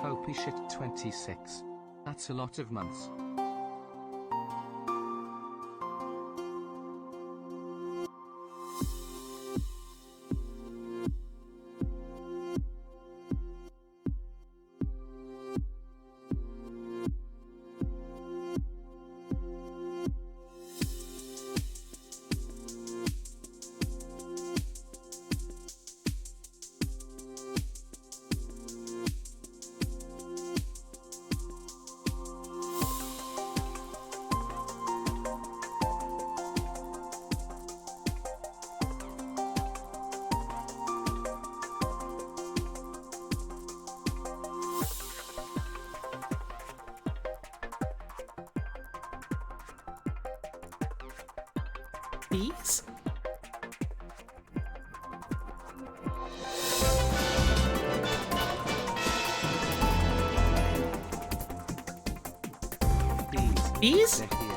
Holy shit, 26. That's a lot of months. Bees? Bees? They're here.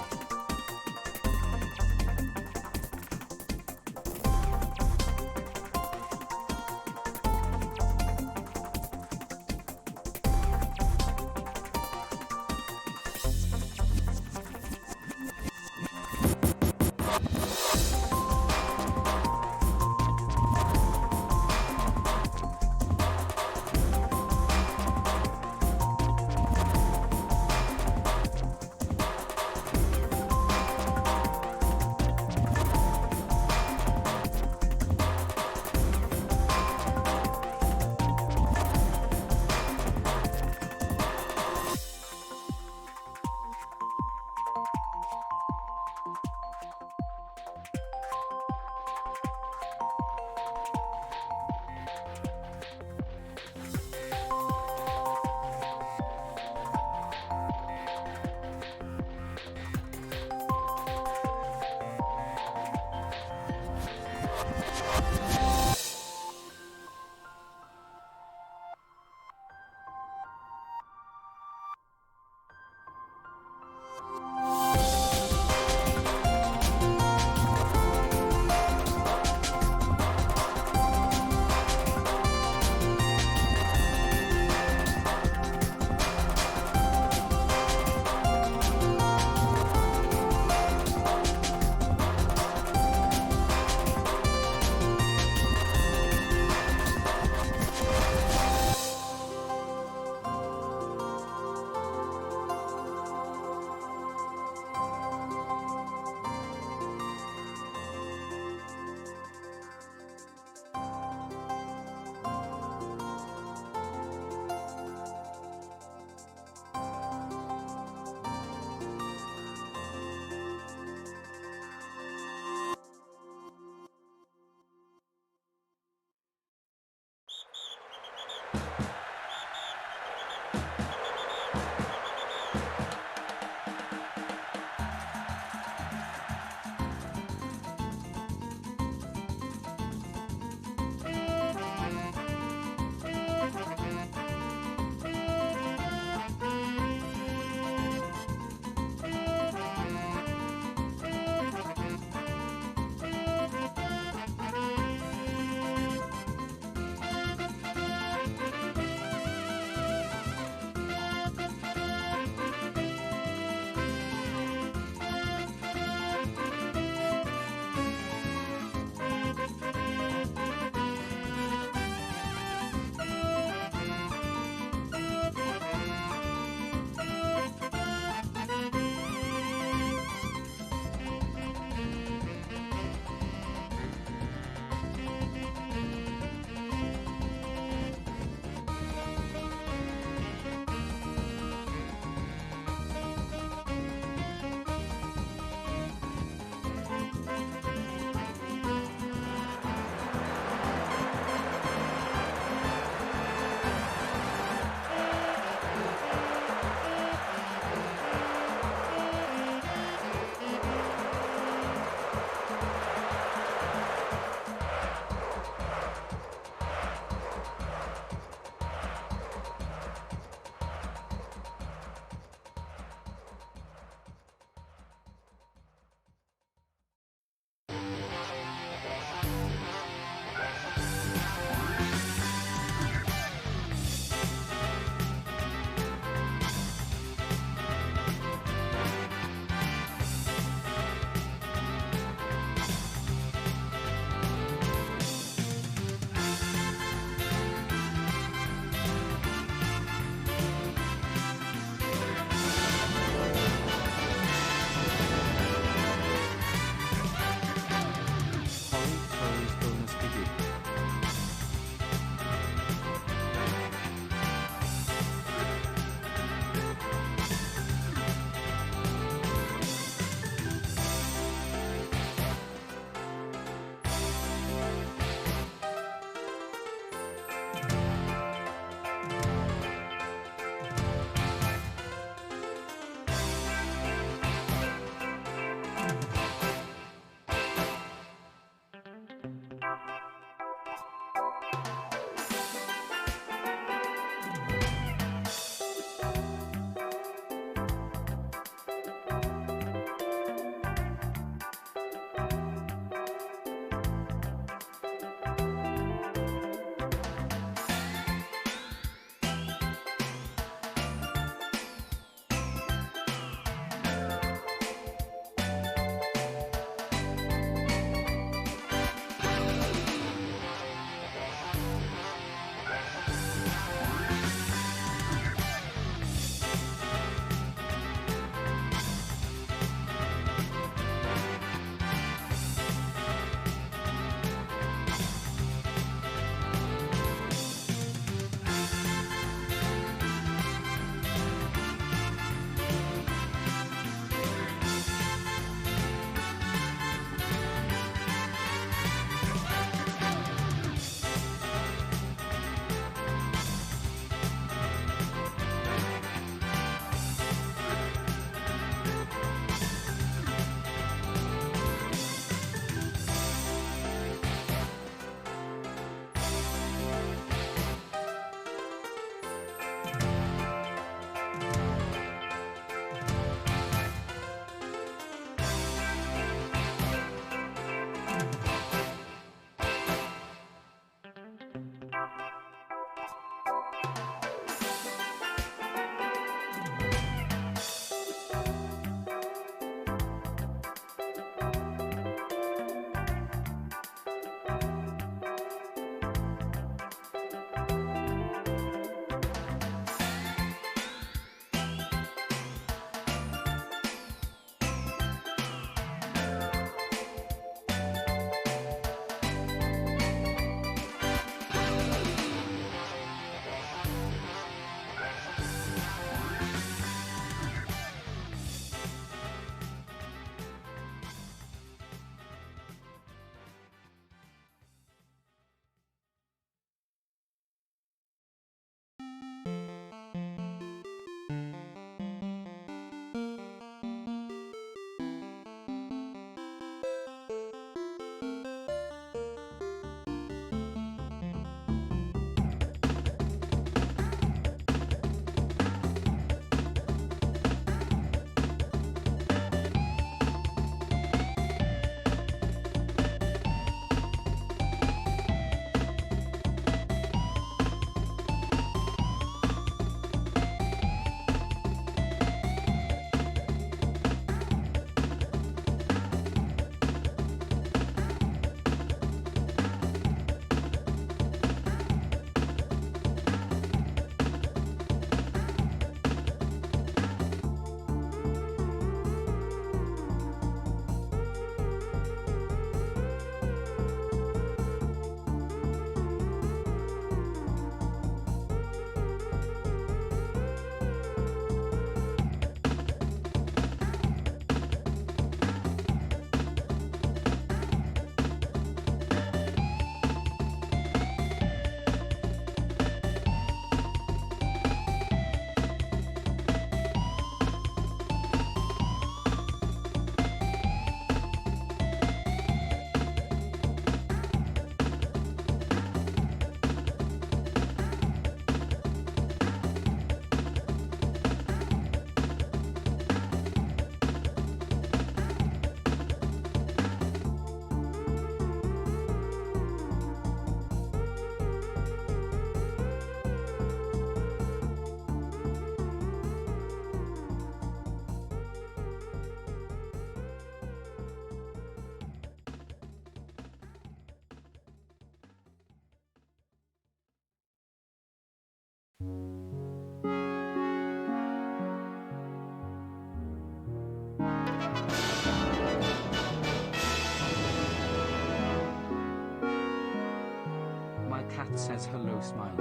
says hello smile.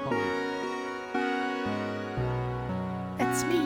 Holly. That's me.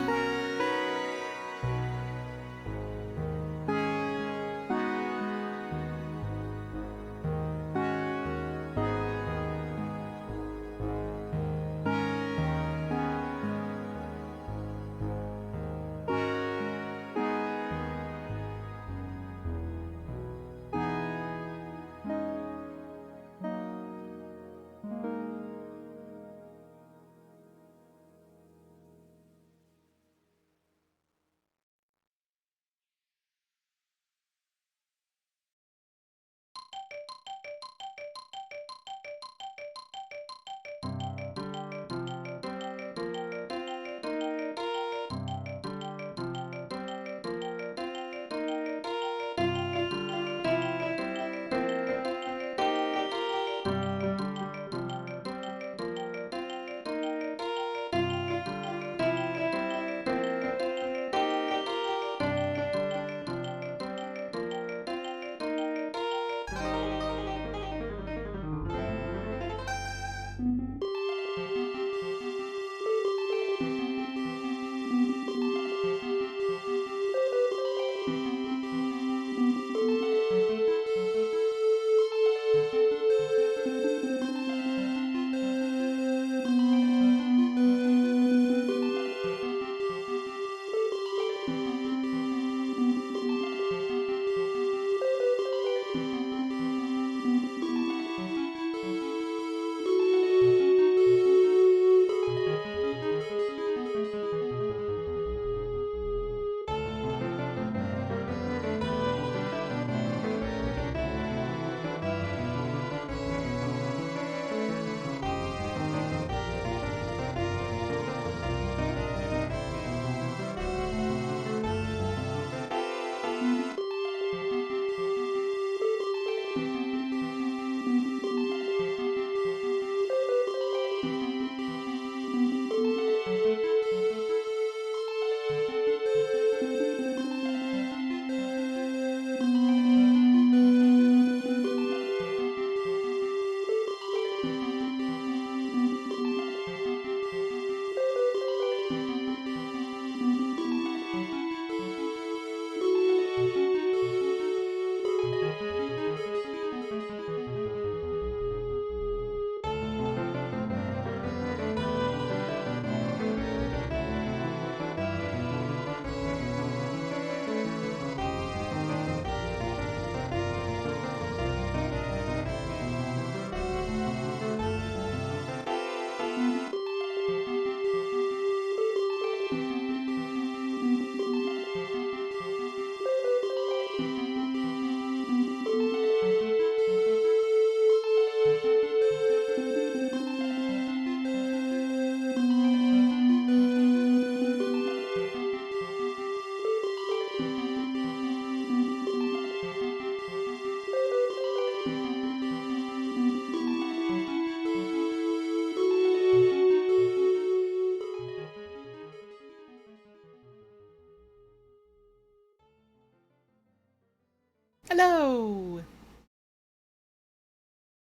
Hello!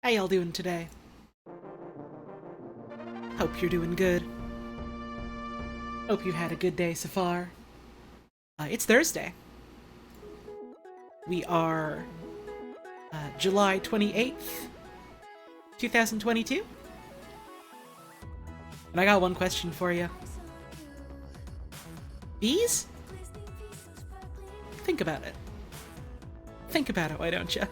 How y'all doing today? Hope you're doing good. Hope you had a good day so far. It's Thursday. We are July 28th, 2022. And I got one question for you. Bees? Think about it. Think about it, why don't you?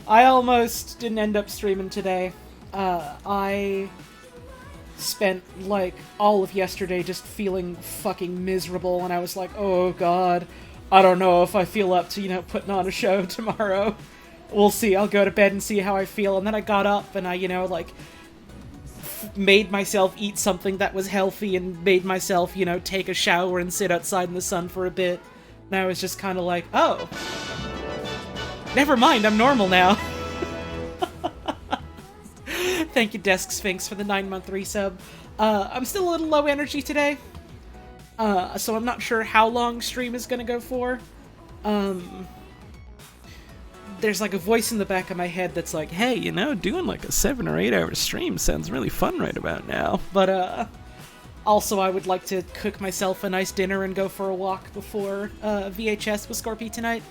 I almost didn't end up streaming today. I spent, like, all of yesterday just feeling fucking miserable, and I was like, oh god, I don't know if I feel up to, putting on a show tomorrow. We'll see, I'll go to bed and see how I feel, and then I got up and I, made myself eat something that was healthy and made myself, take a shower and sit outside in the sun for a bit. And I was just kind of like, oh, never mind, I'm normal now. Thank you, Desk Sphinx, for the 9-month resub. I'm still a little low energy today, so I'm not sure how long stream is gonna go for. There's like a voice in the back of my head that's like, hey, you know, doing like a 7 or 8 hour stream sounds really fun right about now. But also I would like to cook myself a nice dinner and go for a walk before VHS with Scorpy tonight.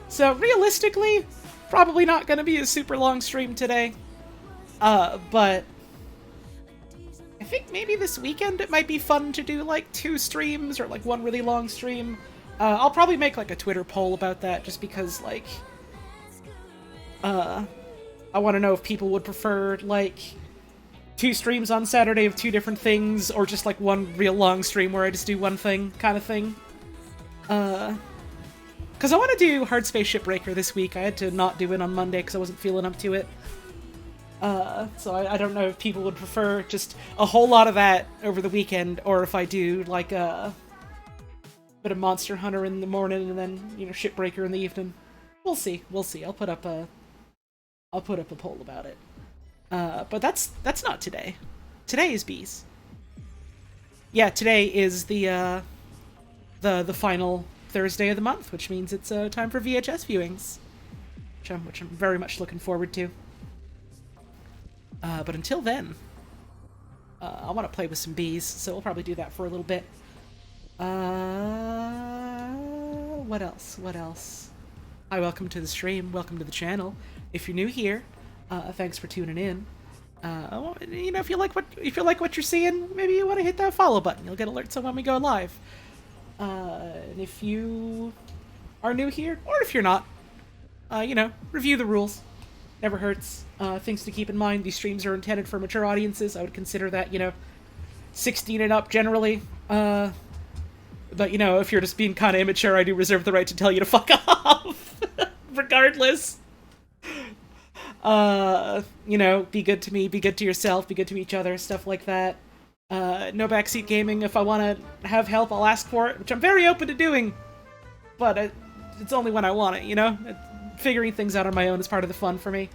So realistically, probably not gonna be a super long stream today. But I think maybe this weekend it might be fun to do like 2 streams or like 1 really long stream. I'll probably make like a Twitter poll about that just because like I want to know if people would prefer, like, 2 streams on Saturday of 2 different things, or just, like, 1 real long stream where I just do 1 thing, kind of thing. Because I want to do Hard Space Shipbreaker this week. I had to not do it on Monday because I wasn't feeling up to it. So I don't know if people would prefer just a whole lot of that over the weekend, or if I do, like, a bit of Monster Hunter in the morning and then, you know, Shipbreaker in the evening. We'll see. We'll see. I'll put up a poll about it. But that's not today. Today is bees. Yeah, today is the final Thursday of the month, which means it's time for VHS viewings, which I'm very much looking forward to. But until then, I want to play with some bees, so we'll probably do that for a little bit. What else? What else? Hi, welcome to the stream. Welcome to the channel. If you're new here, thanks for tuning in. You know, if you like what you're seeing, maybe you want to hit that follow button. You'll get alerts on when we go live. And if you are new here, or if you're not, you know, review the rules. Never hurts. Things to keep in mind: these streams are intended for mature audiences. I would consider that, you know, 16 and up generally. But, you know, if you're just being kind of immature, I do reserve the right to tell you to fuck off. Regardless. You know, be good to me, be good to yourself, be good to each other, stuff like that. No backseat gaming. If I want to have help, I'll ask for it, which I'm very open to doing. But it's only when I want it, you know? Figuring things out on my own is part of the fun for me.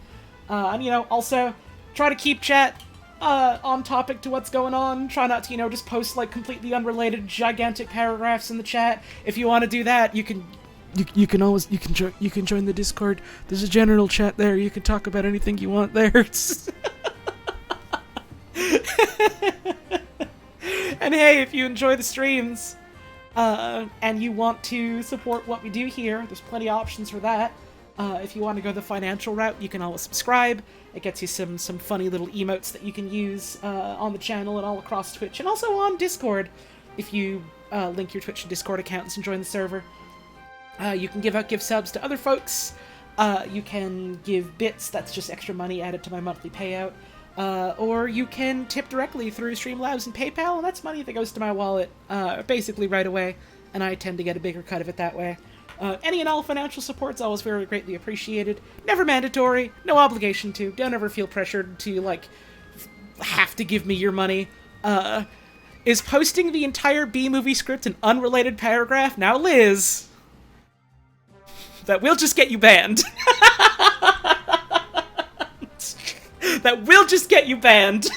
And, you know, also, try to keep chat on topic to what's going on. Try not to, you know, just post, like, completely unrelated, gigantic paragraphs in the chat. If you want to do that, you can join the Discord. There's a general chat there. You can talk about anything you want there. And hey, if you enjoy the streams, and you want to support what we do here, there's plenty of options for that. If you want to go the financial route, you can always subscribe. It gets you some funny little emotes that you can use on the channel and all across Twitch, and also on Discord. If you link your Twitch and Discord accounts and join the server. You can give subs to other folks. You can give bits, that's just extra money added to my monthly payout. Or you can tip directly through Streamlabs and PayPal, and that's money that goes to my wallet basically right away, and I tend to get a bigger cut of it that way. Any and all financial support's always very greatly appreciated. Never mandatory, no obligation to. Don't ever feel pressured to, like, have to give me your money. Is posting the entire B-movie script an unrelated paragraph? Now, Liz, that will just get you banned. That will just get you banned.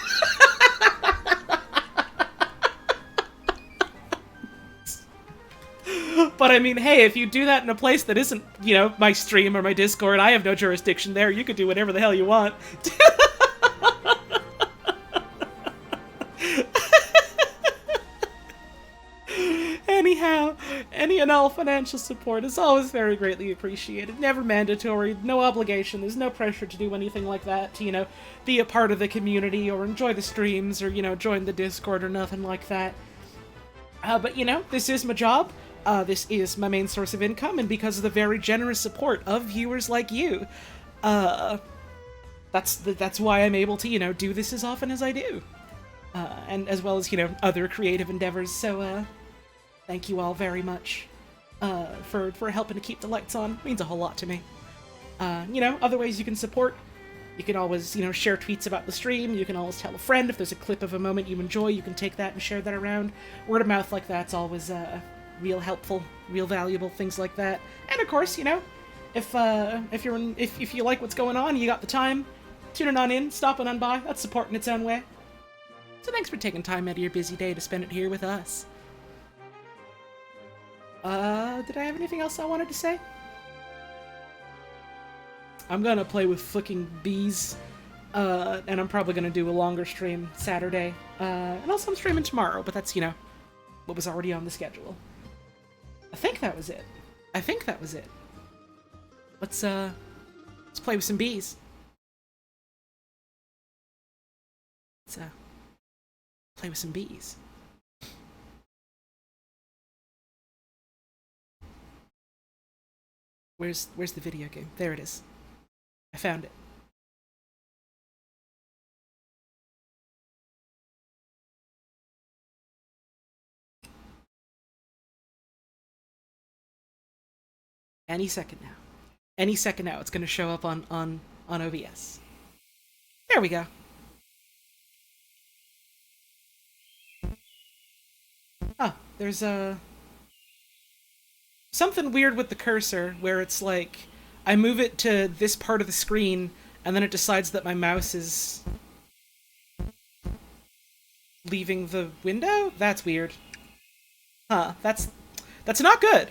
But I mean, hey, if you do that in a place that isn't, you know, my stream or my Discord, I have no jurisdiction there. You could do whatever the hell you want. Anyhow, any and all financial support is always very greatly appreciated. Never mandatory, no obligation, there's no pressure to do anything like that, to, you know, be a part of the community or enjoy the streams or, you know, join the Discord or nothing like that. But, you know, this is my job. This is my main source of income, and because of the very generous support of viewers like you, that's why I'm able to, you know, do this as often as I do. And as well as, you know, other creative endeavors, so, thank you all very much for helping to keep the lights on. It means a whole lot to me. You know, other ways you can support. You can always, you know, share tweets about the stream. You can always tell a friend if there's a clip of a moment you enjoy. You can take that and share that around. Word of mouth like that's always real helpful, real valuable, things like that. And of course, you know, if you like what's going on, you got the time, tuning on in, stopping on by. That's support in its own way. So thanks for taking time out of your busy day to spend it here with us. Did I have anything else I wanted to say? I'm gonna play with fucking bees, and I'm probably gonna do a longer stream Saturday. And also I'm streaming tomorrow, but that's, you know, what was already on the schedule. I think that was it. Let's play with some bees. Let's play with some bees. Where's the video game? There it is. I found it. Any second now. Any second now, it's going to show up on OBS. There we go. Oh, there's something weird with the cursor where it's like I move it to this part of the screen and then it decides that my mouse is leaving the window? That's weird. Huh, that's not good.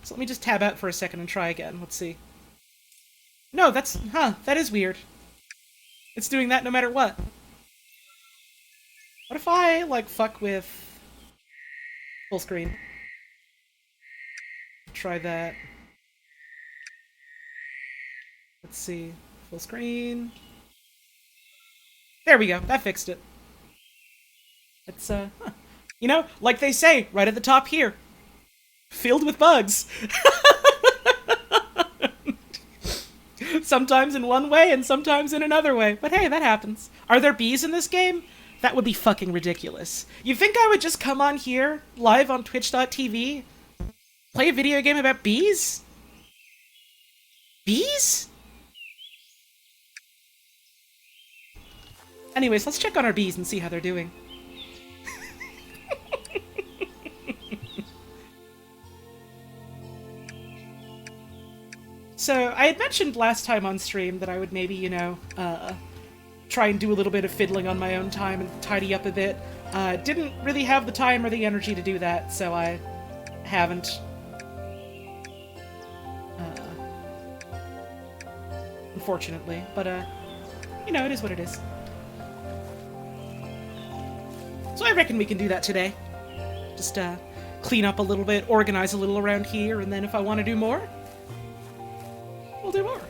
So let me just tab out for a second and try again. Let's see. No, that is weird. It's doing that no matter what. What if I, like, fuck with full screen? Try that. Let's see. Full screen. There we go. That fixed it. It's, you know, like they say, right at the top here. Filled with bugs. Sometimes in one way and sometimes in another way. But hey, that happens. Are there bees in this game? That would be fucking ridiculous. You think I would just come on here, live on twitch.tv, play a video game about bees? Bees? Anyways, let's check on our bees and see how they're doing. So, I had mentioned last time on stream that I would maybe, you know, try and do a little bit of fiddling on my own time and tidy up a bit. Didn't really have the time or the energy to do that, so I haven't. Unfortunately. But, you know, it is what it is. So I reckon we can do that today. Just, clean up a little bit, organize a little around here, and then if I want to do more, we'll do more.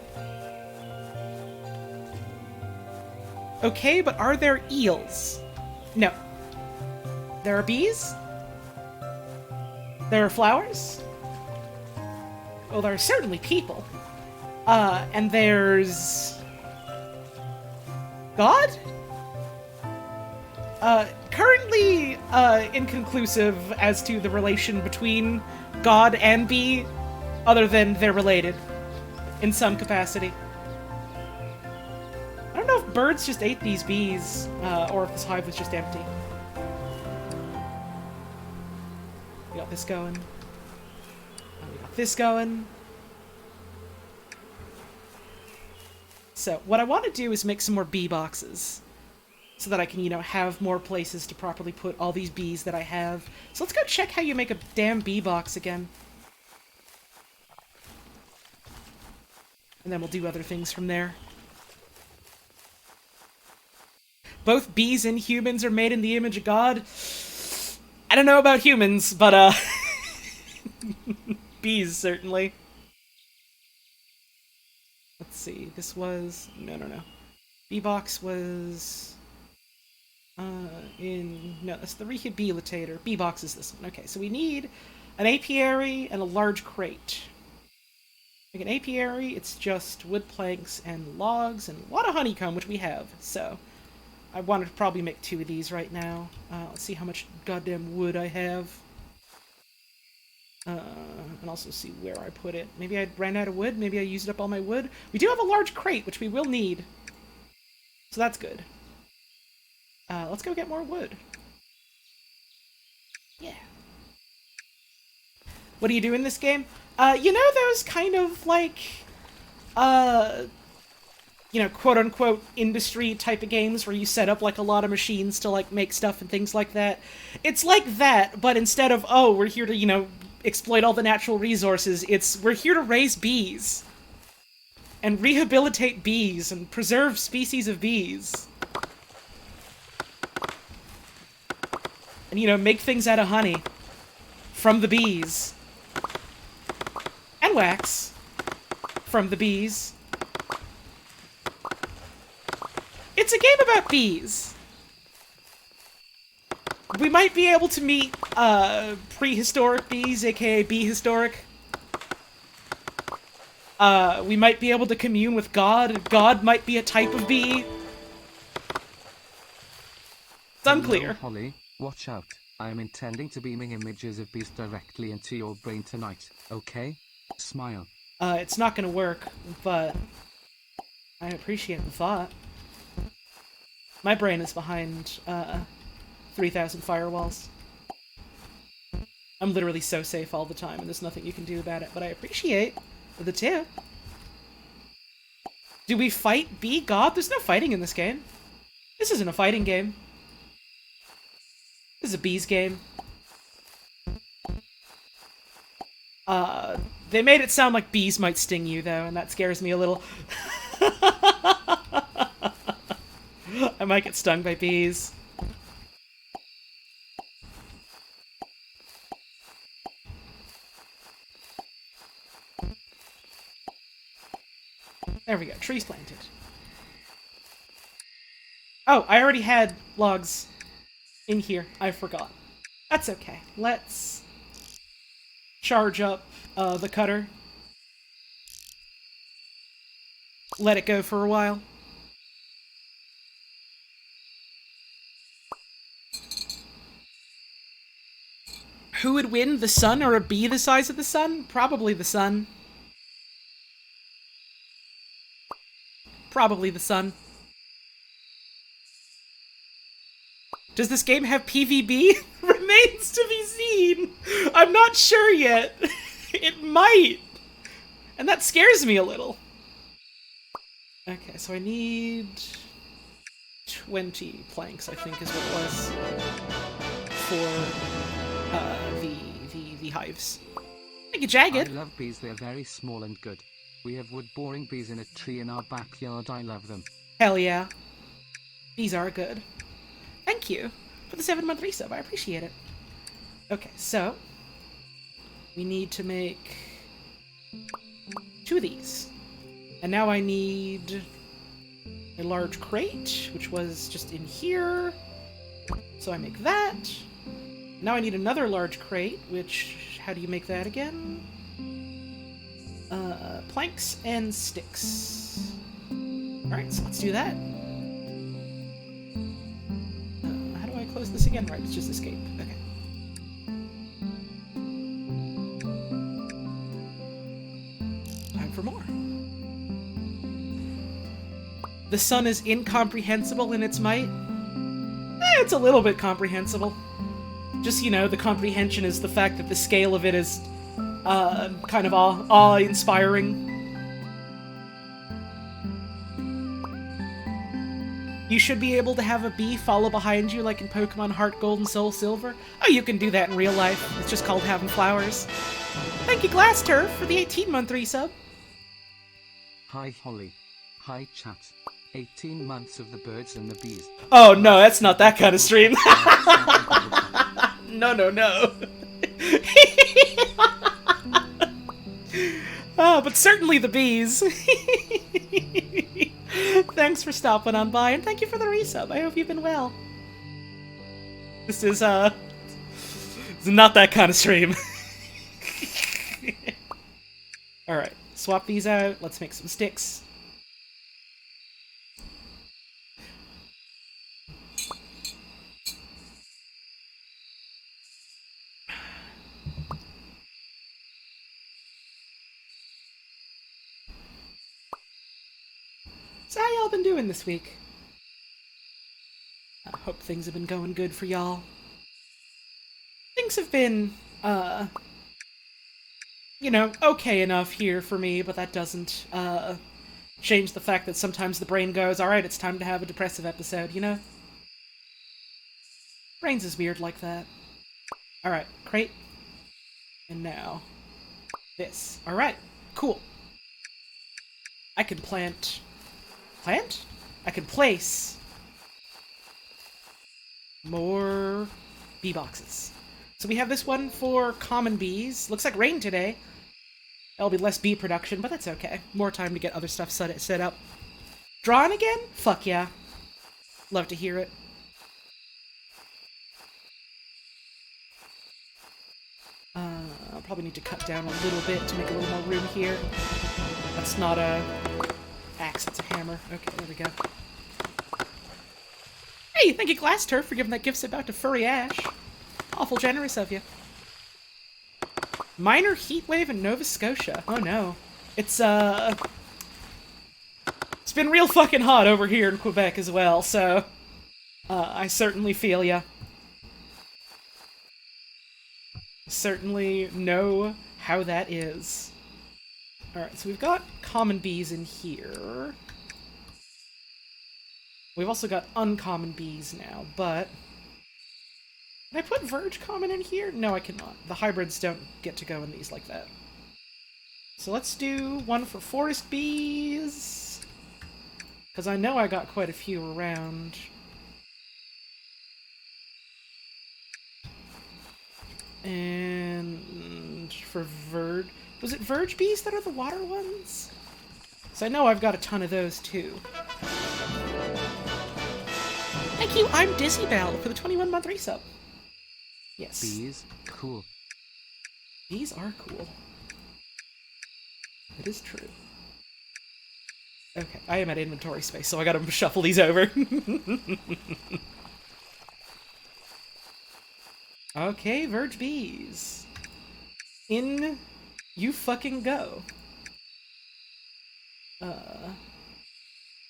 Okay, but are there eels? No. There are bees? There are flowers? Well, there are certainly people. And there's... God? Currently, inconclusive as to the relation between God and bee, other than they're related. In some capacity. I don't know if birds just ate these bees, or if this hive was just empty. We got this going. We got this going. So, what I want to do is make some more bee boxes. So that I can, you know, have more places to properly put all these bees that I have. So let's go check how you make a damn bee box again. And then we'll do other things from there. Both bees and humans are made in the image of God. I don't know about humans, but, bees, certainly. Let's see, this was... No. Bee box was... No, that's the rehabilitator. Bee box is this one. Okay, so we need an apiary and a large crate. Like an apiary, it's just wood planks and logs and a lot of honeycomb, which we have. So, I wanted to probably make 2 of these right now. Let's see how much goddamn wood I have. And also see where I put it. Maybe I ran out of wood, maybe I used up all my wood. We do have a large crate, which we will need. So that's good. Let's go get more wood. Yeah. What do you do in this game? You know those kind of, like, you know, quote-unquote industry type of games where you set up, like, a lot of machines to, like, make stuff and things like that. It's like that, but instead of, oh, we're here to, you know, exploit all the natural resources, it's, we're here to raise bees. And rehabilitate bees, and preserve species of bees. And, you know, make things out of honey. From the bees. And wax. From the bees. It's a game about bees. We might be able to meet, prehistoric bees, aka bee-historic. We might be able to commune with God. God might be a type of bee. It's unclear. Hello, Holly, watch out. I am intending to beaming images of bees directly into your brain tonight, okay? Smile. It's not gonna work, but I appreciate the thought. My brain is behind, 3,000 firewalls. I'm literally so safe all the time, and there's nothing you can do about it, but I appreciate the tip. Do we fight Bee God? There's no fighting in this game. This isn't a fighting game. This is a bees game. They made it sound like bees might sting you, though, and that scares me a little. I might get stung by bees. There we go, trees planted. Oh, I already had logs in here. I forgot. That's okay. Let's charge up the cutter. Let it go for a while. Who would win, the sun or a bee the size of the sun? Probably the sun. Probably the sun. Does this game have PvP? Remains to be seen. I'm not sure yet. It might. And that scares me a little. Okay, so I need 20 planks, I think is what it was, for the hives. Thank you, Jagged. I love bees, they're very small and good. We have wood boring bees in a tree in our backyard, I love them. Hell yeah. Bees are good. Thank you for the 7-month resub, I appreciate it. Okay, so we need to make 2 of these. And now I need a large crate, which was just in here. So I make that. Now I need another large crate, which, how do you make that again? Planks and sticks. Alright, so let's do that. How do I close this again? Right, it's just escape. Okay. Time for more. The sun is incomprehensible in its might. It's a little bit comprehensible. Just, you know, the comprehension is the fact that the scale of it is, kind of awe-inspiring. You should be able to have a bee follow behind you like in Pokemon Heart Gold and Soul Silver. Oh, you can do that in real life. It's just called having flowers. Thank you, Glass Turf, for the 18-month resub. Hi Holly. Hi chat. 18 months of the birds and the bees. Oh no, that's not that kind of stream. No, no, no. Oh, but certainly the bees. Thanks for stopping on by, and thank you for the resub. I hope you've been well. This is, it's not that kind of stream. Alright, swap these out. Let's make some sticks. So how y'all been doing this week? I hope things have been going good for y'all. Things have been, you know, okay enough here for me, but that doesn't, change the fact that sometimes the brain goes, alright, it's time to have a depressive episode, you know? Brains is weird like that. Alright, crate. And now, this. Alright, cool. I can plant... Plant? I can place... more bee boxes. So we have this one for common bees. Looks like rain today. That'll be less bee production, but that's okay. More time to get other stuff set up. Drawing again? Fuck yeah. Love to hear it. I'll probably need to cut down a little bit to make a little more room here. That's not a axe, it's a hammer. Okay, there we go. Hey, thank you, Glass Turf, for giving that gift set out to Furry Ash. Awful generous of you. Minor heat wave in Nova Scotia. Oh no. It's been real fucking hot over here in Quebec as well, so I certainly feel ya. Certainly know how that is. Alright, so we've got common bees in here. We've also got uncommon bees now, but... Can I put Verge Common in here? No, I cannot. The hybrids don't get to go in these like that. So let's do one for forest bees. Because I know I got quite a few around. And for Verge... Was it Verge bees that are the water ones? So I know I've got a ton of those too. Thank you, I'm Dizzy Bell for the 21-month resub. Yes. Bees? Cool. Bees are cool. It is true. Okay, I am at inventory space, so I gotta shuffle these over. Okay, Verge Bees. In you fucking go.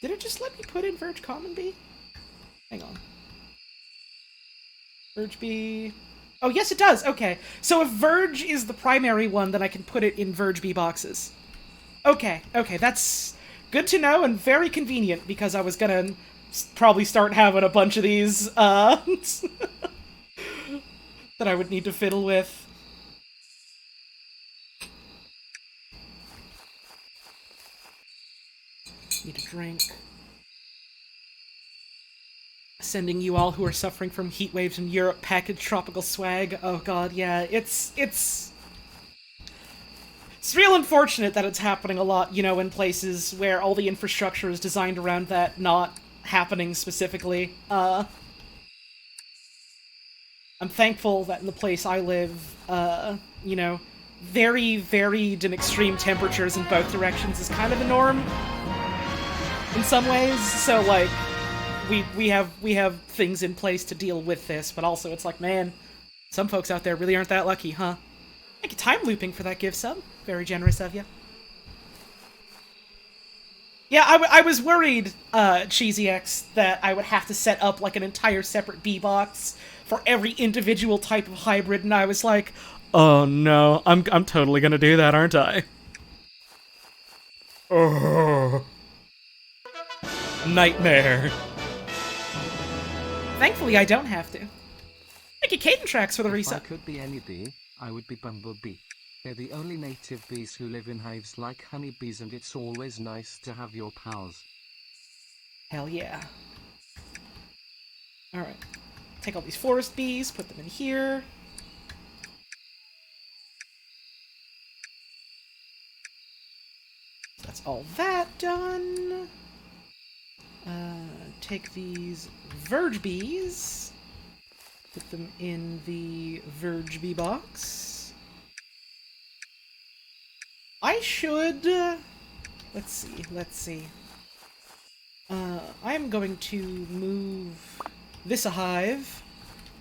Did it just let me put in Verge Common Bee? Hang on. Verge Bee... Oh, yes, it does! Okay. So if Verge is the primary one, then I can put it in Verge Bee boxes. Okay, okay, that's good to know and very convenient, because I was gonna probably start having a bunch of these, that I would need to fiddle with. Need a drink. Sending you all who are suffering from heat waves in Europe packaged tropical swag. Oh god, yeah, it's real unfortunate that it's happening a lot, you know, in places where all the infrastructure is designed around that not happening specifically. I'm thankful that in the place I live, you know, very varied and extreme temperatures in both directions is kind of the norm in some ways, so like we have things in place to deal with this, but also it's like, man, some folks out there really aren't that lucky, huh? Thank you, Time Looping, for that gift sub. Very generous of you. Yeah, I was worried, Cheesy X, that I would have to set up like an entire separate bee box for every individual type of hybrid, and I was like, oh no, I'm totally gonna do that, aren't I? Oh. Nightmare. Thankfully, I don't have to. Thank you, Caden Tracks, for the reset. If I could be any bee, I would be Bumblebee. They're the only native bees who live in hives like honeybees, and it's always nice to have your pals. Hell yeah. Alright. Take all these forest bees, put them in here. So that's all that done. Take these Verge bees. Put them in the Verge bee box. I should... let's see. I'm going to move this hive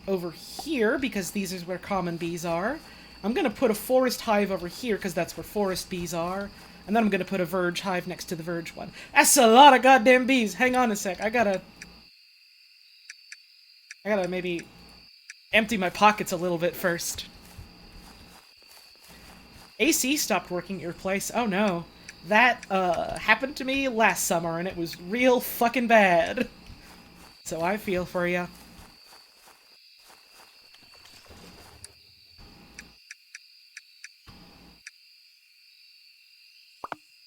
over here, because these is where common bees are. I'm going to put a forest hive over here, because that's where forest bees are. And then I'm going to put a Verge hive next to the Verge one. That's a lot of goddamn bees! Hang on a sec, I gotta maybe empty my pockets a little bit first. AC stopped working at your place. Oh no. That, happened to me last summer, and it was real fucking bad. So I feel for ya.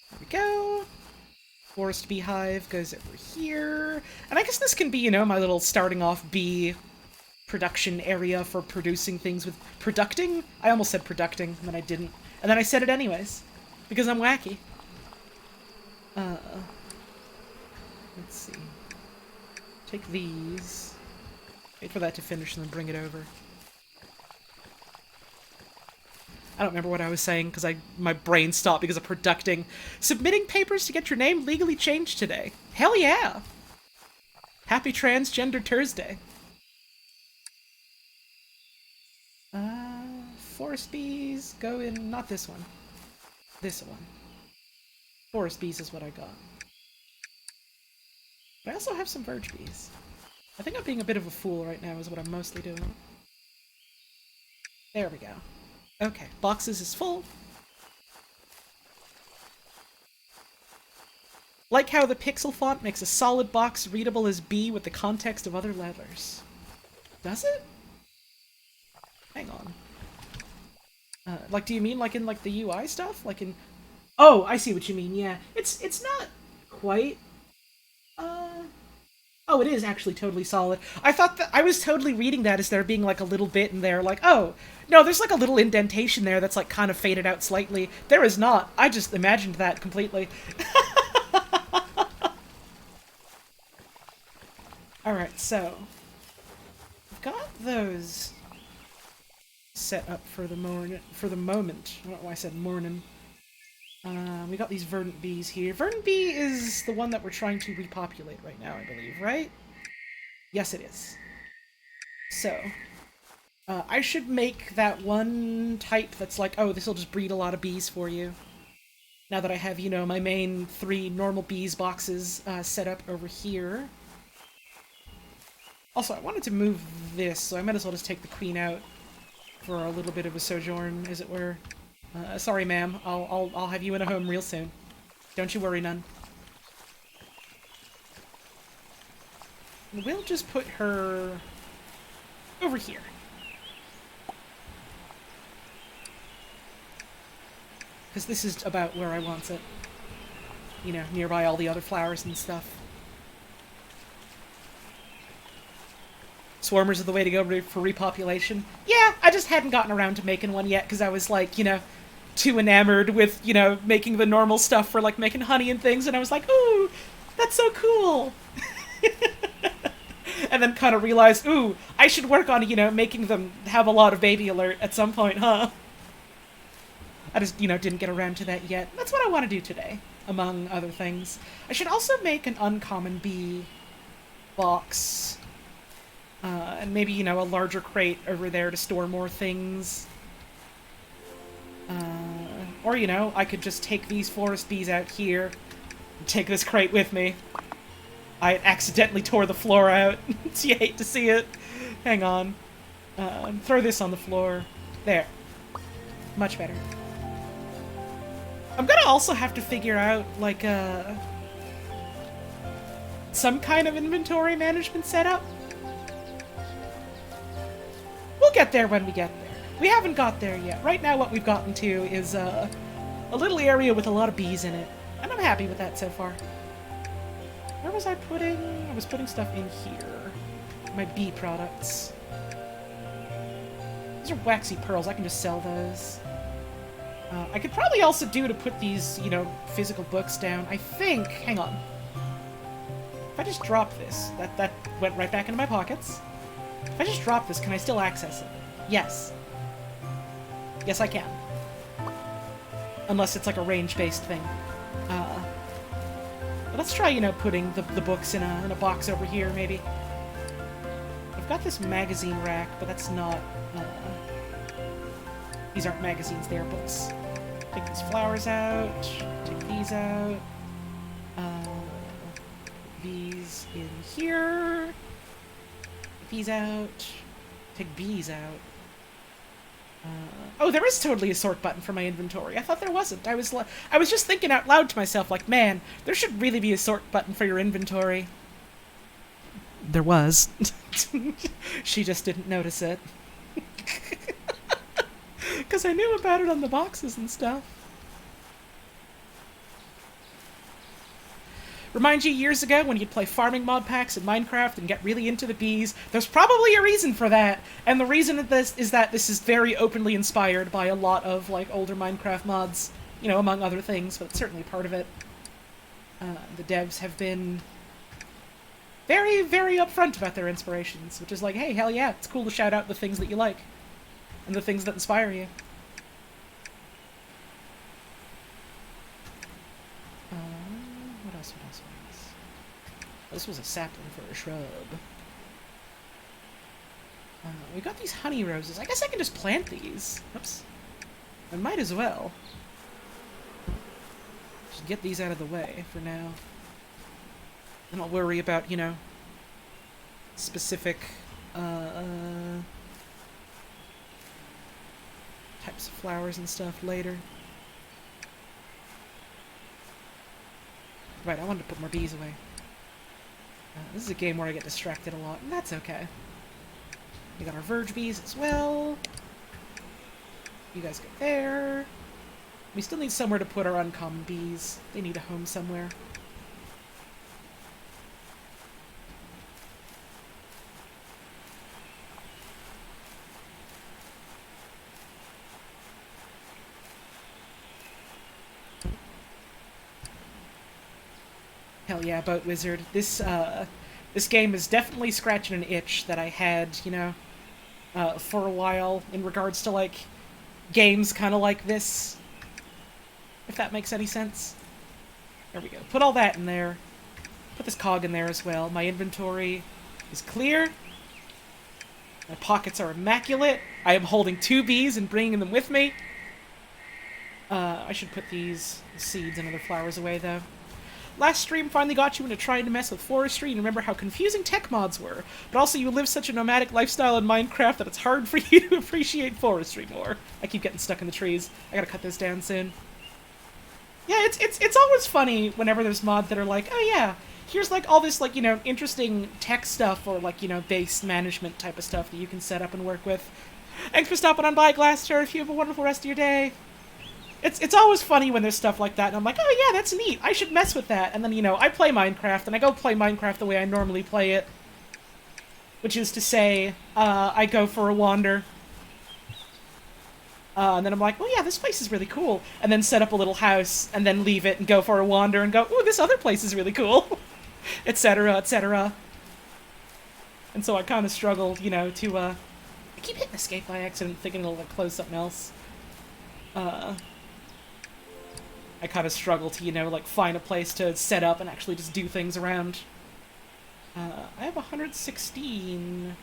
There we go. Forest beehive goes over here. And I guess this can be, you know, my little starting off bee production area for producing things with... Producting? I almost said producting, and then I didn't. And then I said it anyways. Because I'm wacky. Let's see. Take these. Wait for that to finish and then bring it over. I don't remember what I was saying because my brain stopped because of producting. Submitting papers to get your name legally changed today. Hell yeah! Happy Transgender Thursday. Forest bees go in... Not this one. This one. Forest bees is what I got. But I also have some verge bees. I think I'm being a bit of a fool right now is what I'm mostly doing. There we go. Okay, boxes is full. Like how the pixel font makes a solid box readable as B with the context of other letters. Does it? Hang on. Like, do you mean like in like the UI stuff? Like in... Oh, I see what you mean, yeah. It's not quite... Oh, it is actually totally solid. I thought that... I was totally reading that as there being like a little bit in there, like, oh, no, there's like a little indentation there that's like kind of faded out slightly. There is not. I just imagined that completely. Alright, so... I've got those set up for the moment. I don't know why I said morning. We got these verdant bees here. Verdant bee is the one that we're trying to repopulate right now, I believe, right? Yes, it is. So, I should make that one type that's like, oh, this will just breed a lot of bees for you. Now that I have, you know, my main 3 normal bees boxes set up over here. Also, I wanted to move this, so I might as well just take the queen out for a little bit of a sojourn, as it were. Sorry, ma'am. I'll have you in a home real soon. Don't you worry none. We'll just put her over here. Because this is about where I want it. You know, nearby all the other flowers and stuff. Swarmers are the way to go for repopulation. Yeah, I just hadn't gotten around to making one yet because I was like, you know, too enamored with, you know, making the normal stuff for like making honey and things, and I was like, ooh, that's so cool. And then kind of realized, ooh, I should work on, you know, making them have a lot of baby alert at some point, huh? I just, you know, didn't get around to that yet. That's what I want to do today, among other things. I should also make an uncommon bee box. And maybe, you know, a larger crate over there to store more things. Or, you know, I could just take these forest bees out here and take this crate with me. I accidentally tore the floor out. You hate to see it. Hang on. Throw this on the floor. There. Much better. I'm gonna also have to figure out, like, some kind of inventory management setup. We'll get there when we get there. We haven't got there yet. Right now what we've gotten to is a little area with a lot of bees in it. And I'm happy with that so far. Where was I putting? I was putting stuff in here. My bee products. These are waxy pearls. I can just sell those. I could probably also do to put these, you know, physical books down. I think... Hang on. If I just drop this, that went right back into my pockets. If I just drop this, can I still access it? Yes. Yes, I can. Unless it's like a range-based thing. But let's try, you know, putting the books in a box over here, maybe. I've got this magazine rack, but that's not... these aren't magazines, they are books. Take these flowers out. Take these out. These in here. Take these out. Take bees out. Oh, there is totally a sort button for my inventory. I thought there wasn't. I was just thinking out loud to myself, like, man, there should really be a sort button for your inventory. There was. She just didn't notice it. Because I knew about it on the boxes and stuff. Remind you years ago when you'd play farming mod packs in Minecraft and get really into the bees. There's probably a reason for that, and the reason that this is very openly inspired by a lot of like older Minecraft mods, you know, among other things, but it's certainly part of it. The devs have been very, very upfront about their inspirations, which is like, hey, hell yeah, it's cool to shout out the things that you like and the things that inspire you. What else? This was a sapling for a shrub. We got these honey roses. I guess I can just plant these. Oops. I might as well. Just get these out of the way for now. And I'll worry about, you know, specific, types of flowers and stuff later. Right, I wanted to put more bees away. This is a game where I get distracted a lot, and that's okay. We got our verge bees as well. You guys go there. We still need somewhere to put our uncommon bees. They need a home somewhere. Hell yeah, Boat Wizard. This game is definitely scratching an itch that I had, you know, for a while in regards to, like, games kind of like this. If that makes any sense. There we go. Put all that in there. Put this cog in there as well. My inventory is clear. My pockets are immaculate. I am holding 2 bees and bringing them with me. I should put these seeds and other flowers away, though. Last stream finally got you into trying to mess with forestry and remember how confusing tech mods were. But also you live such a nomadic lifestyle in Minecraft that it's hard for you to appreciate forestry more. I keep getting stuck in the trees. I gotta cut this down soon. Yeah, it's always funny whenever there's mods that are like, oh yeah, here's like all this like, you know, interesting tech stuff or like, you know, base management type of stuff that you can set up and work with. Thanks for stopping on by, Glass Turf. You have a wonderful rest of your day. It's always funny when there's stuff like that, and I'm like, oh yeah, that's neat, I should mess with that. And then, you know, I play Minecraft, and I go play Minecraft the way I normally play it. Which is to say, I go for a wander. And then I'm like, oh yeah, this place is really cool. And then set up a little house, and then leave it, and go for a wander, and go, ooh, this other place is really cool. Etc., etc. And so I kind of struggled, you know, to, I keep hitting escape by accident, thinking it'll, like, close something else. I kind of struggle to, you know, like, find a place to set up and actually just do things around. I have 116.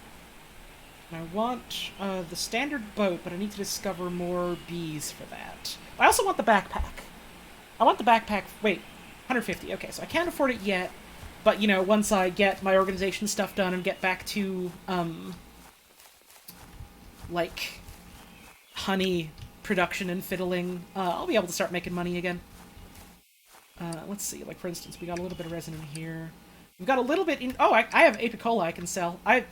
And I want the standard boat, but I need to discover more bees for that. I also want the backpack. I want the backpack... Wait, 150. Okay, so I can't afford it yet. But, you know, once I get my organization stuff done and get back to, like, honey production and fiddling, I'll be able to start making money again. Let's see, like, for instance, we got a little bit of resin in here. We've got a little bit in... Oh, I have APICO I can sell. I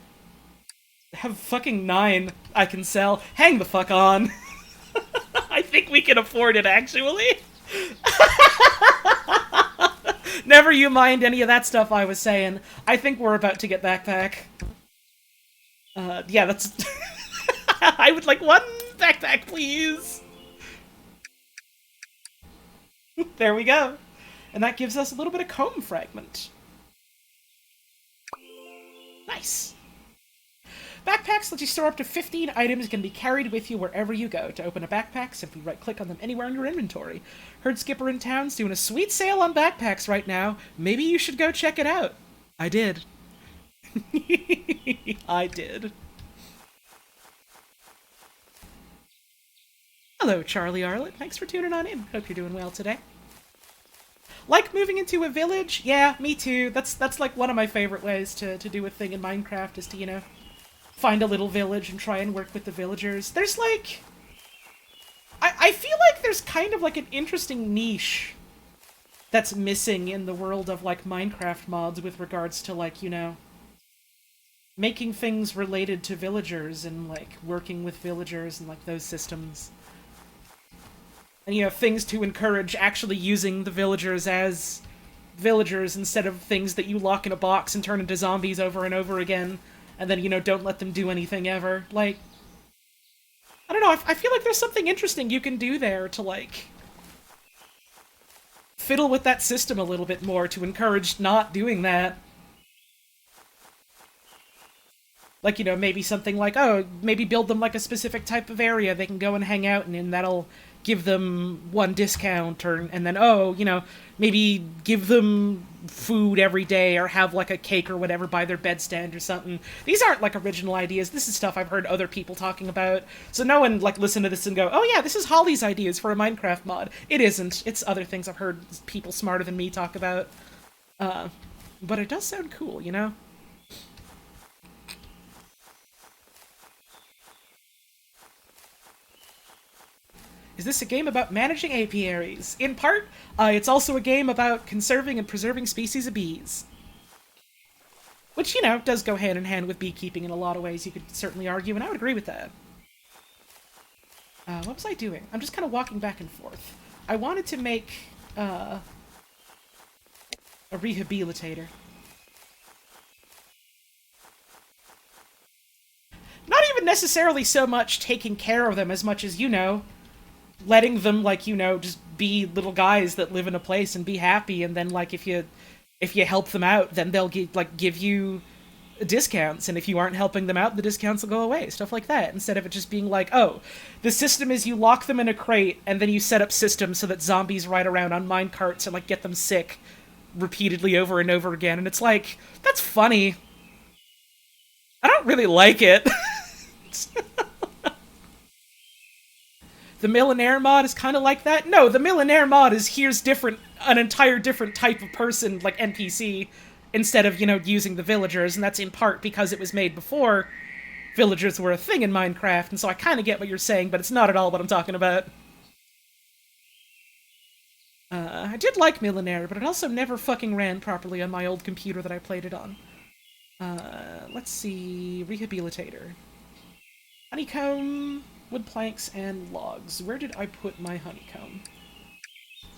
have fucking 9 I can sell. Hang the fuck on. I think we can afford it, actually. Never you mind any of that stuff I was saying. I think we're about to get backpack. Yeah, that's... I would like 1 backpack, please. There we go. And that gives us a little bit of comb fragment. Nice. Backpacks let you store up to 15 items and can be carried with you wherever you go. To open a backpack, simply right-click on them anywhere in your inventory. Heard Skipper in town's doing a sweet sale on backpacks right now. Maybe you should go check it out. I did. I did. Hello, Charlie Arlett. Thanks for tuning on in. Hope you're doing well today. Like moving into a village? Yeah, me too. That's like one of my favorite ways to do a thing in Minecraft is to, you know, find a little village and try and work with the villagers. There's like... I feel like there's kind of like an interesting niche that's missing in the world of like Minecraft mods with regards to like, making things related to villagers and like working with villagers and like those systems. And things to encourage actually using the villagers as villagers instead of things that you lock in a box and turn into zombies over and over again, and then, don't let them do anything ever. Like, I don't know, I feel like there's something interesting you can do there to, like, fiddle with that system a little bit more to encourage not doing that. Like, maybe something like, oh, maybe build them, like, a specific type of area they can go and hang out in, and that'll give them one discount, and then, oh, maybe give them food every day, or have, like, a cake or whatever by their bedstand or something. These aren't, like, original ideas. This is stuff I've heard other people talking about. So no one, like, listen to this and go, oh yeah, this is Holly's ideas for a Minecraft mod. It isn't. It's other things I've heard people smarter than me talk about. But it does sound cool, Is this a game about managing apiaries? In part, it's also a game about conserving and preserving species of bees. Which, does go hand in hand with beekeeping in a lot of ways, you could certainly argue, and I would agree with that. What was I doing? I'm just kind of walking back and forth. I wanted to make, a rehabilitator. Not even necessarily so much taking care of them as much as, letting them, like, just be little guys that live in a place and be happy, and then, like, if you help them out, then they'll give you discounts, and if you aren't helping them out, the discounts will go away, stuff like that, instead of it just being like, oh, the system is you lock them in a crate, and then you set up systems so that zombies ride around on minecarts and, like, get them sick repeatedly over and over again, and it's like, that's funny. I don't really like it. The Millionaire mod is kind of like that. No, the Millionaire mod is here's an entire different type of person, like NPC, instead of, using the villagers, and that's in part because it was made before villagers were a thing in Minecraft, and so I kind of get what you're saying, but it's not at all what I'm talking about. I did like Millionaire, but it also never fucking ran properly on my old computer that I played it on. Let's see... Rehabilitator. Honeycomb... Wood planks and logs. Where did I put my honeycomb?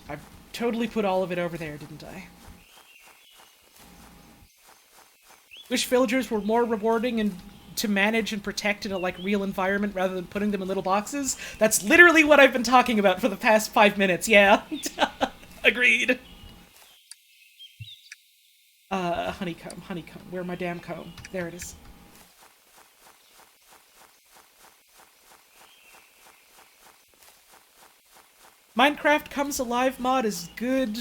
I totally put all of it over there, didn't I? Wish villagers were more rewarding and to manage and protect in a, like, real environment rather than putting them in little boxes. That's literally what I've been talking about for the past 5 minutes, yeah. Agreed. Honeycomb. Where my damn comb? There it is. Minecraft Comes Alive mod is good.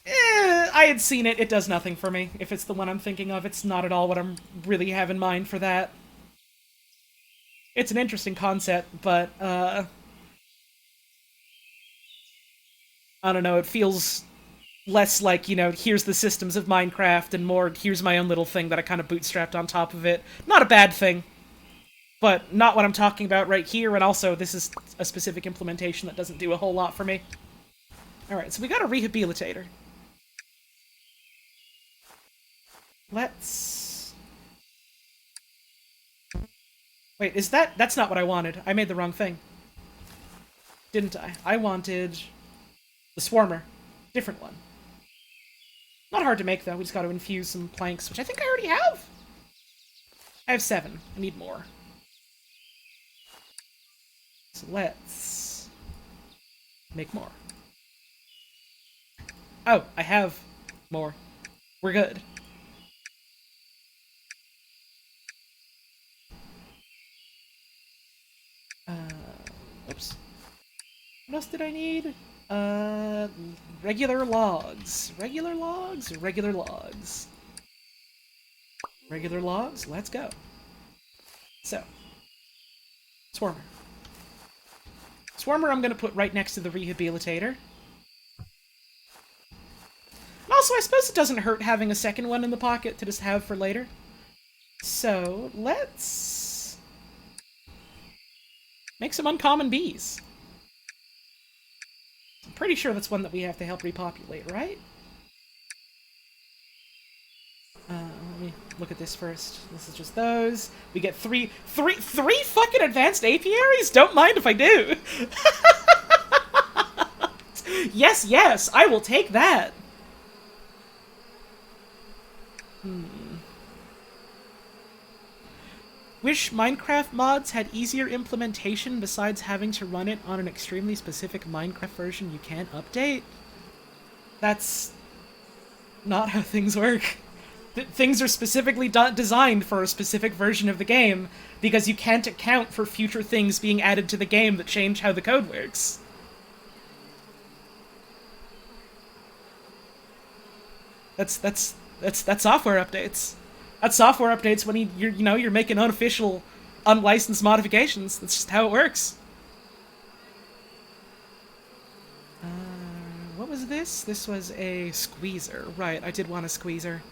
I had seen it. It does nothing for me. If it's the one I'm thinking of, it's not at all what I'm really have in mind for that. It's an interesting concept, but, I don't know, it feels less like, here's the systems of Minecraft, and more, here's my own little thing that I kind of bootstrapped on top of it. Not a bad thing. But not what I'm talking about right here, and also this is a specific implementation that doesn't do a whole lot for me. Alright, so we got a rehabilitator. Let's... Wait, is that... That's not what I wanted. I made the wrong thing. Didn't I? I wanted... the Swarmer. Different one. Not hard to make, though. We just gotta infuse some planks, which I think I already have! I have 7. I need more. So let's make more. Oh, I have more. We're good. Oops. What else did I need? Regular logs. Regular logs? Regular logs. Regular logs? Let's go. So. Swarmer. Swarmer I'm going to put right next to the rehabilitator. And also, I suppose it doesn't hurt having a second one in the pocket to just have for later. So, let's make some uncommon bees. I'm pretty sure that's one that we have to help repopulate, right? Let me look at this first. This is just those. We get three fucking advanced apiaries? Don't mind if I do. Yes, yes, I will take that. Wish Minecraft mods had easier implementation besides having to run it on an extremely specific Minecraft version you can't update. That's not how things work. Things are specifically designed for a specific version of the game because you can't account for future things being added to the game that change how the code works. That's software updates. That's software updates when you're making unofficial, unlicensed modifications. That's just how it works. What was this? This was a squeezer. Right, I did want a squeezer.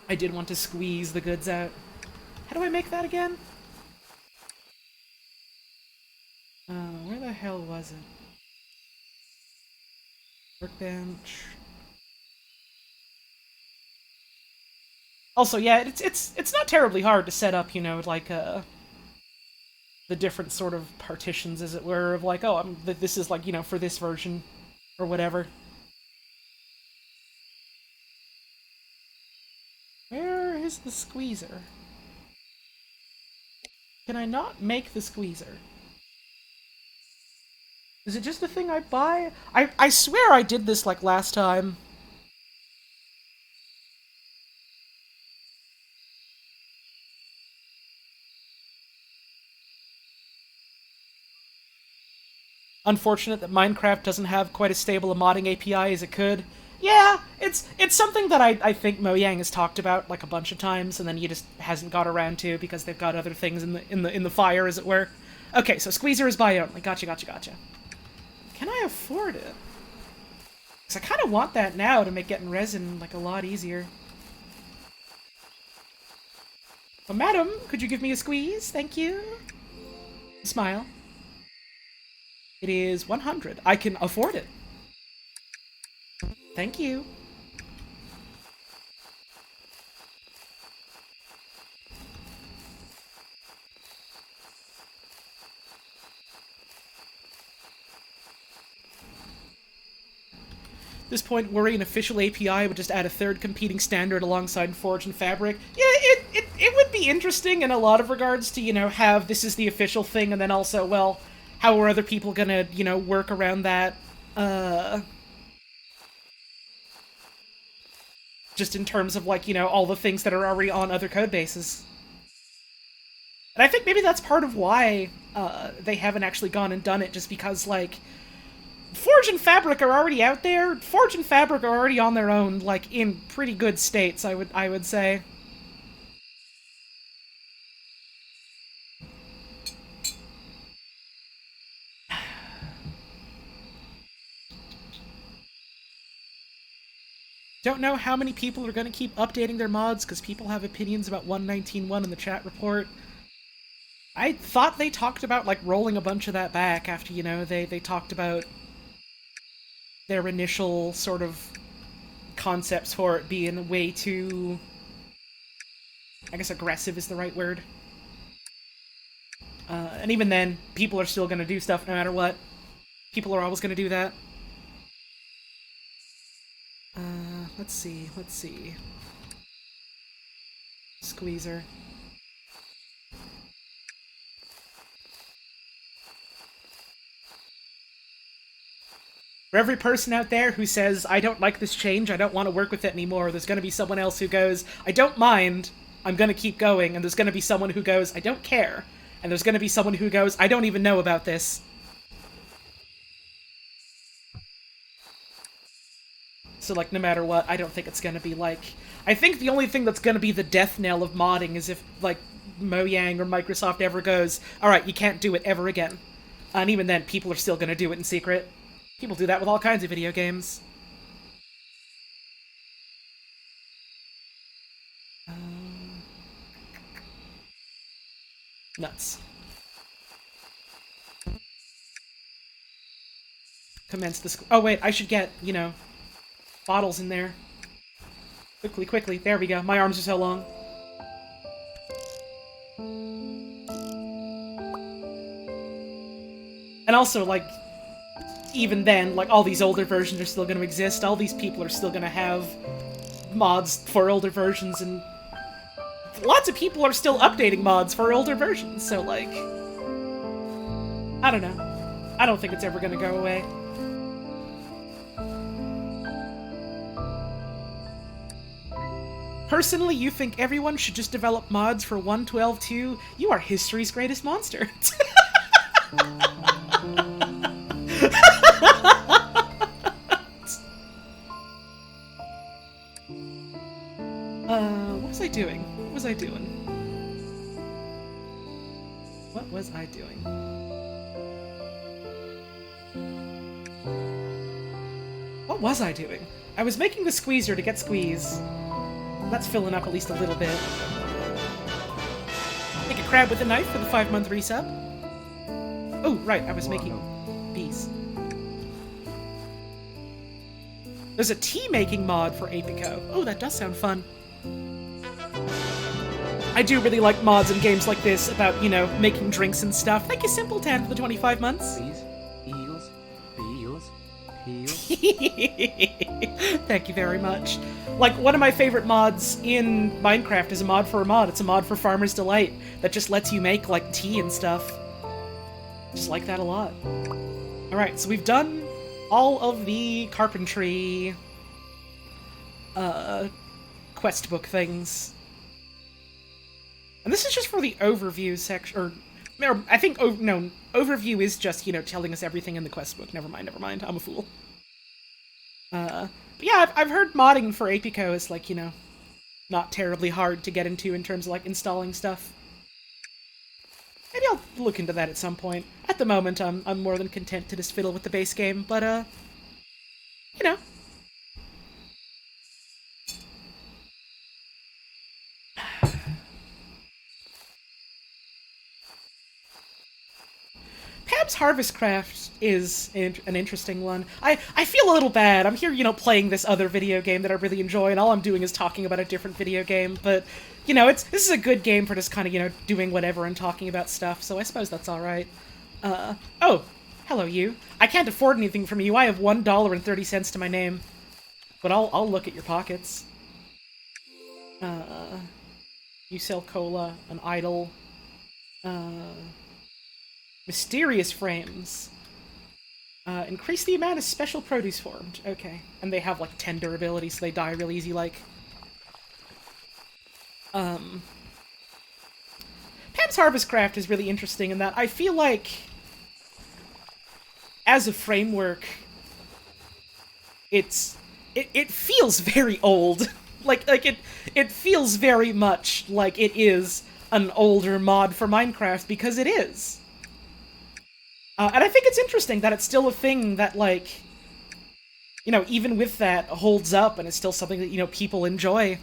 I did want to squeeze the goods out. How do I make that again? Where the hell was it? Workbench. Also, yeah, it's not terribly hard to set up, like the different sort of partitions, as it were, of like, oh, this is like, for this version or whatever. Where is the squeezer? Can I not make the squeezer? Is it just the thing I buy? I swear I did this like last time. Unfortunate that Minecraft doesn't have quite as stable a modding API as it could. Yeah, it's something that I think Mojang has talked about like a bunch of times, and then he just hasn't got around to because they've got other things in the fire, as it were. Okay, so squeezer is buy only. Gotcha. Can I afford it? Because I kind of want that now to make getting resin like a lot easier. Oh, madam, could you give me a squeeze? Thank you. Smile. It is 100. I can afford it. Thank you. At this point, worry an official API would just add a third competing standard alongside Forge and Fabric. Yeah, it would be interesting in a lot of regards to, have this is the official thing, and then also, well, how are other people gonna, work around that? Just in terms of, like, all the things that are already on other code bases. And I think maybe that's part of why they haven't actually gone and done it, just because, like, Forge and Fabric are already out there. Forge and Fabric are already on their own, like, in pretty good states, I would say. Don't know how many people are going to keep updating their mods, because people have opinions about 1.19.1 in the chat report. I thought they talked about, like, rolling a bunch of that back after, they talked about their initial sort of concepts for it being way too... I guess aggressive is the right word. And even then, people are still going to do stuff no matter what. People are always going to do that. Let's see. Squeezer. For every person out there who says, I don't like this change, I don't want to work with it anymore, there's going to be someone else who goes, I don't mind, I'm going to keep going, and there's going to be someone who goes, I don't care, and there's going to be someone who goes, I don't even know about this. So, like, no matter what, I don't think it's going to be, like... I think the only thing that's going to be the death knell of modding is if, like, Mojang or Microsoft ever goes, alright, you can't do it ever again. And even then, people are still going to do it in secret. People do that with all kinds of video games. Nuts. commence this. Oh wait, I should get, you know, bottles in there. Quickly, quickly. There we go. My arms are so long. And also, like, even then, like, all these older versions are still going to exist. All these people are still going to have mods for older versions, and lots of people are still updating mods for older versions, so, like, I don't know. I don't think it's ever going to go away. Personally, you think everyone should just develop mods for 1.12.2? You are history's greatest monster. What was I doing? What was I doing? What was I doing? What was I doing? I was making the squeezer to get squeeze. That's filling up at least a little bit. Make a crab with a knife for the 5-month resub. Oh, right, I was making bees. There's a tea-making mod for APICO. Oh, that does sound fun. I do really like mods in games like this about, you know, making drinks and stuff. Thank you, Simpleton, for the 25 months. Bees, eels, eels, eels. Thank you very much. Like, one of my favorite mods in Minecraft is a mod for a mod. It's a mod for Farmer's Delight that just lets you make, like, tea and stuff. Just like that a lot. Alright, so we've done all of the carpentry quest book things. And this is just for the overview section, or I think, no, overview is just, you know, telling us everything in the quest book. Never mind, I'm a fool. But yeah, I've heard modding for APICO is, like, you know, not terribly hard to get into in terms of, like, installing stuff. Maybe I'll look into that at some point. At the moment, I'm more than content to just fiddle with the base game, but, you know. Pam's Harvest Craft is an interesting one. I feel a little bad. I'm here, you know, playing this other video game that I really enjoy, and all I'm doing is talking about a different video game, but, you know, this is a good game for just kind of, you know, doing whatever and talking about stuff, so I suppose that's alright. Oh, hello you. I can't afford anything from you. I have $1.30 to my name. But I'll look at your pockets. You sell cola, an idol. Mysterious frames. Increase the amount of special produce formed. Okay. And they have, like, 10 durability, so they die real easy, like. Pam's Harvest Craft is really interesting in that I feel like, as a framework, it feels very old. it feels very much like it is an older mod for Minecraft, because it is. And I think it's interesting that it's still a thing that, like, you know, even with that, holds up and is still something that, you know, people enjoy.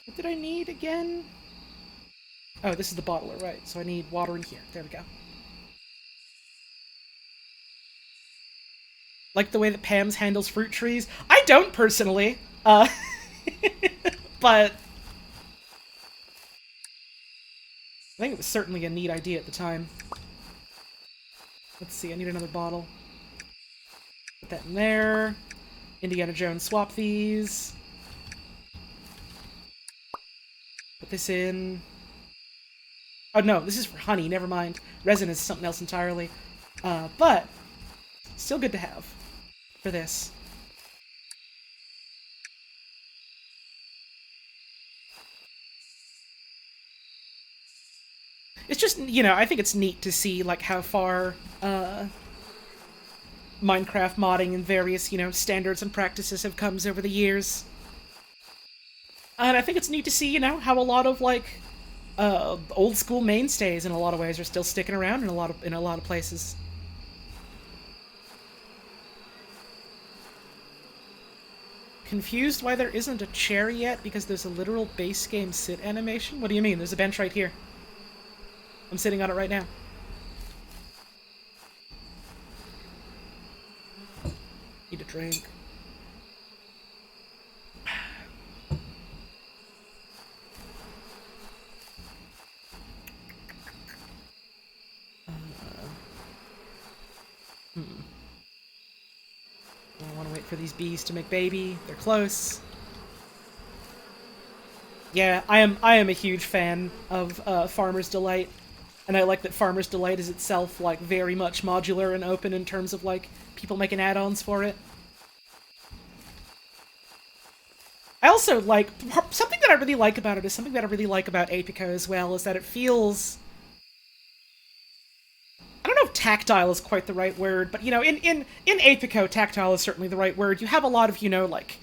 What did I need again? Oh, this is the bottler, right. So I need water in here. There we go. Like the way that Pam's handles fruit trees. I don't, personally. But I think it was certainly a neat idea at the time. Let's see, I need another bottle. Put that in there. Indiana Jones, swap these. Put this in. Oh no, this is for honey, never mind. Resin is something else entirely. But still good to have for this. It's just, you know, I think it's neat to see, like, how far Minecraft modding and various, you know, standards and practices have come over the years. And I think it's neat to see, you know, how a lot of, like, old school mainstays in a lot of ways are still sticking around in a lot of places. Confused why there isn't a chair yet, because there's a literal base game sit animation? What do you mean? There's a bench right here. I'm sitting on it right now. Need a drink. I want to wait for these bees to make baby. They're close. Yeah, I am a huge fan of Farmer's Delight, and I like that Farmer's Delight is itself like very much modular and open in terms of like people making add-ons for it. I also like something that I really like about it is something that I really like about APICO as well is that it feels. I don't know if tactile is quite the right word, but, you know, in APICO, tactile is certainly the right word. You have a lot of, you know, like,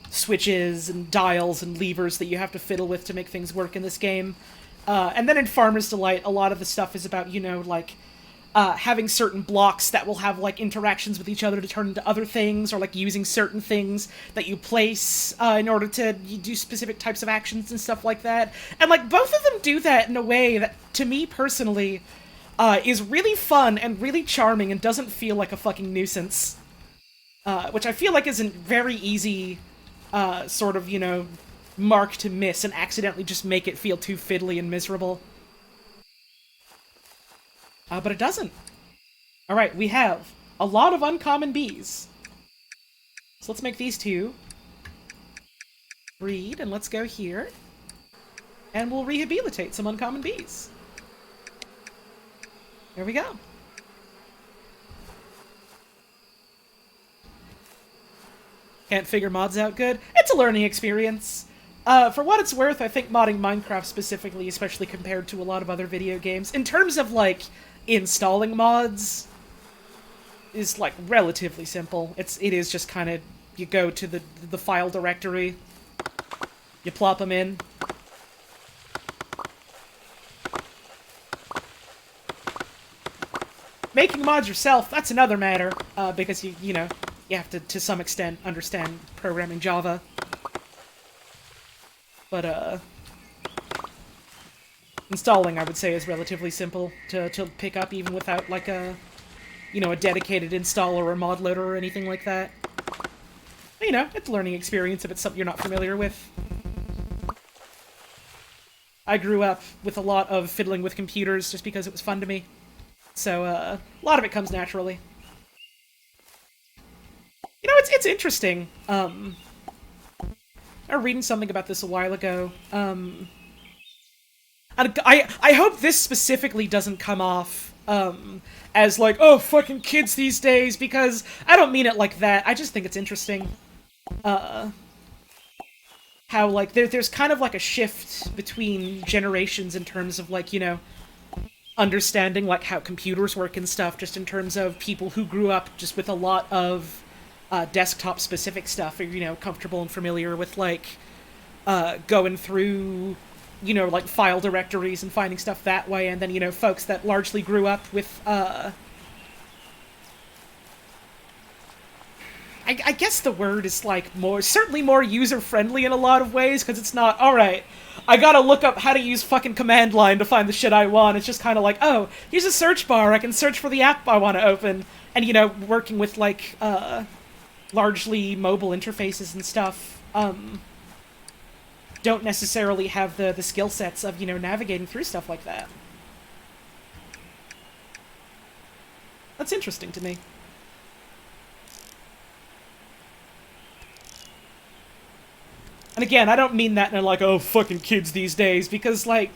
switches and dials and levers that you have to fiddle with to make things work in this game. And then in Farmer's Delight, a lot of the stuff is about, you know, like, having certain blocks that will have, like, interactions with each other to turn into other things, or, like, using certain things that you place in order to do specific types of actions and stuff like that. And, like, both of them do that in a way that, to me personally, is really fun and really charming and doesn't feel like a fucking nuisance. Which I feel like is a very easy sort of, you know, mark to miss and accidentally just make it feel too fiddly and miserable. But it doesn't. Alright, we have a lot of uncommon bees. So let's make these two. Breed, and let's go here. And we'll rehabilitate some uncommon bees. There we go. Can't figure mods out good? It's a learning experience. For what it's worth, I think modding Minecraft specifically, especially compared to a lot of other video games, in terms of, like, installing mods, is, like, relatively simple. It is just kind of, you go to the file directory, you plop them in. Making mods yourself, that's another matter, because you know, you have to some extent understand programming Java. But, installing, I would say, is relatively simple to pick up, even without, like, you know, a dedicated installer or mod loader or anything like that. But, you know, it's a learning experience if it's something you're not familiar with. I grew up with a lot of fiddling with computers just because it was fun to me. So, a lot of it comes naturally. You know, it's interesting. I was reading something about this a while ago. I hope this specifically doesn't come off, as like, oh, fucking kids these days, because I don't mean it like that. I just think it's interesting. How, like, there's kind of like a shift between generations in terms of, like, you know, understanding, like, how computers work and stuff, just in terms of people who grew up just with a lot of desktop-specific stuff, or, you know, comfortable and familiar with, like, going through, you know, like, file directories and finding stuff that way, and then, you know, folks that largely grew up with, I guess the word is, like, certainly more user-friendly in a lot of ways, because it's not, alright, I gotta look up how to use fucking command line to find the shit I want. It's just kind of like, oh, here's a search bar, I can search for the app I want to open. And, you know, working with, like, largely mobile interfaces and stuff, don't necessarily have the skill sets of, you know, navigating through stuff like that. That's interesting to me. And again, I don't mean that in a, like, oh, fucking kids these days, because, like,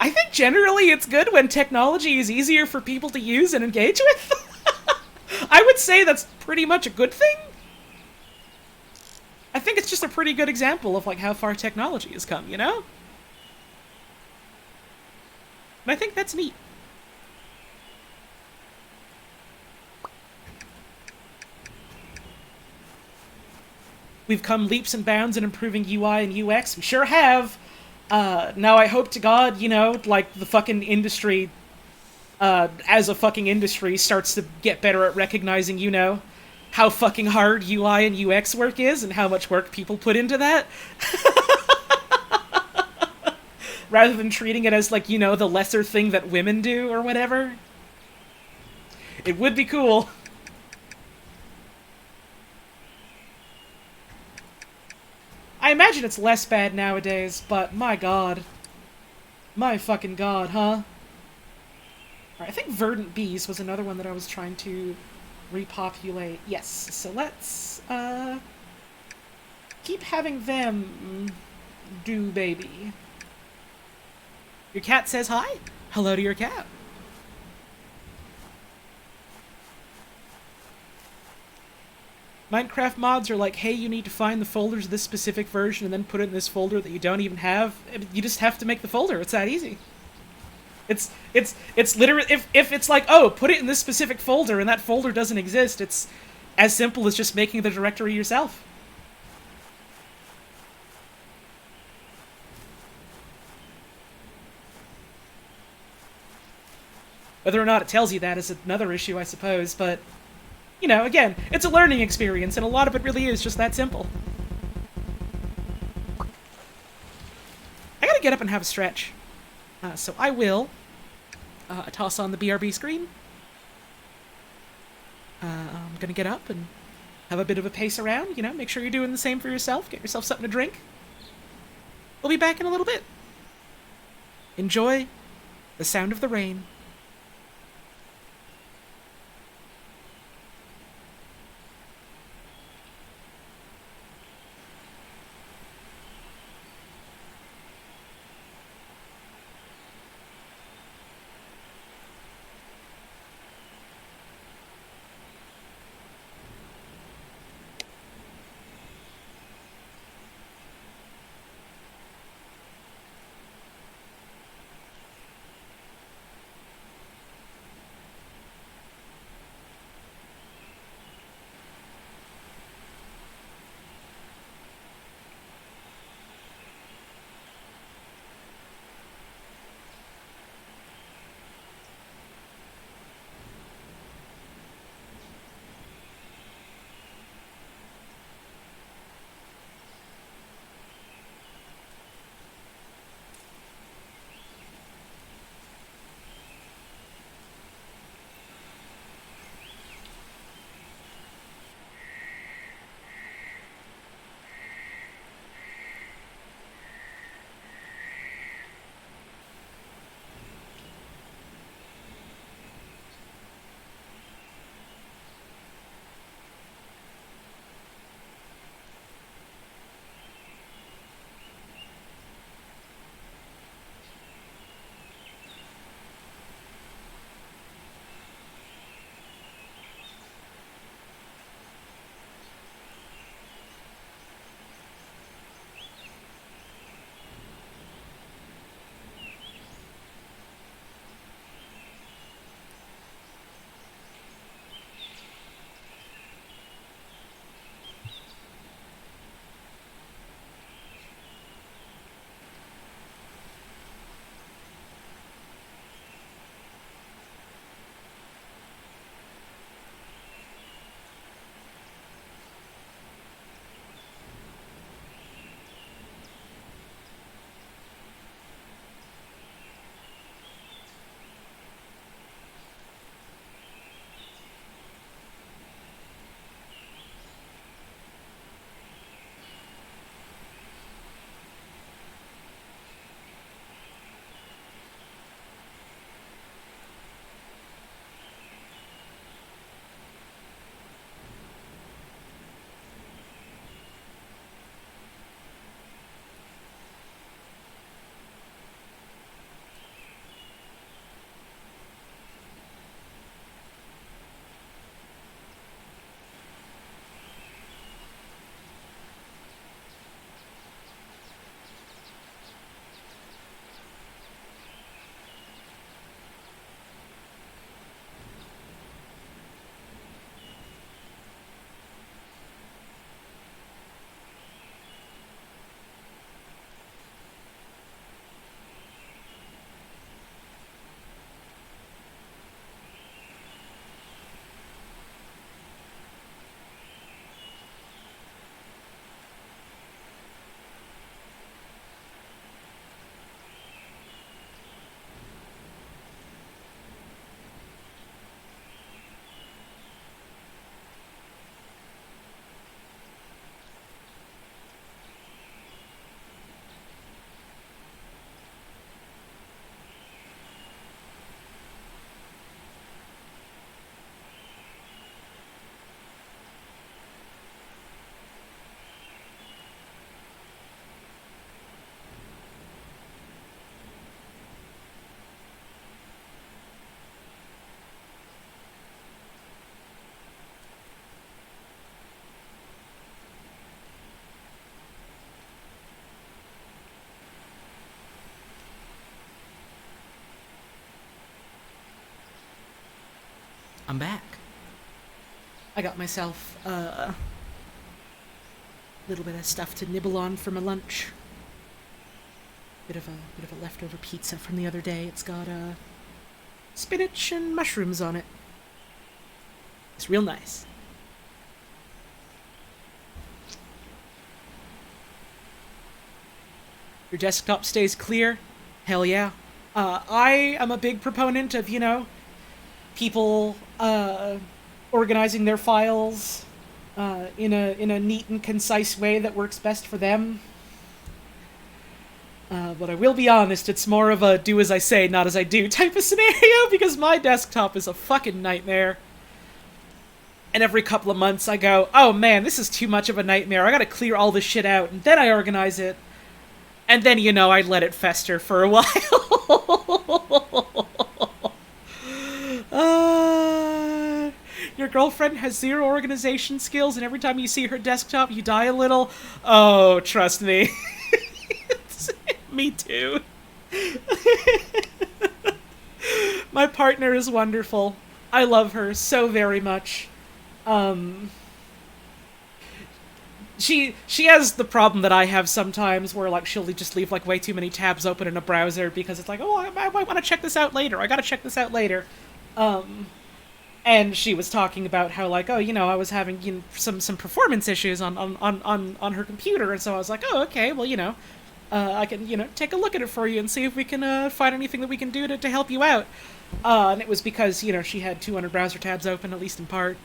I think generally it's good when technology is easier for people to use and engage with. I would say that's pretty much a good thing. I think it's just a pretty good example of, like, how far technology has come, you know? And I think that's neat. We've come leaps and bounds in improving UI and UX. We sure have. Now I hope to God, you know, like, the fucking industry, as a fucking industry, starts to get better at recognizing, you know, how fucking hard UI and UX work is and how much work people put into that. Rather than treating it as, like, you know, the lesser thing that women do or whatever. It would be cool. I imagine it's less bad nowadays, but my god. My fucking god, huh? Alright, I think Verdant Bees was another one that I was trying to repopulate. Yes, so let's, keep having them do baby. Your cat says hi? Hello to your cat. Minecraft mods are like, hey, you need to find the folders of this specific version and then put it in this folder that you don't even have. You just have to make the folder. It's that easy. It's literally, if it's like, oh, put it in this specific folder and that folder doesn't exist, it's as simple as just making the directory yourself. Whether or not it tells you that is another issue, I suppose, but, you know, again, it's a learning experience, and a lot of it really is just that simple. I gotta get up and have a stretch. So I will toss on the BRB screen. I'm gonna get up and have a bit of a pace around, you know, make sure you're doing the same for yourself, get yourself something to drink. We'll be back in a little bit. Enjoy the sound of the rain. I'm back. I got myself a little bit of stuff to nibble on for my lunch. Bit of a leftover pizza from the other day. It's got spinach and mushrooms on it. It's real nice. Your desktop stays clear? Hell yeah. I am a big proponent of, people organizing their files in a neat and concise way that works best for them. But I will be honest, it's more of a do as I say, not as I do type of scenario, because my desktop is a fucking nightmare. And every couple of months I go, oh man, this is too much of a nightmare, I gotta clear all this shit out, and then I organize it. And then, I let it fester for a while. Your girlfriend has zero organization skills, and every time you see her desktop, you die a little. Oh, trust me. Me too. My partner is wonderful. I love her so very much. She has the problem that I have sometimes, where like she'll just leave like way too many tabs open in a browser because it's like, oh, I want to check this out later. I gotta check this out later. And she was talking about how like, oh, I was having some performance issues on her computer, and so I was like, oh, okay, well, I can take a look at it for you and see if we can find anything that we can do to help you out. And it was because she had 200 browser tabs open, at least in part,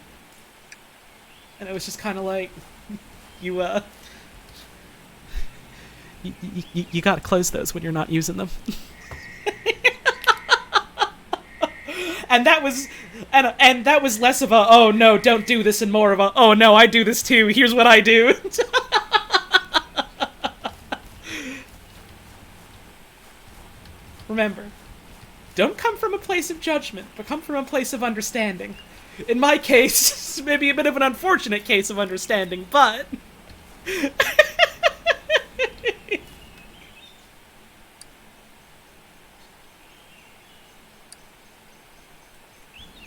and it was just kind of like. You gotta close those when you're not using them. and that was less of a, oh no, don't do this, and more of a, oh no, I do this too, here's what I do. Remember, don't come from a place of judgment, but come from a place of understanding. In my case, maybe a bit of an unfortunate case of understanding, but...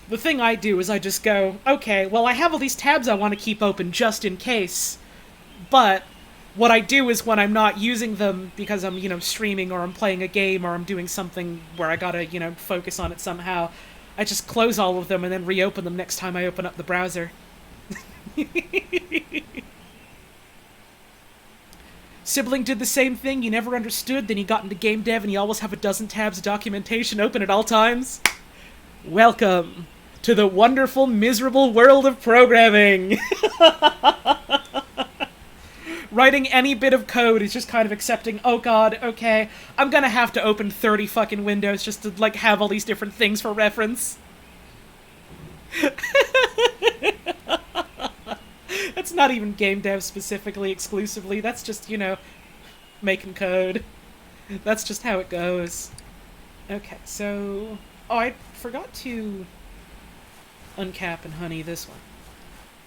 The thing I do is I just go, okay, well, I have all these tabs I want to keep open just in case, but what I do is when I'm not using them because I'm, streaming or I'm playing a game or I'm doing something where I gotta, focus on it somehow, I just close all of them and then reopen them next time I open up the browser. Sibling did the same thing, you never understood, then you got into game dev and you always have a dozen tabs of documentation open at all times. Welcome to the wonderful, miserable world of programming! Writing any bit of code is just kind of accepting, oh god, okay, I'm gonna have to open 30 fucking windows just to, have all these different things for reference. That's not even game dev specifically, exclusively, that's just, making code. That's just how it goes. Okay, so... Oh, I forgot to uncap and honey this one.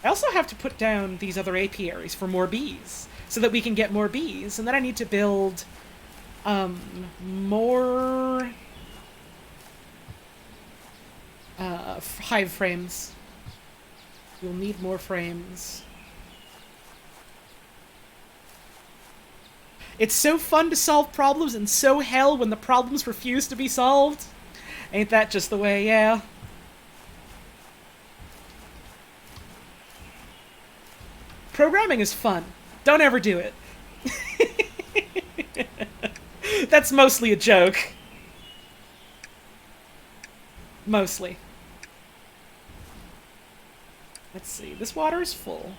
I also have to put down these other apiaries for more bees, so that we can get more bees, and then I need to build more hive frames. You'll need more frames. It's so fun to solve problems and so hell when the problems refuse to be solved. Ain't that just the way, yeah? Programming is fun. Don't ever do it. That's mostly a joke. Mostly. Let's see. This water is full.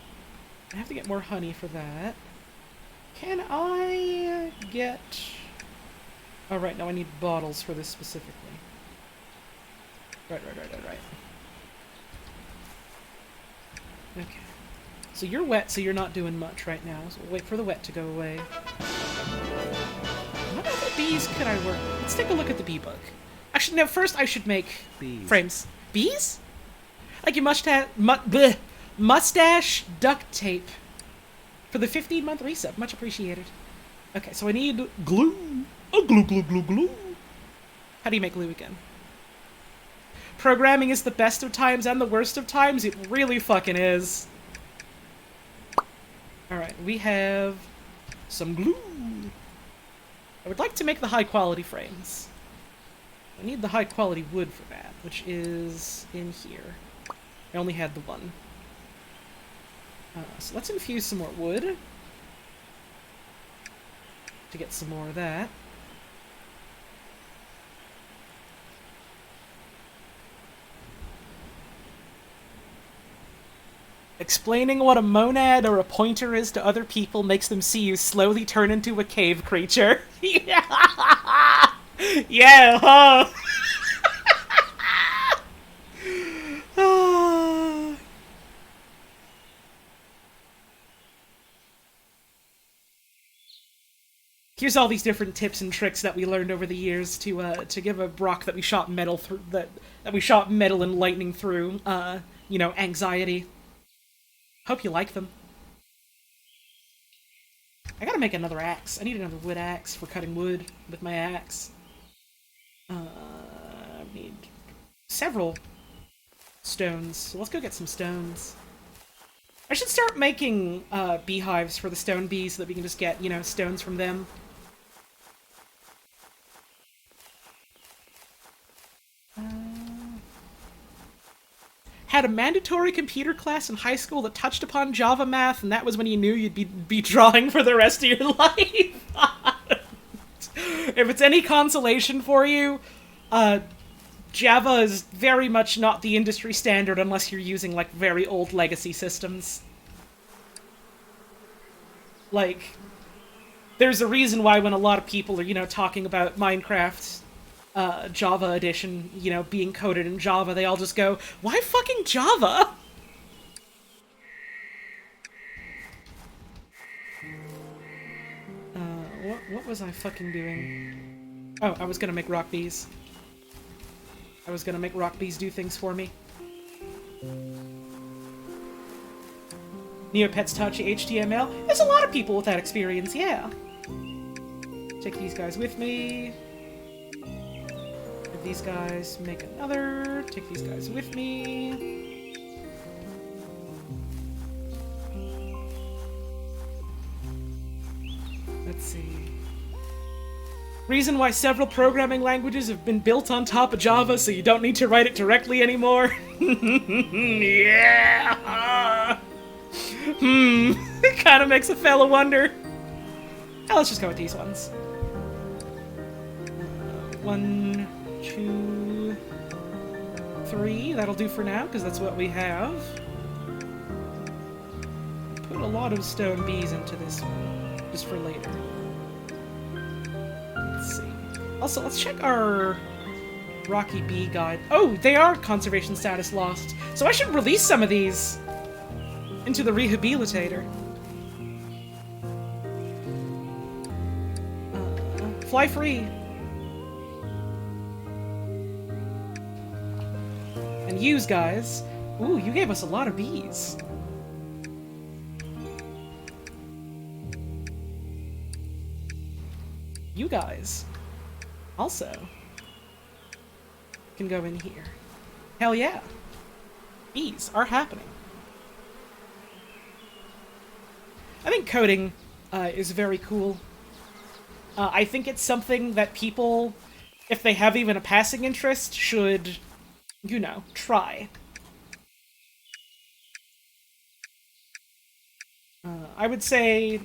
I have to get more honey for that. Can I get... Oh, right. No, I need bottles for this specifically. Right. Okay. So you're wet, so you're not doing much right now. So we'll wait for the wet to go away. What other bees could I work with? Let's take a look at the bee book. Actually, no, first I should make frames. Bees? Like your mustache duct tape. For the 15-month resub. Much appreciated. Okay, so I need glue. Oh, glue. How do you make glue again? programming is the best of times and the worst of times, it really fucking is. Alright, we have some glue. I would like to make the high quality frames. I need the high quality wood for that, which is in here. I only had the one. So let's infuse some more wood to get some more of that. Explaining what a monad or a pointer is to other people makes them see you slowly turn into a cave creature. Yeah, yeah, huh? Here's all these different tips and tricks that we learned over the years to give a Brock that we shot metal through that we shot metal and lightning through. You know, anxiety. Hope you like them. I gotta make another axe. I need another wood axe for cutting wood with my axe. I need several stones. So let's go get some stones. I should start making beehives for the stone bees so that we can just get, you know, stones from them. Had a mandatory computer class in high school that touched upon Java math, and that was when you knew you'd be drawing for the rest of your life. If it's any consolation for you, Java is very much not the industry standard unless you're using, like, very old legacy systems. Like, there's a reason why when a lot of people are, you know, talking about Minecraft Java edition, you know, being coded in Java, they all just go, why fucking Java? What was I fucking doing? Oh, I was gonna make rock bees. I was gonna make rock bees do things for me. Neopets touch HTML? There's a lot of people with that experience, yeah. Take these guys with me. Have these guys make another. Take these guys with me. Let's see. Reason why several programming languages have been built on top of Java so you don't need to write it directly anymore. Yeah! It kind of makes a fella wonder. Oh, let's just go with these ones. 1, 2, 3. That'll do for now, because that's what we have. Put a lot of stone bees into this one, just for later. Let's see. Also, let's check our Rocky Bee guide. Oh, they are conservation status lost. So I should release some of these into the rehabilitator. Fly free. And use, guys. Ooh, you gave us a lot of bees. You guys also can go in here. Hell yeah. Bees are happening. I think coding is very cool. I think it's something that people, if they have even a passing interest, should, you know, try. I would say,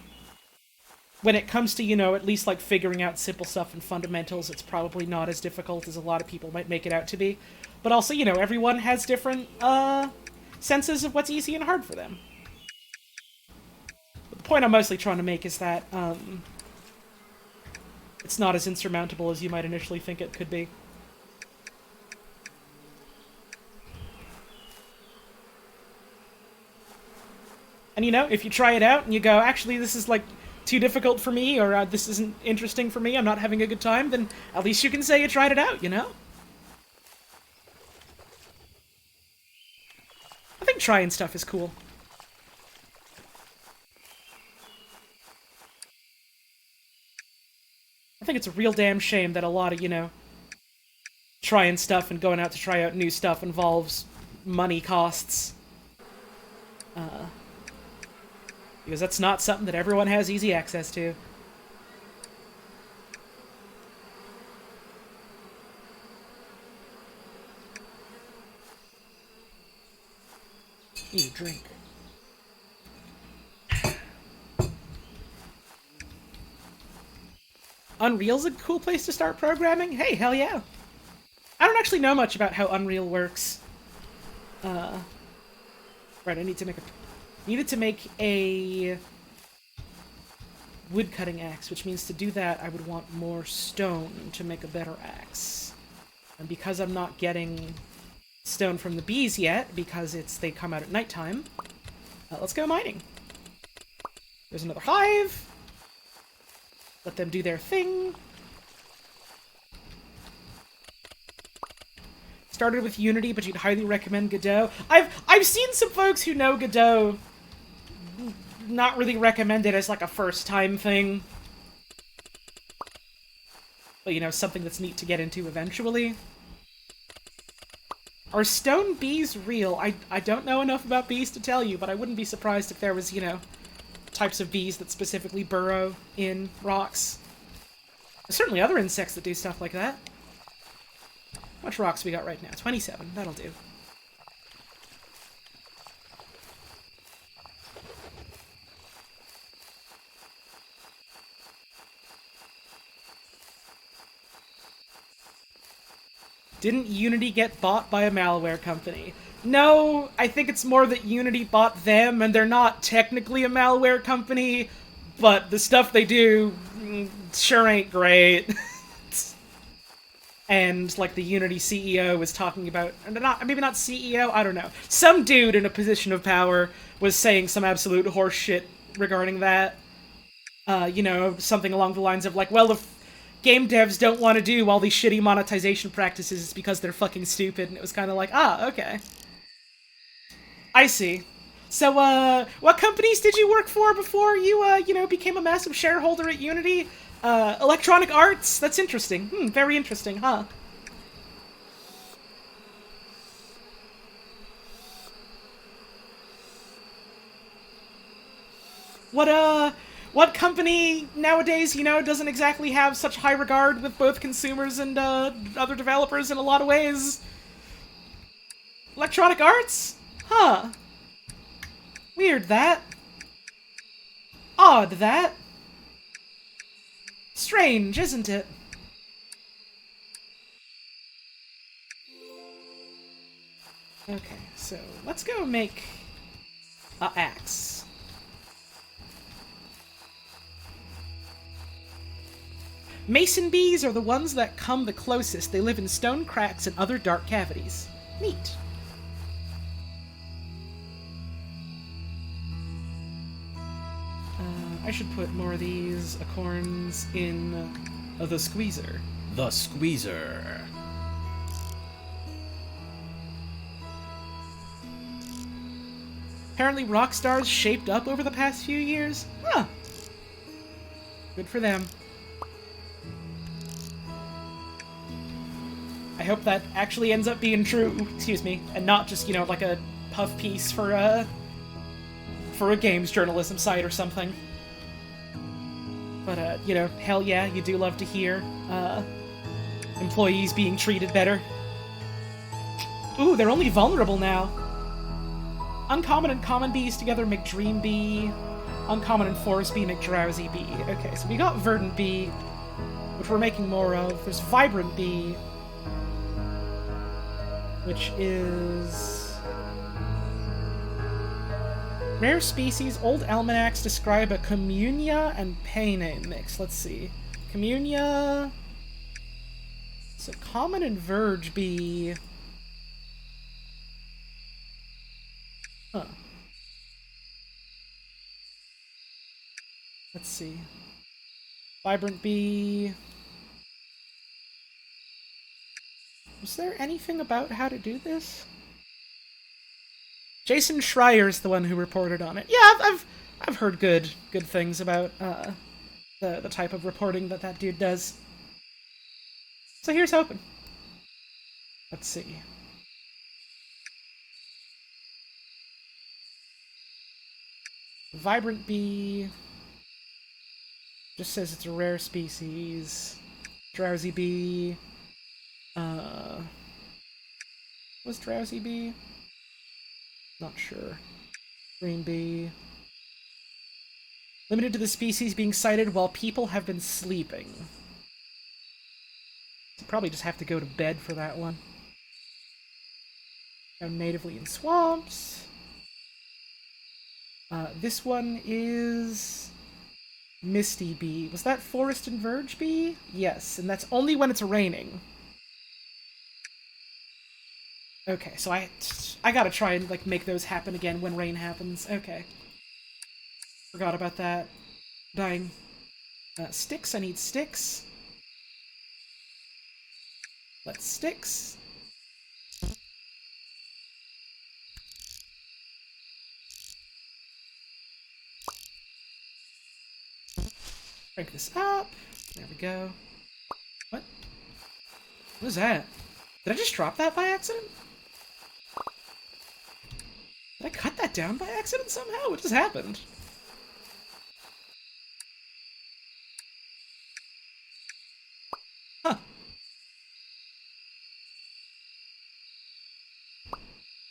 when it comes to, you know, at least, like, figuring out simple stuff and fundamentals, it's probably not as difficult as a lot of people might make it out to be. But also, you know, everyone has different, senses of what's easy and hard for them. But the point I'm mostly trying to make is that, it's not as insurmountable as you might initially think it could be. And, you know, if you try it out and you go, actually, this is, like, too difficult for me, or this isn't interesting for me, I'm not having a good time, then at least you can say you tried it out, you know? I think trying stuff is cool. I think it's a real damn shame that a lot of, you know, trying stuff and going out to try out new stuff involves money costs. Because that's not something that everyone has easy access to. Need a drink. Unreal's a cool place to start programming? Hey, hell yeah. I don't actually know much about how Unreal works. Right, I needed to make a wood-cutting axe, which means to do that I would want more stone to make a better axe. And because I'm not getting stone from the bees yet, because they come out at nighttime, let's go mining. There's another hive. Let them do their thing. Started with Unity, but you'd highly recommend Godot. I've seen some folks who know Godot not really recommend it as like a first-time thing. But, you know, something that's neat to get into eventually. Are stone bees real? I don't know enough about bees to tell you, but I wouldn't be surprised if there was, you know, types of bees that specifically burrow in rocks. There's certainly other insects that do stuff like that. How much rocks we got right now? 27. That'll do. Didn't Unity get bought by a malware company? No, I think it's more that Unity bought them, and they're not technically a malware company, but the stuff they do sure ain't great. And, like, the Unity CEO was talking about... maybe not CEO, I don't know. Some dude in a position of power was saying some absolute horse shit regarding that. You know, something along the lines of, like, well, if game devs don't want to do all these shitty monetization practices, it's because they're fucking stupid, and it was kind of like, ah, okay. I see. So, what companies did you work for before you, you know, became a massive shareholder at Unity? Electronic Arts? That's interesting. Very interesting, huh? What company nowadays, you know, doesn't exactly have such high regard with both consumers and, other developers in a lot of ways? Electronic Arts? Huh. Weird, that. Odd, that. Strange, isn't it? Okay, so let's go make a axe. Mason bees are the ones that come the closest. They live in stone cracks and other dark cavities. Neat. I should put more of these acorns in the squeezer. The squeezer. Apparently Rockstar's shaped up over the past few years. Huh. Good for them. I hope that actually ends up being true, excuse me, and not just, you know, like a puff piece for a games journalism site or something. But, you know, hell yeah, you do love to hear, employees being treated better. Ooh, they're only vulnerable now. Uncommon and common bees together make dream bee. Uncommon and forest bee make drowsy bee. Okay, so we got verdant bee, which we're making more of. There's vibrant bee, which is... Rare species, old almanacs describe a communia and pene mix. Let's see. Communia... So common and verge bee... Huh. Let's see. Vibrant bee... Was there anything about how to do this? Jason Schreier's the one who reported on it. Yeah, I've heard good things about the type of reporting that dude does. So here's hoping. Let's see. Vibrant bee. Just says it's a rare species. Drowsy bee. Was drowsy bee? Not sure. Green bee. Limited to the species being sighted while people have been sleeping. So probably just have to go to bed for that one. Found natively in swamps. This one is Misty Bee. Was that Forest and Verge Bee? Yes, and that's only when it's raining. Okay, so I gotta try and, like, make those happen again when rain happens. Okay. Forgot about that. Dying. Sticks, I need sticks. Let's sticks. Crank this up. There we go. What? What is that? Did I just drop that by accident? Did I cut that down by accident somehow? What just happened? Huh.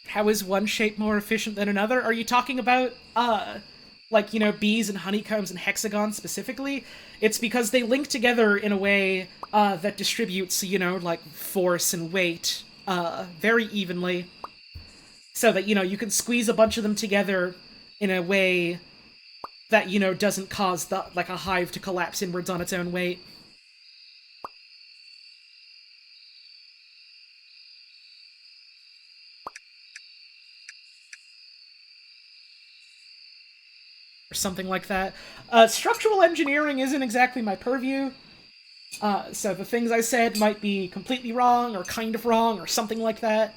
How is one shape more efficient than another? Are you talking about, like, you know, bees and honeycombs and hexagons specifically? It's because they link together in a way, that distributes, you know, like, force and weight, very evenly. So that, you know, you can squeeze a bunch of them together in a way that, you know, doesn't cause the, like, a hive to collapse inwards on its own weight. Or something like that. Structural engineering isn't exactly my purview. So the things I said might be completely wrong, or kind of wrong, or something like that.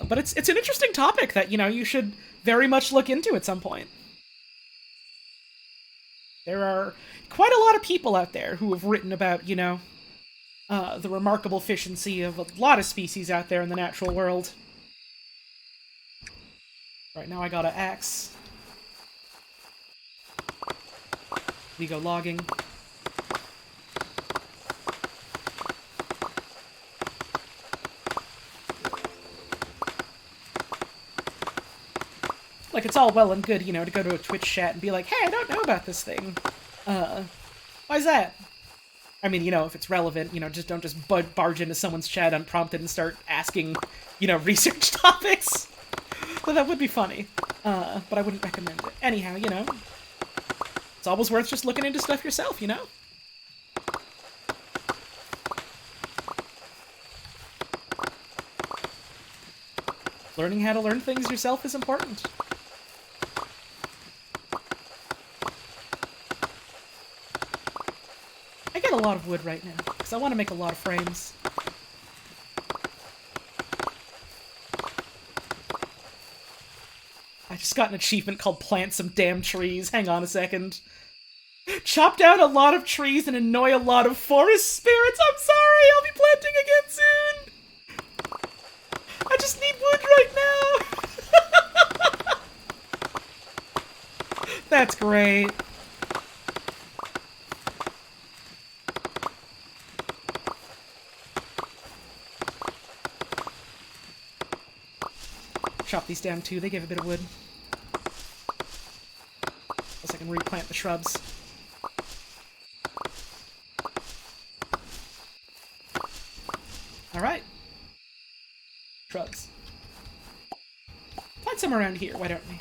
But it's an interesting topic that, you know, you should very much look into at some point. There are quite a lot of people out there who have written about, you know, the remarkable efficiency of a lot of species out there in the natural world. Right now I got an axe. We go logging. Like, it's all well and good, you know, to go to a Twitch chat and be like, hey, I don't know about this thing. Why's that? I mean, you know, if it's relevant, you know, just don't barge into someone's chat unprompted and start asking, you know, research topics. Well, that would be funny. But I wouldn't recommend it. Anyhow, you know, it's always worth just looking into stuff yourself, you know? Learning how to learn things yourself is important. I get a lot of wood right now, because I want to make a lot of frames. I just got an achievement called Plant Some Damn Trees. Hang on a second. Chop down a lot of trees and annoy a lot of forest spirits. I'm sorry, I'll be planting again soon. I just need wood right now. That's great. Chop these down too, they give a bit of wood. Plus I can replant the shrubs. Alright. Shrubs. Plant some around here, why don't we?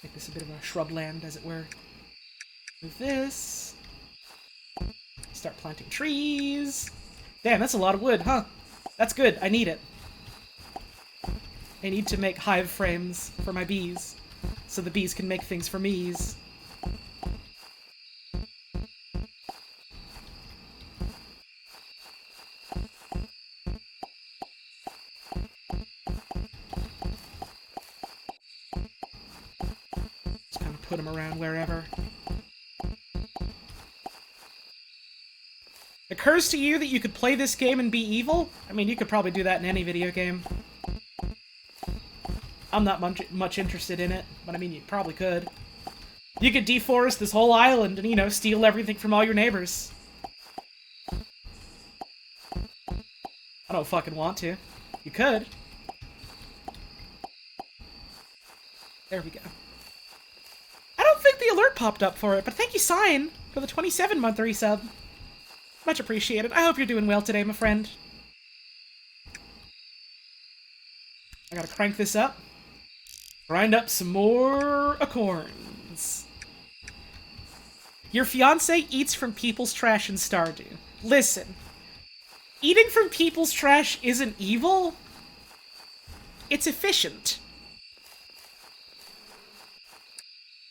Make this a bit of a shrubland, as it were. Move this. Start planting trees. Damn, that's a lot of wood, huh? That's good, I need it. I need to make hive frames for my bees, so the bees can make things for me's. Just kind of put them around wherever. occurs to you that you could play this game and be evil, I mean, you could probably do that in any video game. I'm not much interested in it, but I mean, you probably could. You could deforest this whole island and, you know, steal everything from all your neighbors. I don't fucking want to. You could. There we go. I don't think the alert popped up for it, but thank you, Sign, for the 27-month resub. Much appreciated. I hope you're doing well today, my friend. I gotta crank this up. Grind up some more acorns. Your fiancé eats from people's trash in Stardew. Listen. Eating from people's trash isn't evil. It's efficient.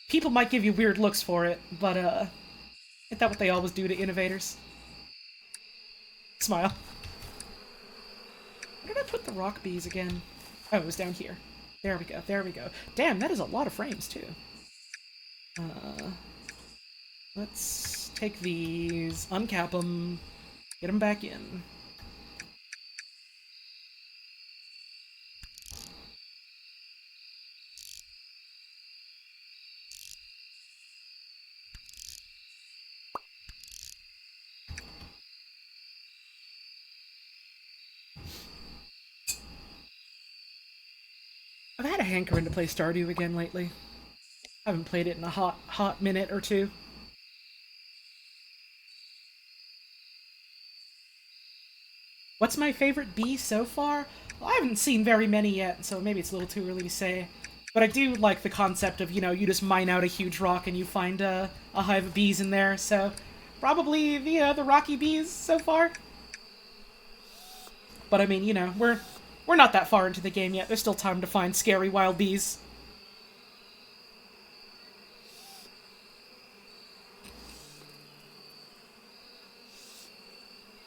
People might give you weird looks for it, but, isn't that what they always do to innovators? Smile. Where did I put the rock bees again? Oh, it was down here. There we go, there we go. Damn, that is a lot of frames, too. Let's take these, uncap them, get them back in. I've had a hankering to play Stardew again lately. I haven't played it in a hot minute or two. What's my favorite bee so far? Well, I haven't seen very many yet, so maybe it's a little too early to say. But I do like the concept of, you know, you just mine out a huge rock and you find a hive of bees in there, so probably the rocky bees so far. But I mean, you know, we're not that far into the game yet. There's still time to find scary wild bees.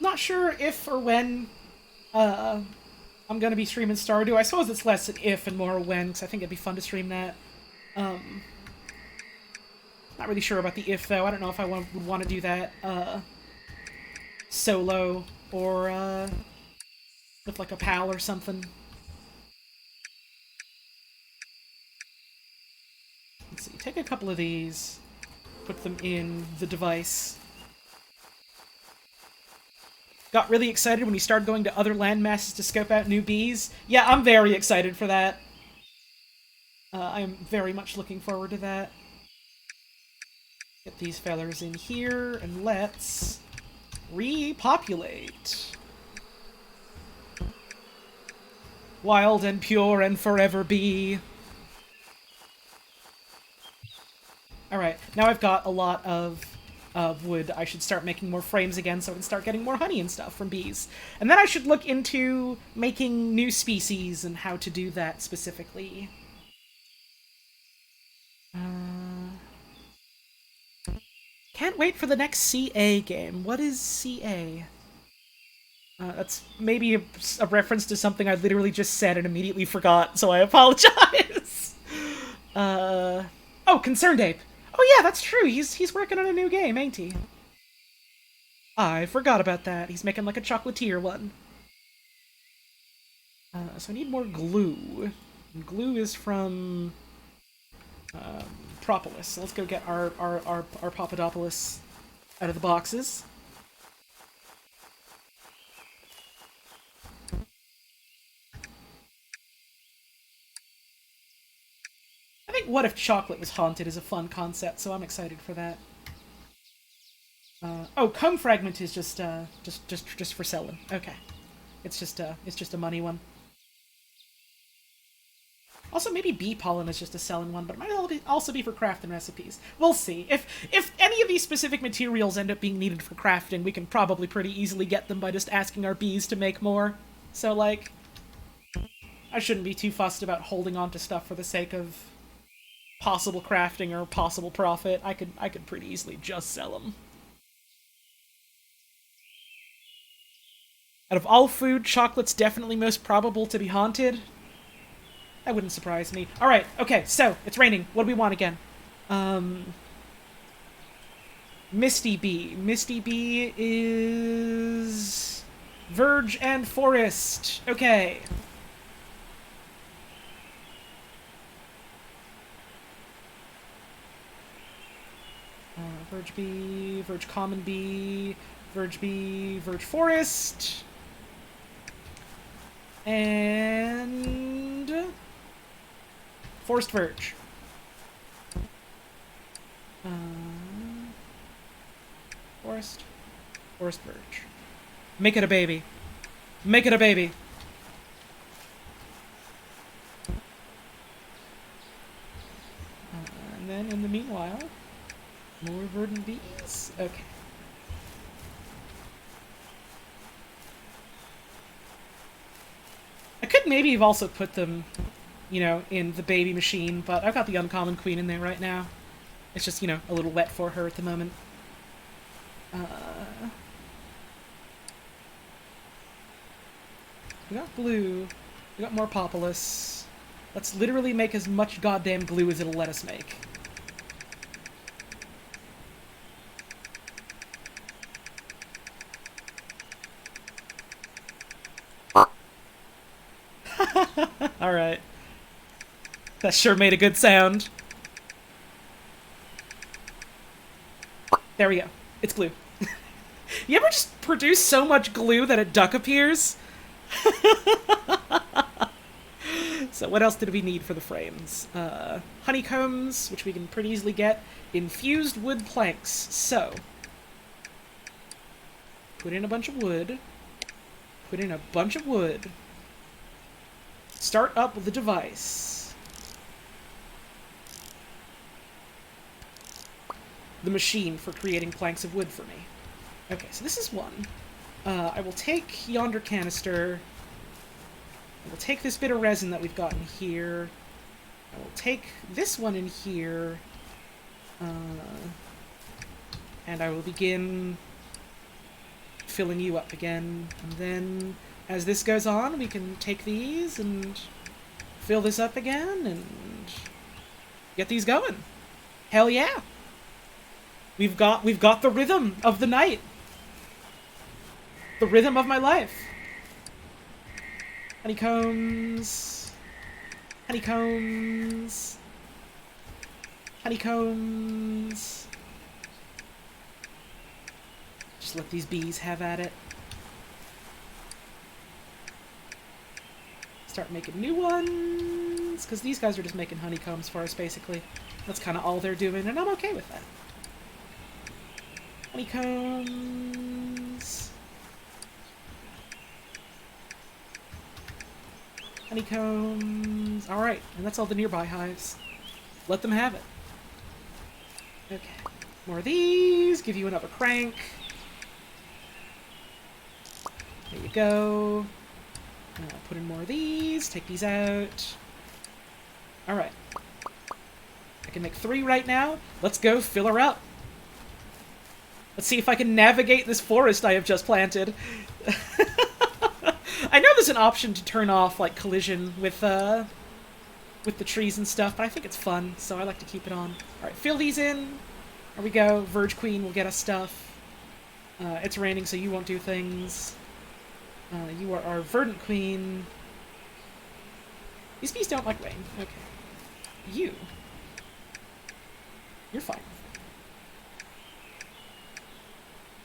Not sure if or when I'm gonna be streaming Stardew. I suppose it's less an if and more a when, because I think it'd be fun to stream that. Not really sure about the if, though. I don't know if I would want to do that solo or with like a pal or something. Let's see, take a couple of these, put them in the device. Got really excited when you started going to other land masses to scope out new bees. Yeah, I'm very excited for that. I am very much looking forward to that. Get these fellers in here, and let's repopulate. Wild and pure and forever be. Alright, now I've got a lot of wood. I should start making more frames again so I can start getting more honey and stuff from bees. And then I should look into making new species and how to do that specifically. Can't wait for the next CA game. What is CA? That's maybe a reference to something I literally just said and immediately forgot, so I apologize. Oh, Concerned Ape. Oh yeah, that's true. He's working on a new game, ain't he? I forgot about that. He's making like a chocolatier one. So I need more glue. And glue is from Propolis. So let's go get our Papadopoulos out of the boxes. I think What If Chocolate Was Haunted is a fun concept, so I'm excited for that. Oh, Comb Fragment is just for selling. Okay. It's just a money one. Also, maybe bee pollen is just a selling one, but it might also be for crafting recipes. We'll see. If any of these specific materials end up being needed for crafting, we can probably pretty easily get them by just asking our bees to make more. So, like, I shouldn't be too fussed about holding on to stuff for the sake of possible crafting or possible profit. I could pretty easily just sell them. Out of all food, chocolate's definitely most probable to be haunted. That wouldn't surprise me. Alright, okay, so, it's raining. What do we want again? Misty Bee. Misty Bee is... Verge and Forest. Okay. Verge Bee, Verge Common Bee, Verge Bee, Verge Forest. And... Forest Verge. Forest. Forest Verge. Make it a baby. Make it a baby. And then in the meanwhile, more verdant bees. Okay. I could maybe have also put them, you know, in the baby machine, but I've got the uncommon queen in there right now. It's just, you know, a little wet for her at the moment. We got glue. We got more populus. Let's literally make as much goddamn glue as it'll let us make. Alright. That sure made a good sound. There we go. It's glue. You ever just produce so much glue that a duck appears? So what else did we need for the frames? Honeycombs, which we can pretty easily get. Infused wood planks. So, put in a bunch of wood. Put in a bunch of wood. Start up the device. The machine for creating planks of wood for me. Okay, so this is one. I will take yonder canister. I will take this bit of resin that we've gotten here. I will take this one in here. And I will begin filling you up again. And then, as this goes on, we can take these and fill this up again and get these going. Hell yeah! We've got the rhythm of the night. The rhythm of my life. Honeycombs. Honeycombs. Honeycombs. Just let these bees have at it. Start making new ones, because these guys are just making honeycombs for us, basically. That's kind of all they're doing, and I'm okay with that. Honeycombs. Honeycombs. Alright, and that's all the nearby hives. Let them have it. Okay. More of these. Give you another crank. There you go. Put in more of these. Take these out. Alright. I can make 3 right now. Let's go fill her up. Let's see if I can navigate this forest I have just planted. I know there's an option to turn off, like, collision with the trees and stuff, but I think it's fun, so I like to keep it on. Alright, fill these in. There we go. Verge Queen will get us stuff. It's raining, so you won't do things. You are our Verdant Queen. These bees don't like rain. Okay. You're fine.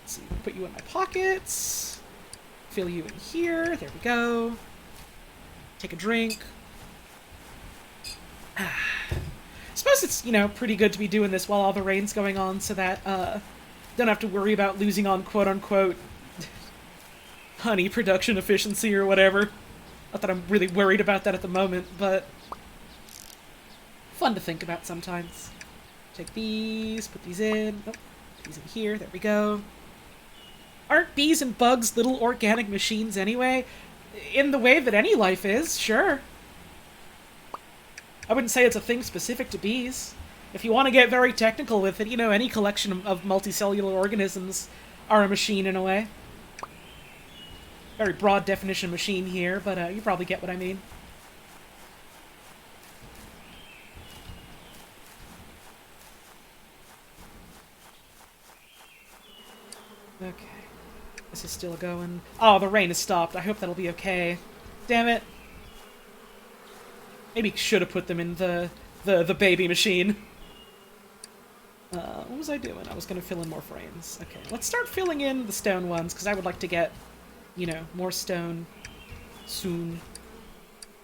Let's see, put you in my pockets. Fill you in here. There we go. Take a drink. Suppose it's, you know, pretty good to be doing this while all the rain's going on so that, don't have to worry about losing on quote-unquote honey production efficiency or whatever. Not that I'm really worried about that at the moment, but fun to think about sometimes. Take these, put these in. Oh, put these in here. There we go. Aren't bees and bugs little organic machines anyway? In the way that any life is, sure. I wouldn't say it's a thing specific to bees. If you want to get very technical with it, you know, any collection of multicellular organisms are a machine in a way. Very broad definition machine here, but you probably get what I mean. Okay. This is still going. Oh, the rain has stopped. I hope that'll be okay. Damn it. Maybe should have put them in the baby machine. What was I doing? I was going to fill in more frames. Okay, let's start filling in the stone ones, because I would like to get, you know, more stone soon.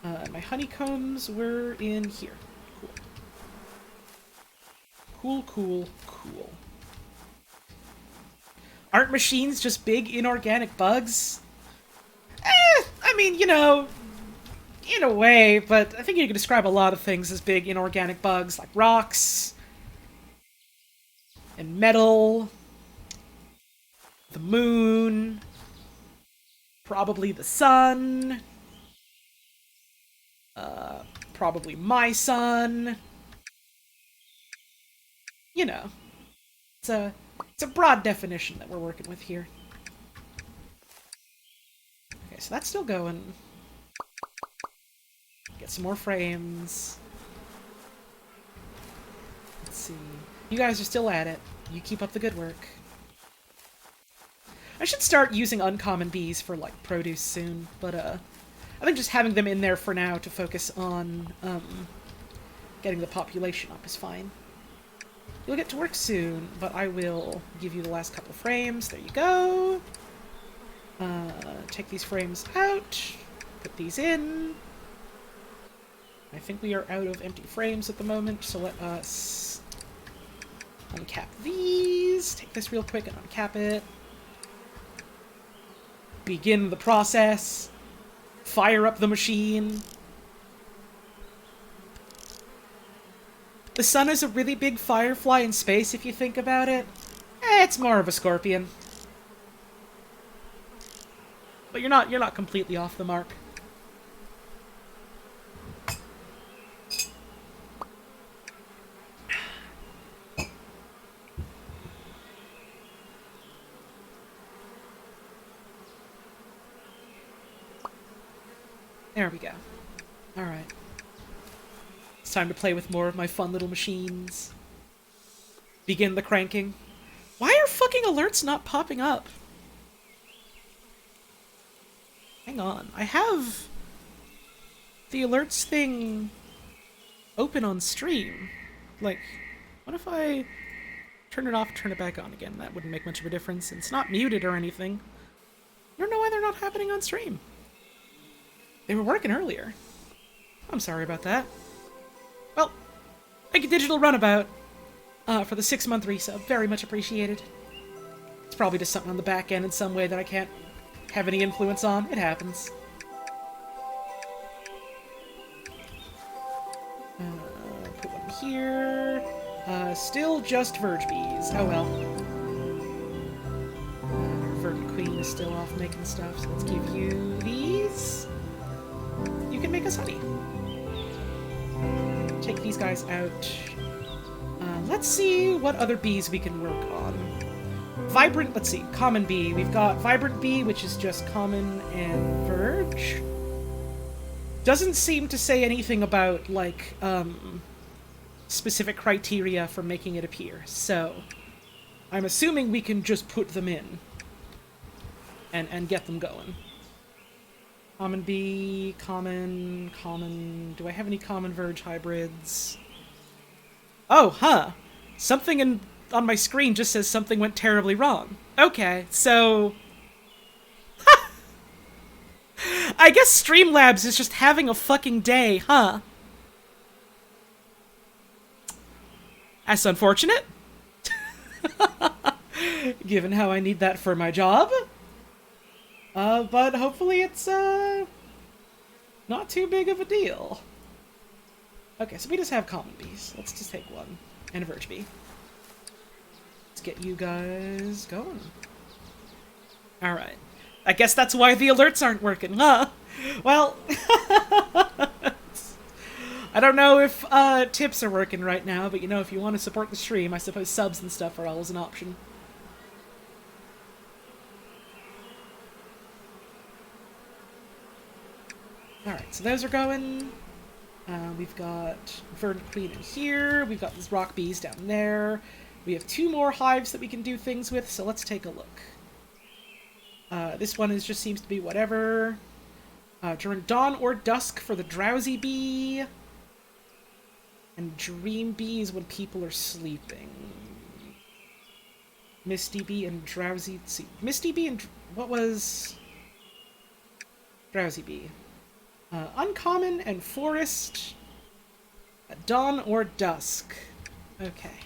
My honeycombs were in here. Cool. Cool. Aren't machines just big inorganic bugs? I mean, you know, in a way, but I think you can describe a lot of things as big inorganic bugs, like rocks, and metal, the moon, probably the sun, probably my sun. You know, it's a broad definition that we're working with here. Okay, so that's still going. Get some more frames. Let's see. You guys are still at it. You keep up the good work. I should start using uncommon bees for, like, produce soon, but, I think just having them in there for now to focus on, getting the population up is fine. You'll get to work soon, but I will give you the last couple of frames. There you go. Take these frames out. Put these in. I think we are out of empty frames at the moment, so let us uncap these. Take this real quick and uncap it. Begin the process. Fire up the machine. The sun is a really big firefly in space, if you think about it. It's more of a scorpion. But you're not completely off the mark. There we go. Alright. It's time to play with more of my fun little machines. Begin the cranking. Why are fucking alerts not popping up? Hang on. I have the alerts thing open on stream. Like, what if I turn it off and turn it back on again? That wouldn't make much of a difference. It's not muted or anything. I don't know why they're not happening on stream. They were working earlier. I'm sorry about that. Well, thank you, Digital Runabout, for the 6-month resub. Very much appreciated. It's probably just something on the back end in some way that I can't have any influence on. It happens. Put one here. Still just Verge Bees. Oh well. Verdant Queen is still off making stuff, so let's give you these. You can make us honey. Take these guys out. Let's see what other bees we can work on. Vibrant, let's see, common bee. We've got Vibrant Bee, which is just common and verge. Doesn't seem to say anything about, like, specific criteria for making it appear. So, I'm assuming we can just put them in. And get them going. Common bee, common... Do I have any common verge hybrids? Oh, huh. Something on my screen just says something went terribly wrong. Okay, so... I guess Streamlabs is just having a fucking day, huh? That's unfortunate. Given how I need that for my job. But hopefully it's, not too big of a deal. Okay, so we just have common bees. Let's just take one. And a verge bee. Let's get you guys going. Alright. I guess that's why the alerts aren't working, huh? Well, I don't know if, tips are working right now, but you know, if you want to support the stream, I suppose subs and stuff are always an option. Alright, so those are going. We've got Verdant Queen in here. We've got these rock bees down there. We have 2 more hives that we can do things with, so let's take a look. This one just seems to be whatever. During dawn or dusk for the drowsy bee. And dream bees when people are sleeping. Misty bee and drowsy... Let's see. Misty bee and... What was... Drowsy bee? Uncommon and forest. At dawn or dusk. Okay.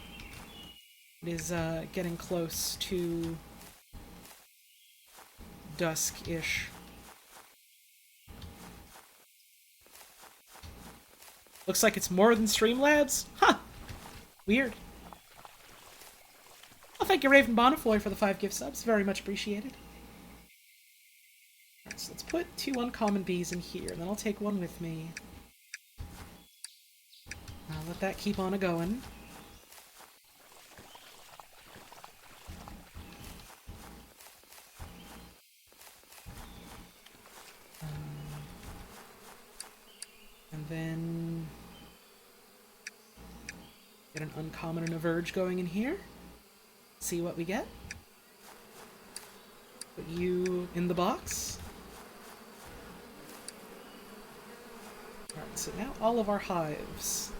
It is getting close to dusk-ish. Looks like it's more than Streamlabs? Huh! Weird. Well, thank you, Raven Bonifoy, for the 5 gift subs. Very much appreciated. Alright, so let's put 2 uncommon bees in here, and then I'll take one with me. I'll let that keep on a-going. And then get an uncommon and a verge going in here. See what we get. Put you in the box. Alright, so now all of our hives.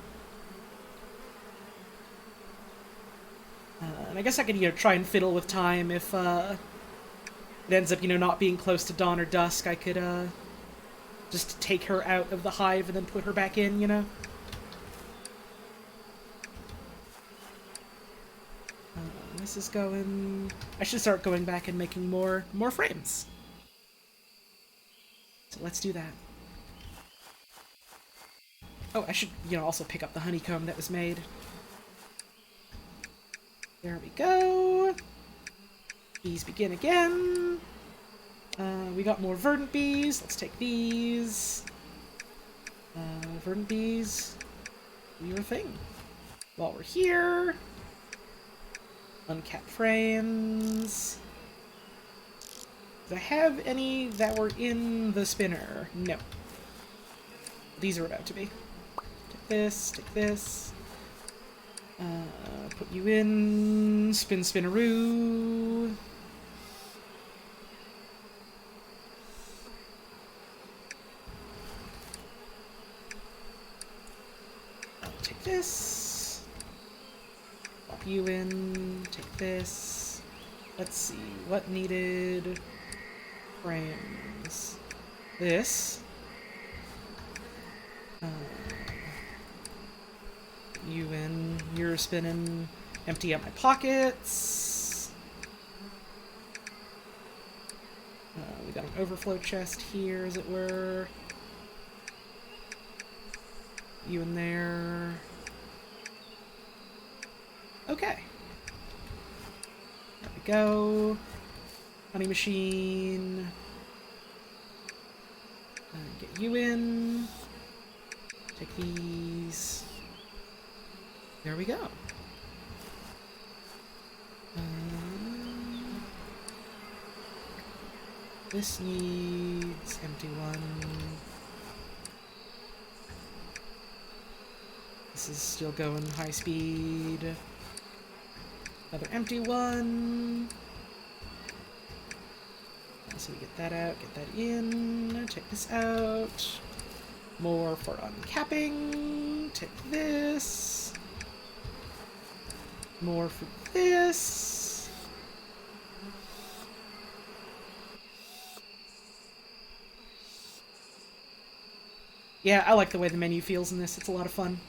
And I guess I could, try and fiddle with time if it ends up, not being close to dawn or dusk. I could, just take her out of the hive and then put her back in, This is going... I should start going back and making more frames. So let's do that. Oh, I should, also pick up the honeycomb that was made. There we go. Bees begin again. We got more verdant bees. Let's take these. Verdant bees, do your thing. While we're here, uncapped frames. Do I have any that were in the spinner? No. These are about to be. Take this, take this. Put you in. Spin, spinneroo. Take this. Pop you in. Take this. Let's see. What needed frames? This. You in. You're spinning. Empty out my pockets. We got an overflow chest here, as it were. You in there. Okay. There we go. Honey machine. Get you in. Take these. There we go. This needs empty one. This is still going high speed. Another empty one. So we get that out, get that in, take this out. More for uncapping. Take this. More for this. Yeah, I like the way the menu feels in this. It's a lot of fun.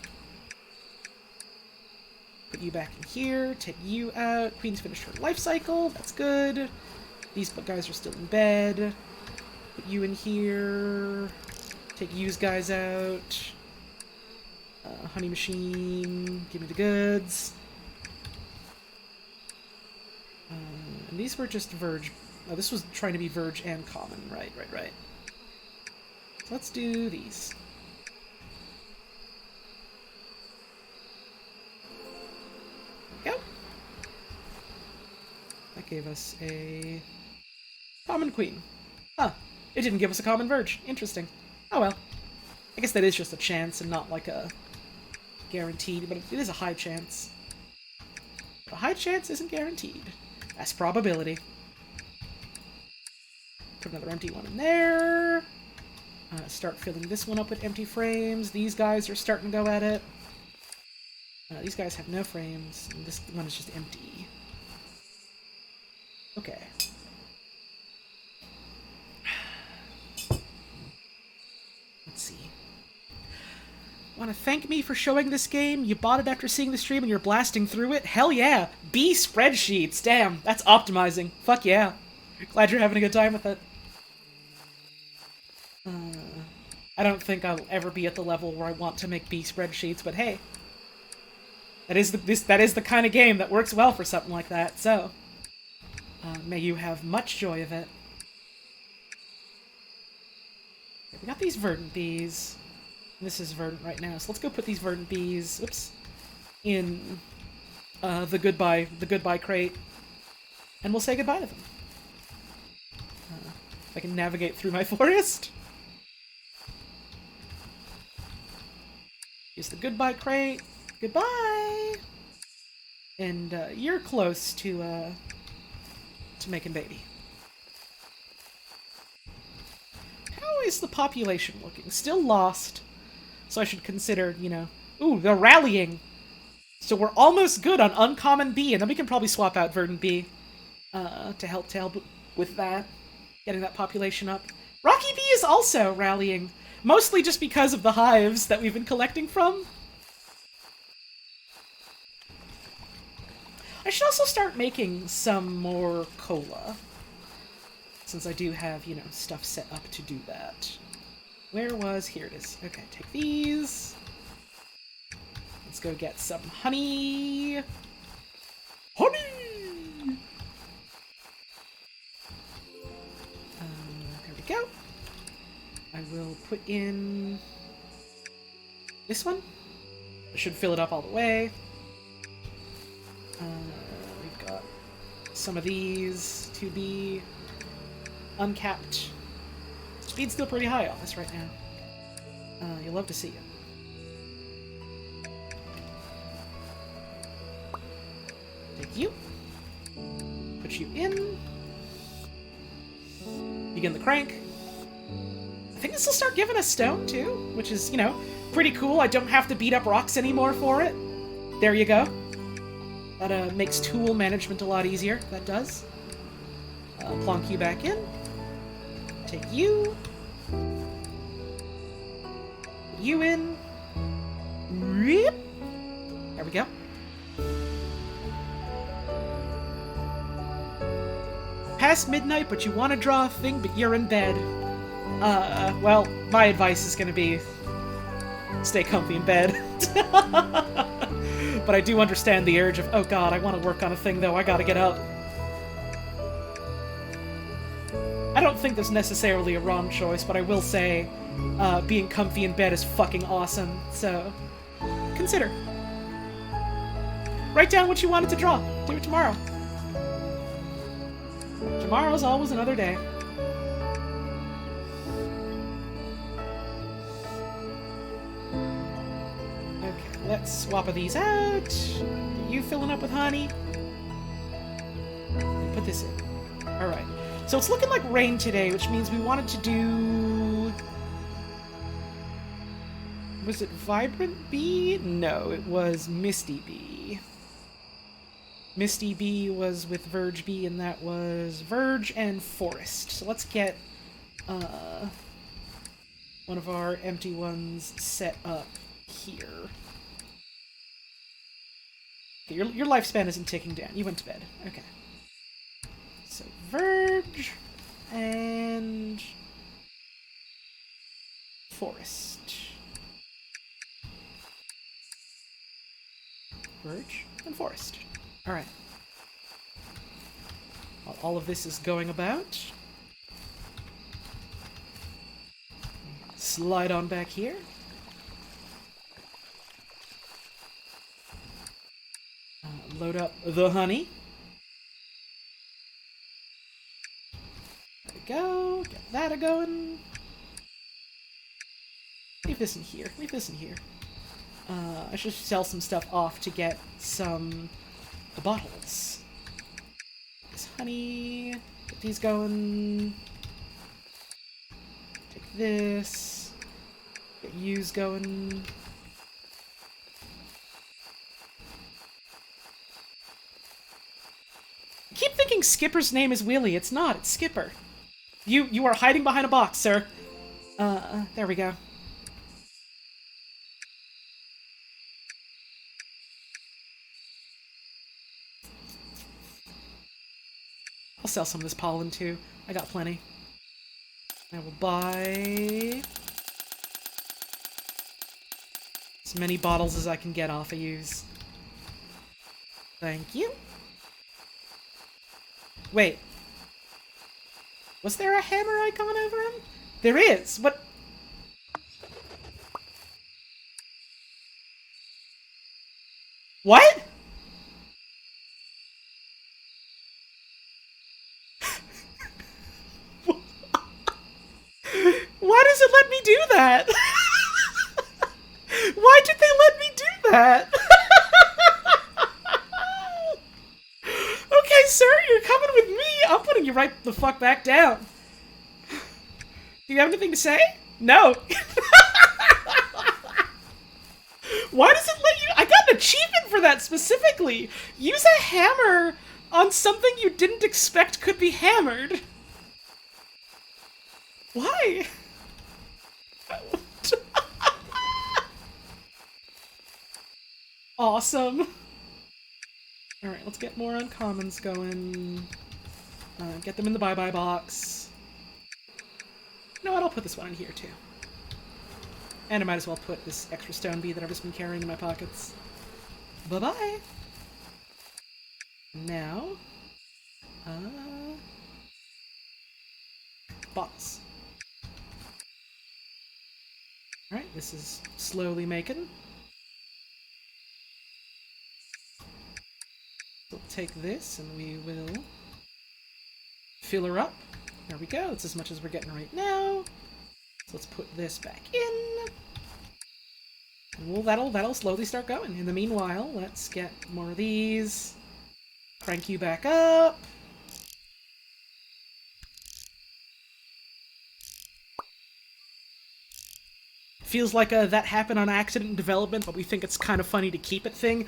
Put you back in here. Take you out. Queen's finished her life cycle. That's good. These guys are still in bed. Put you in here. Take yous guys out. Honey machine. Give me the goods. And these were just Verge. Oh, this was trying to be Verge and Common. Right. So let's do these. There we go. That gave us a Common Queen. Huh. It didn't give us a Common Verge. Interesting. Oh well. I guess that is just a chance and not like a guaranteed, but it is a high chance. A high chance isn't guaranteed. That's probability. Put another empty one in there. Start filling this one up with empty frames. These guys are starting to go at it. These guys have no frames, and this one is just empty. Okay. Let's see. Want to thank me for showing this game? You bought it after seeing the stream and you're blasting through it? Hell yeah! B spreadsheets! Damn, that's optimizing. Fuck yeah. Glad you're having a good time with it. I don't think I'll ever be at the level where I want to make B spreadsheets, but hey. That is the kind of game that works well for something like that, so... may you have much joy of it. Okay, we got these verdant bees. This is verdant right now, so let's go put these verdant bees, oops, in the goodbye crate, and we'll say goodbye to them. If I can navigate through my forest. Use the goodbye crate. Goodbye! And you're close to making baby. How is the population looking? Still lost. So I should consider, you know... Ooh, they're rallying! So we're almost good on Uncommon Bee, and then we can probably swap out Verdant Bee to help with that. Getting that population up. Rocky Bee is also rallying. Mostly just because of the hives that we've been collecting from. I should also start making some more cola. Since I do have, you know, stuff set up to do that. Where was... Here it is. Okay, take these. Let's go get some honey. Honey! There we go. I will put in this one. I should fill it up all the way. We've got some of these to be uncapped. Speed's still pretty high on this right now. You'll love to see it. Take you. Put you in. Begin the crank. I think this will start giving us stone, too, which is, you know, pretty cool. I don't have to beat up rocks anymore for it. There you go. That makes tool management a lot easier. That does. Plonk you back in. Take you. Put you in. Rip. There we go. Past midnight, but you want to draw a thing, but you're in bed. Well, my advice is going to be stay comfy in bed. But I do understand the urge of, oh god, I want to work on a thing, though. I gotta get up. I don't think there's necessarily a wrong choice, but I will say being comfy in bed is fucking awesome, so consider. Write down what you wanted to draw. Do it tomorrow. Tomorrow's always another day. Okay, let's swap these out. Get you filling up with honey. And put this in. Alright. So it's looking like rain today, which means we wanted to do... Was it Vibrant Bee? No, it was Misty Bee. Misty Bee was with Verge Bee, and that was Verge and Forest. So let's get one of our empty ones set up here. Okay, your lifespan isn't ticking down. You went to bed. Okay. So Verge and Forest. Verge and Forest. Alright. While all of this is going about, slide on back here. Load up the honey. There we go. Get that a-going. Leave this in here. Leave this in here. I should sell some stuff off to get some bottles. This honey. Get these going. this. Get yous going. I keep thinking Skipper's name is Willy. It's not. It's Skipper. You are hiding behind a box, sir. There we go. I'll sell some of this pollen, too. I got plenty. I will buy as many bottles as I can get off of yous. Thank you. Wait. Was there a hammer icon over him? There is! What? What? Why does it let me do that? Why did they let me do that? Okay, sir, you're coming with me. I'm putting you right the fuck back down. Do you have anything to say? No. Why does it let you... I got an achievement for that specifically. Use a hammer on something you didn't expect could be hammered. Why? Awesome. Alright, let's get more uncommons going. Get them in the bye-bye box. You know what, I'll put this one in here too. And I might as well put this extra stone bee that I've just been carrying in my pockets. Bye-bye! Now... box. Alright, this is slowly making. We'll take this and we will fill her up. There we go, that's as much as we're getting right now. So let's put this back in. And well, that'll slowly start going. In the meanwhile, let's get more of these. Crank you back up. Feels like that happened on accident in development, but we think it's kind of funny to keep it thing.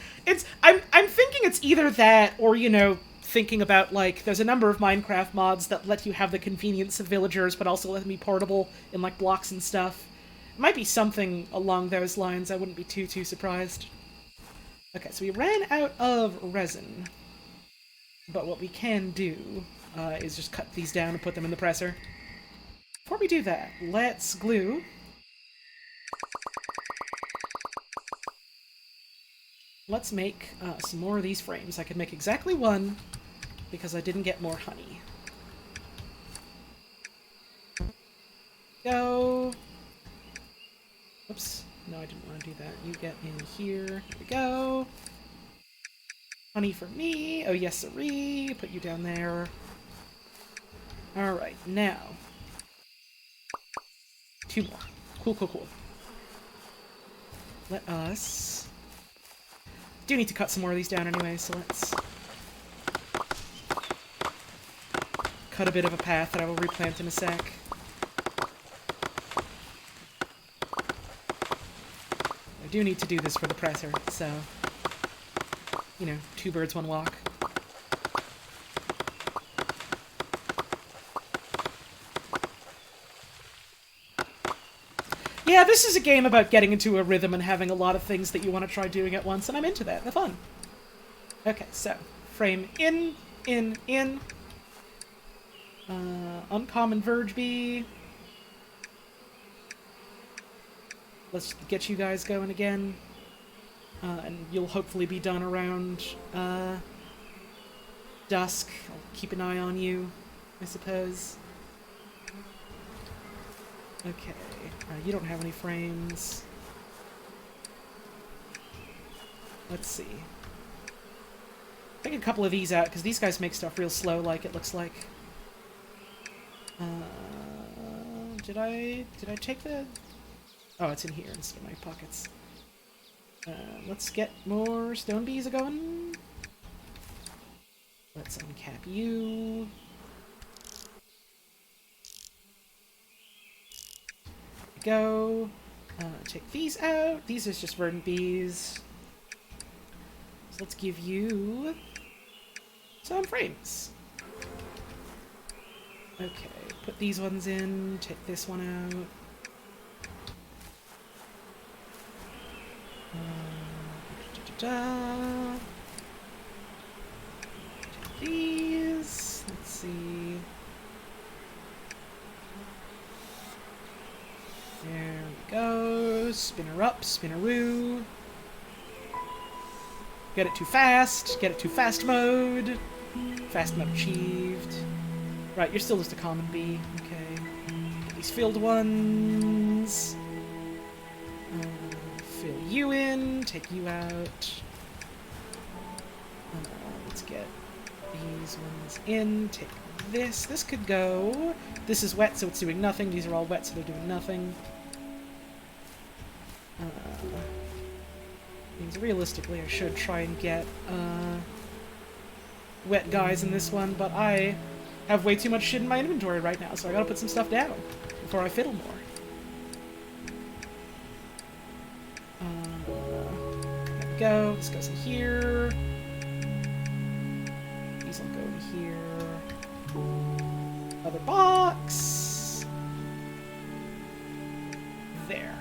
I'm thinking it's either that or, you know, thinking about, like, there's a number of Minecraft mods that let you have the convenience of villagers, but also let them be portable in, like, blocks and stuff. It might be something along those lines. I wouldn't be too surprised. Okay, so we ran out of resin. But what we can do is just cut these down and put them in the presser. Before we do that, let's glue... Let's make some more of these frames. I could make exactly one, because I didn't get more honey. Go. Oops. No, I didn't want to do that. You get in here. Here we go. Honey for me. Oh, yes, sirree. Put you down there. Alright, now. 2 more. Cool. Let us... do need to cut some more of these down anyway, so let's cut a bit of a path that I will replant in a sec. I do need to do this for the presser, so, you know, 2 birds, 1 walk. Yeah, this is a game about getting into a rhythm and having a lot of things that you want to try doing at once, and I'm into that. They're fun. Okay, so, frame in. Uncommon Verge Bee. Let's get you guys going again. And you'll hopefully be done around, dusk. I'll keep an eye on you, I suppose. Okay, you don't have any frames. Let's see. Take a couple of these out, because these guys make stuff real slow, like it looks like. Did I take the... Oh, it's in here instead of my pockets. Let's get more stone bees going. Let's uncap you. go. Take these out. These are just verdant bees. So let's give you some frames. Okay, put these ones in, take this one out. Take these. Let's see. There we go. Spin her up, spin her woo. Get it too fast. Get it too fast mode. Fast mode achieved. Right, you're still just a common bee. Okay. Get these filled ones. Fill you in. Take you out. Let's get these ones in. Take this. This could go. This is wet, so it's doing nothing. These are all wet, so they're doing nothing. Means realistically I should try and get wet guys in this one, but I have way too much shit in my inventory right now, so I gotta put some stuff down before I fiddle more. There we go. This goes in here. These will go in here. Other box. There.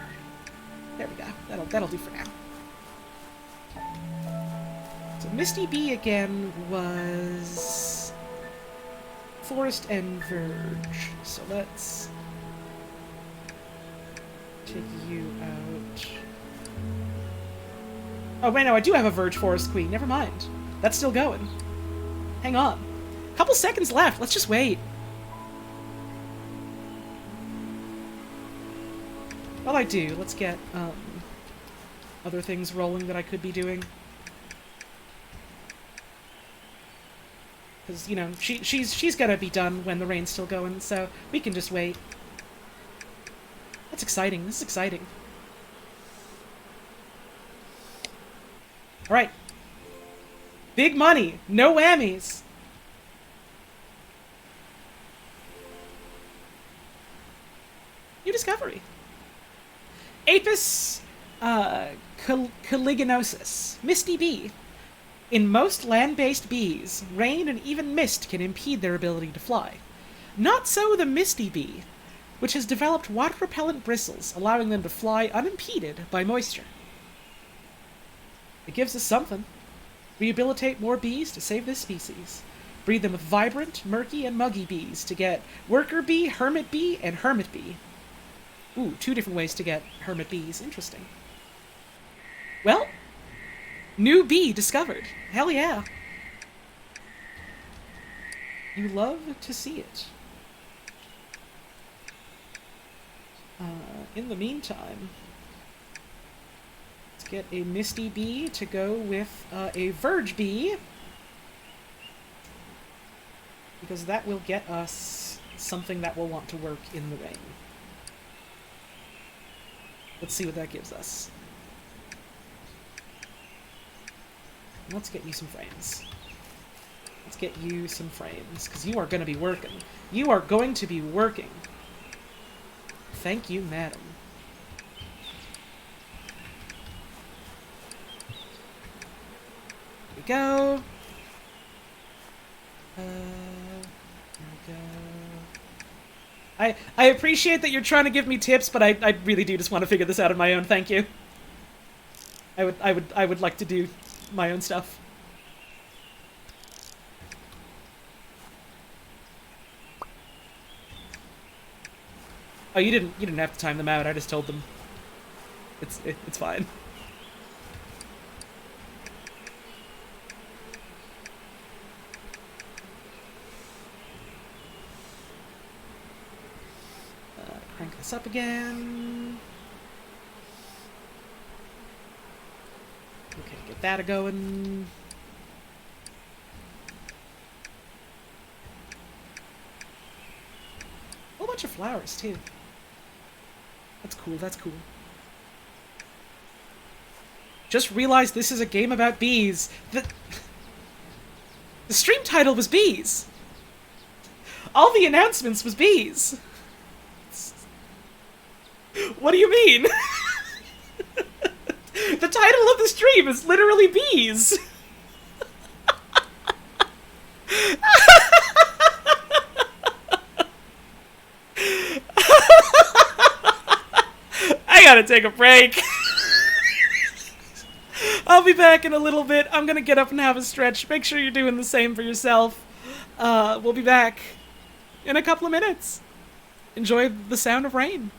There we go. That'll do for now. So Misty Bee again was Forest and Verge. So let's take you out. Oh wait, no, I do have a Verge Forest Queen. Never mind. That's still going. Hang on. Couple seconds left. Let's just wait. While I do, let's get other things rolling that I could be doing. Because, you know, she's gotta be done when the rain's still going, so we can just wait. That's exciting. This is exciting. Alright. Big money. No whammies. New discovery. Apis caliginosus. Misty bee. In most land-based bees, rain and even mist can impede their ability to fly. Not so the misty bee, which has developed water-repellent bristles, allowing them to fly unimpeded by moisture. It gives us something. Rehabilitate more bees to save this species. Breed them with vibrant, murky, and muggy bees to get worker bee, hermit bee, and hermit bee. Ooh, 2 different ways to get hermit bees. Interesting. Well, new bee discovered. Hell yeah. You love to see it. In the meantime, let's get a Misty bee to go with a Verge bee. Because that will get us something that will want to work in the rain. Let's see what that gives us. Let's get you some frames. Let's get you some frames, because you are going to be working. You are going to be working. Thank you, madam. Here we go. There we go. I appreciate that you're trying to give me tips, but I really do just want to figure this out on my own. Thank you. I would like to do my own stuff. Oh, you didn't have to time them out. I just told them. It's fine. Crank this up again. Okay, get that a-going. A whole bunch of flowers, too. That's cool, that's cool. Just realized this is a game about bees. The stream title was bees. All the announcements was bees. What do you mean? The title of the stream is literally bees. I gotta take a break. I'll be back in a little bit. I'm gonna get up and have a stretch. Make sure you're doing the same for yourself. We'll be back in a couple of minutes. Enjoy the sound of rain.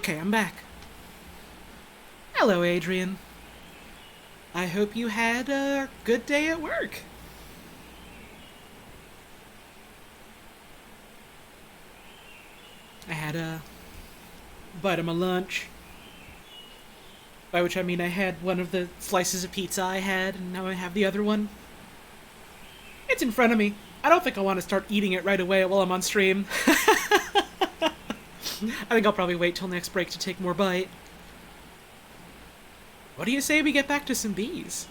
Okay, I'm back. Hello, Adrian. I hope you had a good day at work. I had a bite of my lunch. By which I mean I had one of the slices of pizza I had, and now I have the other one. It's in front of me. I don't think I want to start eating it right away while I'm on stream. I think I'll probably wait till next break to take more bite. What do you say we get back to some bees?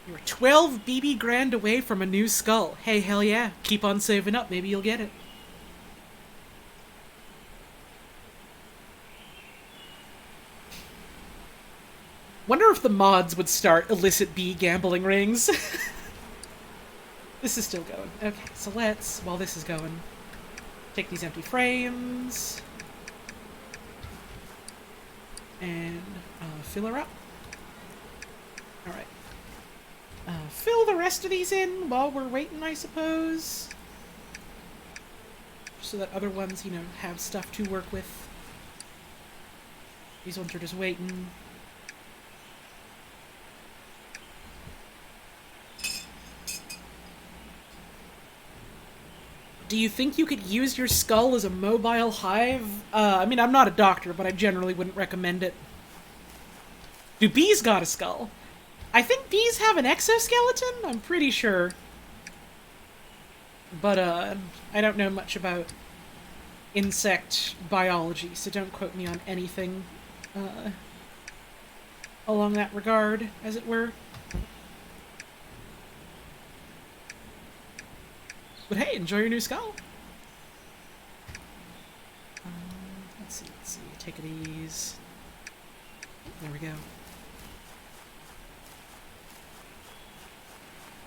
You're 12 BB grand away from a new skull. Hey, hell yeah. Keep on saving up. Maybe you'll get it. Wonder if the mods would start illicit bee gambling rings. This is still going. Okay, so let's, while this is going, take these empty frames and fill her up. Alright. Fill the rest of these in while we're waiting, I suppose. So that other ones, you know, have stuff to work with. These ones are just waiting. Do you think you could use your skull as a mobile hive? I mean, I'm not a doctor, but I generally wouldn't recommend it. Do bees got a skull? I think bees have an exoskeleton? I'm pretty sure. But, I don't know much about insect biology, so don't quote me on anything, along that regard, as it were. But hey, enjoy your new skull. Let's see. Take it easy. There we go.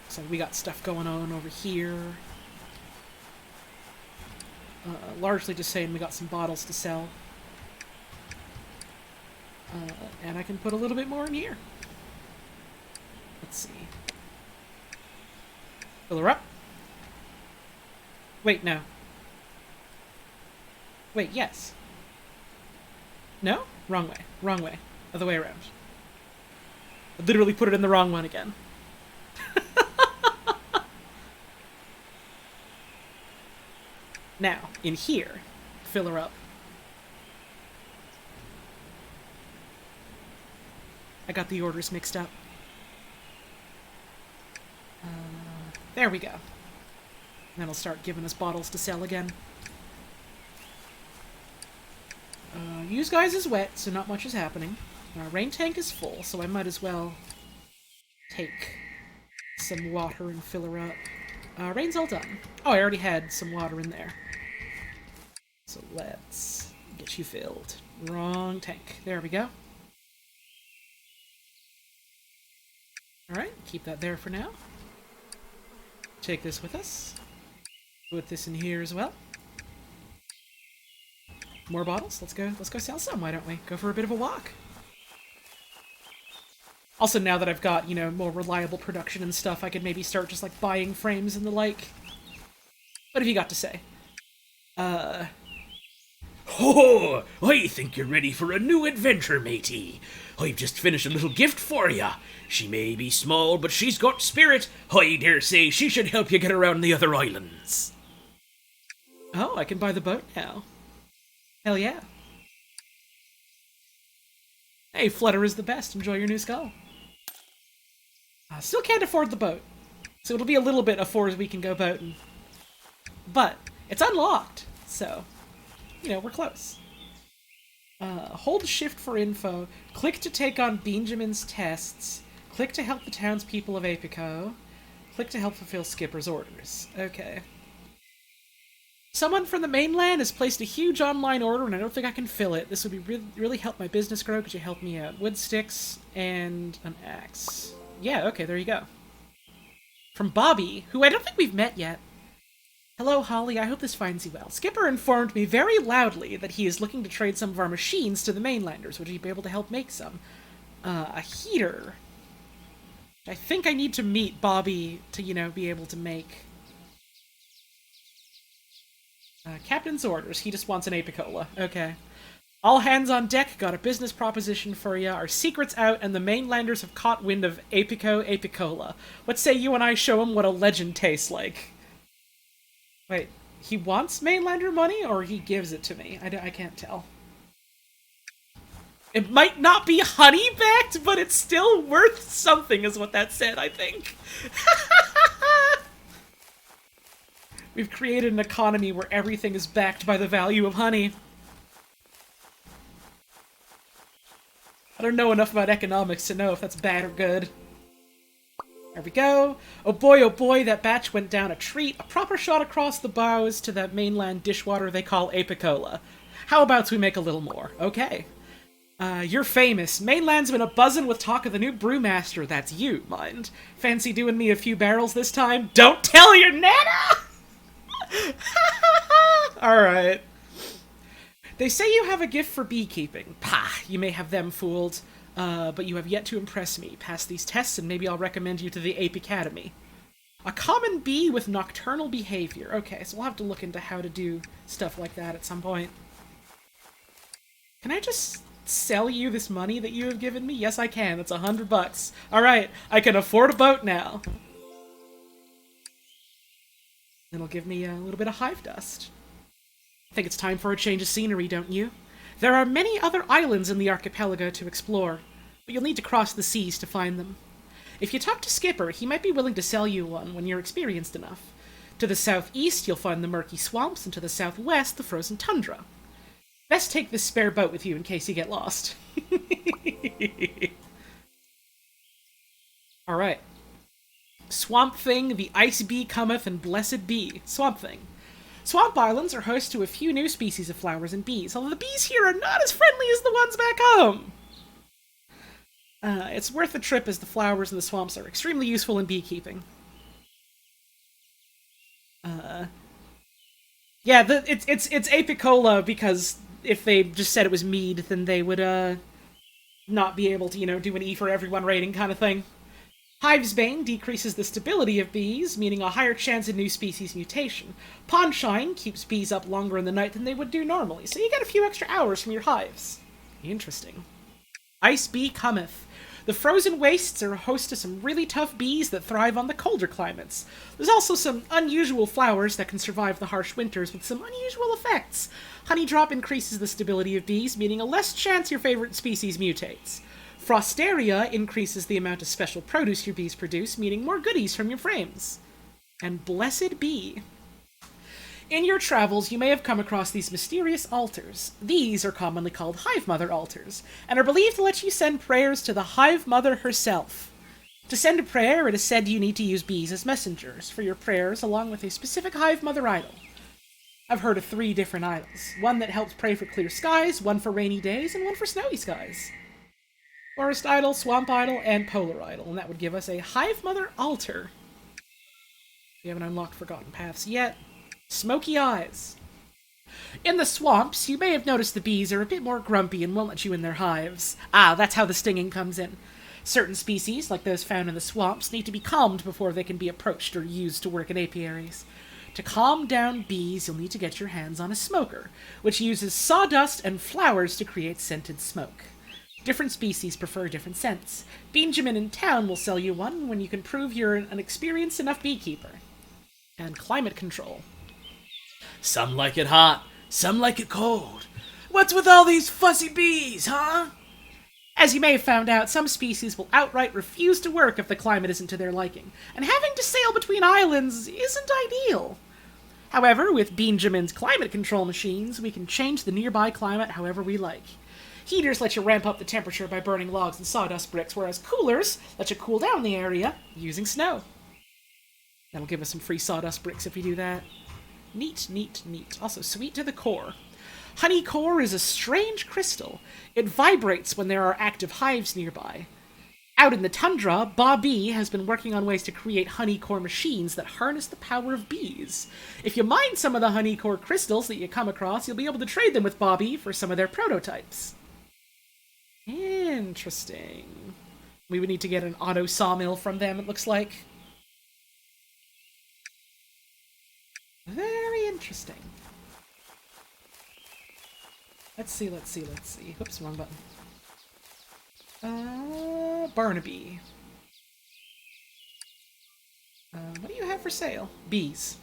So we got stuff going on over here. Largely just saying we got some bottles to sell. And I can put a little bit more in here. Let's see. Fill her up. Wait, no. Wait, yes. No? Wrong way. Wrong way. Other way around. I literally put it in the wrong one again. Now, in here, fill her up. I got the orders mixed up. There we go. And then it'll start giving us bottles to sell again. Use guys is wet, so not much is happening. Our rain tank is full, so I might as well take some water and fill her up. Rain's all done. Oh, I already had some water in there. So let's get you filled. Wrong tank. There we go. Alright, keep that there for now. Take this with us. Put this in here as well. More bottles? Let's go sell some, why don't we? Go for a bit of a walk. Also, now that I've got, you know, more reliable production and stuff, I could maybe start just, like, buying frames and the like. What have you got to say? Oh, I think you're ready for a new adventure, matey. I've just finished a little gift for ya. She may be small, but she's got spirit. I dare say she should help you get around the other islands. Oh, I can buy the boat now. Hell yeah. Hey, Flutter is the best. Enjoy your new skull. Still can't afford the boat. So it'll be a little bit before we can go boating. But it's unlocked, so, you know, we're close. Hold shift for info. Click to take on Benjamin's tests. Click to help the townspeople of APICO. Click to help fulfill Skipper's orders. Okay. Someone from the mainland has placed a huge online order, and I don't think I can fill it. This would be really help my business grow. Could you help me out? Wood sticks and an axe. Yeah, okay, there you go. From Bobby, who I don't think we've met yet. Hello, Holly. I hope this finds you well. Skipper informed me very loudly that he is looking to trade some of our machines to the mainlanders. Would you be able to help make some? A heater. I think I need to meet Bobby to, you know, be able to make Captain's orders. He just wants an Apicola. Okay. All hands on deck, got a business proposition for ya. Our secret's out, and the mainlanders have caught wind of Apicola. What say you and I show him what a legend tastes like? Wait, he wants mainlander money, or he gives it to me? I can't tell. It might not be honey-backed, but it's still worth something, is what that said, I think. We've created an economy where everything is backed by the value of honey. I don't know enough about economics to know if that's bad or good. There we go. Oh boy, that batch went down a treat. A proper shot across the bows to that mainland dishwater they call Apicola. How about we make a little more? Okay. You're famous. Mainland's been a-buzzin' with talk of the new brewmaster. That's you, mind. Fancy doing me a few barrels this time? Don't tell your nana! Alright. They say you have a gift for beekeeping. Pah, you may have them fooled. But you have yet to impress me. Pass these tests and maybe I'll recommend you to the Ape Academy. A common bee with nocturnal behavior. Okay, so we'll have to look into how to do stuff like that at some point. Can I just sell you this money that you have given me? Yes, I can. That's $100. Alright, I can afford a boat now. It'll give me a little bit of hive dust. I think it's time for a change of scenery, don't you? There are many other islands in the archipelago to explore, but you'll need to cross the seas to find them. If you talk to Skipper, he might be willing to sell you one when you're experienced enough. To the southeast, you'll find the murky swamps, and to the southwest, the frozen tundra. Best take this spare boat with you in case you get lost. Alright. Swamp Thing, the Ice Bee cometh, and Blessed Bee. Swamp Thing. Swamp Islands are host to a few new species of flowers and bees, although the bees here are not as friendly as the ones back home. It's worth the trip as the flowers in the swamps are extremely useful in beekeeping. Yeah, it's Apicola because if they just said it was mead, then they would, not be able to, do an E for everyone rating kind of thing. Hive's Bane decreases the stability of bees, meaning a higher chance of new species mutation. Pondshine keeps bees up longer in the night than they would do normally, so you get a few extra hours from your hives. Interesting. Ice Bee cometh. The frozen wastes are a host to some really tough bees that thrive on the colder climates. There's also some unusual flowers that can survive the harsh winters with some unusual effects. Honeydrop increases the stability of bees, meaning a less chance your favorite species mutates. Frosteria increases the amount of special produce your bees produce, meaning more goodies from your frames. And Blessed Bee. In your travels, you may have come across these mysterious altars. These are commonly called Hive Mother altars, and are believed to let you send prayers to the Hive Mother herself. To send a prayer, it is said you need to use bees as messengers for your prayers, along with a specific Hive Mother idol. I've heard of 3 different idols. One that helps pray for clear skies, one for rainy days, and one for snowy skies. Forest idol, swamp idol, and polar idol, and that would give us a Hive Mother altar. We haven't unlocked Forgotten Paths yet. Smoky eyes. In the swamps, you may have noticed the bees are a bit more grumpy and won't let you in their hives. Ah, that's how the stinging comes in. Certain species, like those found in the swamps, need to be calmed before they can be approached or used to work in apiaries. To calm down bees, you'll need to get your hands on a smoker, which uses sawdust and flowers to create scented smoke. Different species prefer different scents. Benjamin in town will sell you one when you can prove you're an experienced enough beekeeper. And climate control. Some like it hot, some like it cold. What's with all these fussy bees, huh? As you may have found out, some species will outright refuse to work if the climate isn't to their liking, and having to sail between islands isn't ideal. However, with Benjamin's climate control machines, we can change the nearby climate however we like. Heaters let you ramp up the temperature by burning logs and sawdust bricks, whereas coolers let you cool down the area using snow. That'll give us some free sawdust bricks if we do that. Neat, neat, neat. Also, sweet to the core. Honey core is a strange crystal. It vibrates when there are active hives nearby. Out in the tundra, Bobby has been working on ways to create honey core machines that harness the power of bees. If you mine some of the honey core crystals that you come across, you'll be able to trade them with Bobby for some of their prototypes. Interesting. We would need to get an auto sawmill from them, it looks like. Very interesting. Let's see. Oops, wrong button. Barnaby. What do you have for sale? Bees.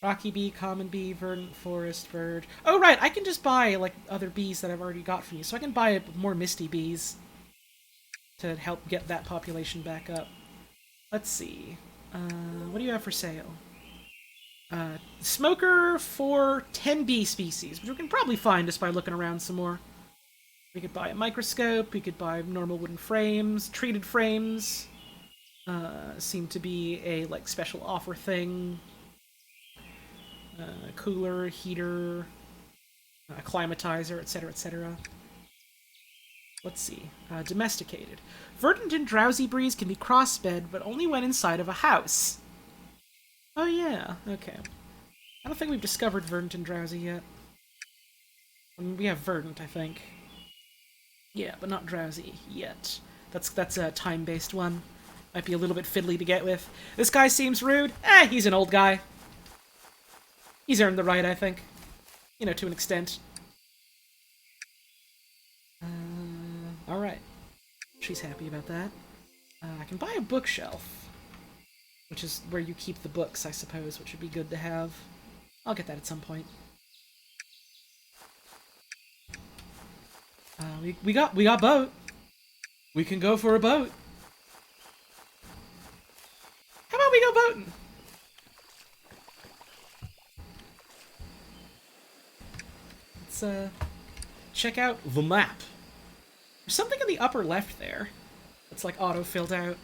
Rocky bee, common bee, verdant forest bird. Oh, right, I can just buy, like, other bees that I've already got from you. So I can buy more misty bees to help get that population back up. Let's see. What do you have for sale? Smoker for 10 bee species, which we can probably find just by looking around some more. We could buy a microscope, we could buy normal wooden frames, treated frames. Seem to be a, like, special offer thing. Cooler, heater, climatizer, etc., etc. Let's see. Domesticated. Verdant and drowsy breeze can be crossbred, but only when inside of a house. Oh yeah, okay. I don't think we've discovered verdant and drowsy yet. I mean, we have verdant, I think. Yeah, but not drowsy yet. That's a time-based one. Might be a little bit fiddly to get with. This guy seems rude. He's an old guy. He's earned the right, I think. You know, to an extent. Alright. She's happy about that. I can buy a bookshelf. Which is where you keep the books, I suppose, which would be good to have. I'll get that at some point. We got boat. We can go for a boat. How about we go boating? Let's check out the map. There's something in the upper left there that's like auto-filled out.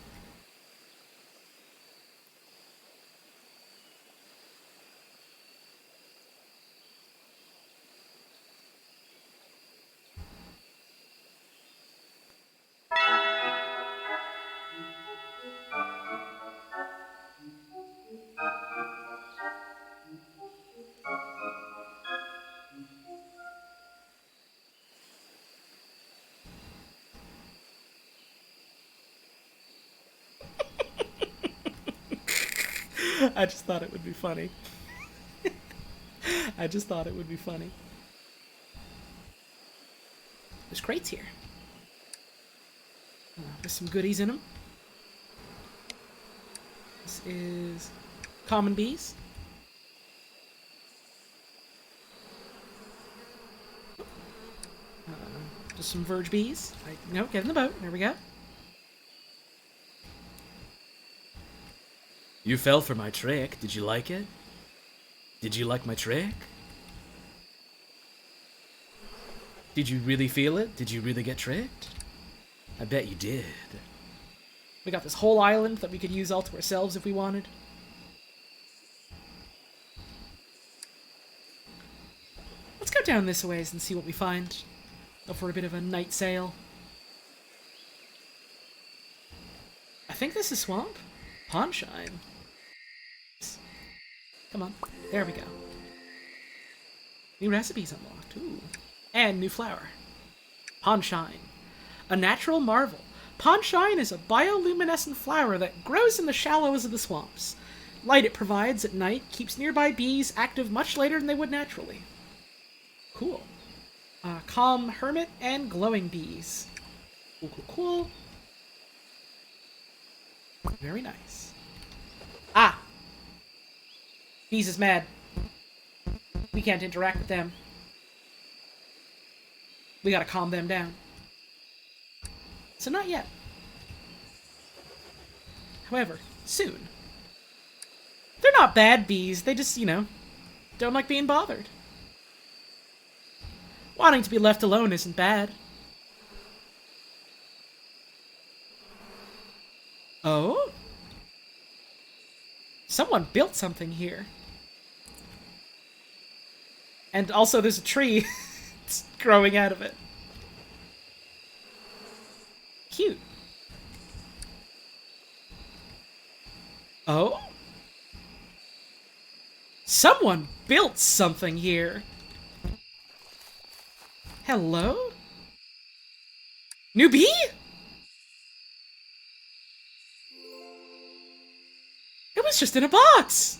I just thought it would be funny. I just thought it would be funny. There's crates here. There's some goodies in them. This is common bees. Just some verge bees. No, get in the boat. There we go. You fell for my trick. Did you like it? Did you like my trick? Did you really feel it? Did you really get tricked? I bet you did. We got this whole island that we could use all to ourselves if we wanted. Let's go down this ways and see what we find. Go for a bit of a night sail. I think this is swamp. Pondshine. Come on. There we go. New recipes unlocked. Ooh. And new flower. Pondshine. A natural marvel. Pondshine is a bioluminescent flower that grows in the shallows of the swamps. Light it provides at night keeps nearby bees active much later than they would naturally. Cool. Calm hermit and glowing bees. Cool, cool, cool. Very nice. Ah! Bees is mad. We can't interact with them. We gotta calm them down. So not yet. However, soon. They're not bad bees, they just, you know, don't like being bothered. Wanting to be left alone isn't bad. Oh? Someone built something here. And also there's a tree growing out of it. Cute. Oh? Someone built something here. Hello? New bee? It was just in a box.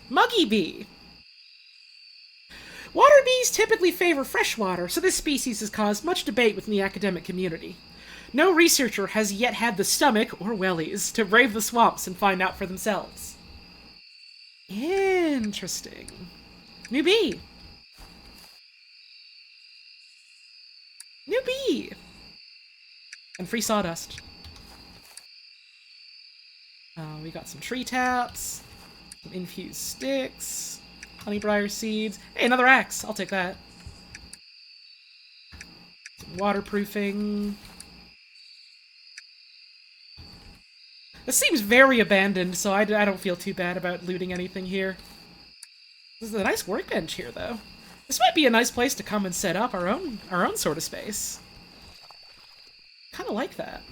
Muggy bee. Water bees typically favor freshwater, so this species has caused much debate within the academic community. No researcher has yet had the stomach, or wellies, to brave the swamps and find out for themselves. Interesting. New bee. New bee. And free sawdust. We got some tree taps, some infused sticks, honeybriar seeds. Hey, another axe. I'll take that. Some waterproofing. This seems very abandoned, so I don't feel too bad about looting anything here. This is a nice workbench here, though. This might be a nice place to come and set up our own sort of space. Kind of like that.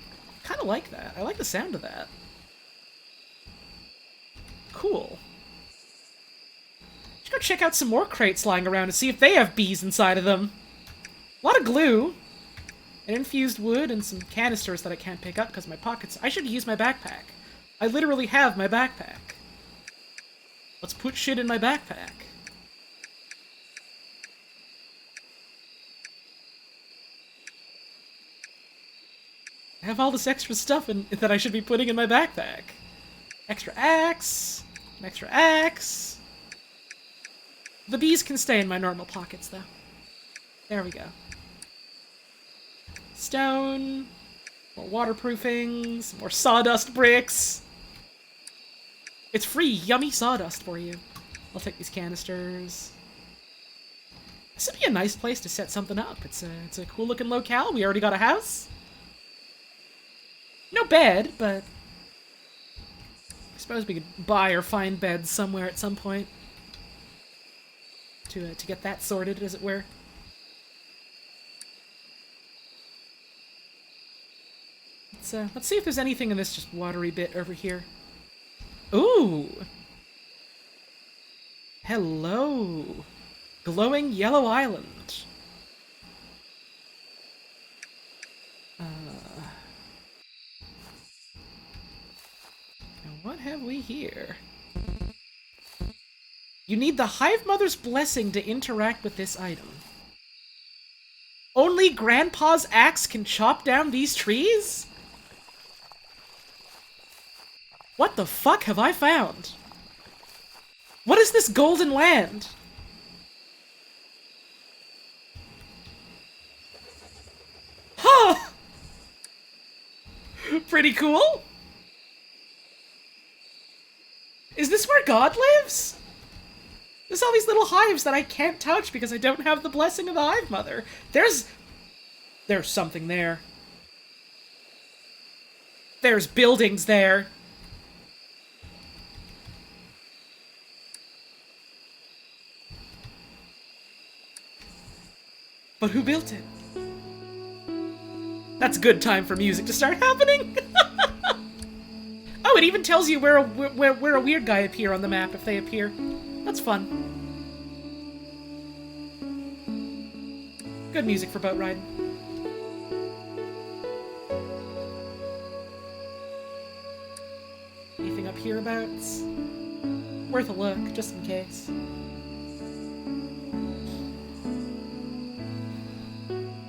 Kind of like that. I like the sound of that. Cool. Should go check out some more crates lying around and see if they have bees inside of them. A lot of glue. And infused wood and some canisters that I can't pick up because my pockets... I should use my backpack. I literally have my backpack. Let's put shit in my backpack. I have all this extra stuff that I should be putting in my backpack. Extra axe. An extra axe. The bees can stay in my normal pockets, though. There we go. Stone. More waterproofing. Some more sawdust bricks. It's free, yummy sawdust for you. I'll take these canisters. This would be a nice place to set something up. It's a cool looking locale. We already got a house. No bed, but I suppose we could buy or find beds somewhere at some point to get that sorted, as it were. Let's see if there's anything in this just watery bit over here. Ooh! Hello! Glowing yellow island. Now what have we here? You need the Hive Mother's blessing to interact with this item. Only Grandpa's axe can chop down these trees? What the fuck have I found? What is this golden land? Huh! Pretty cool. Is this where God lives? There's all these little hives that I can't touch because I don't have the blessing of the Hive Mother. There's something there. There's buildings there. But who built it? That's a good time for music to start happening. Oh, it even tells you where a weird guy appear on the map if they appear. That's fun. Good music for boat riding. Anything up hereabouts? Worth a look, just in case.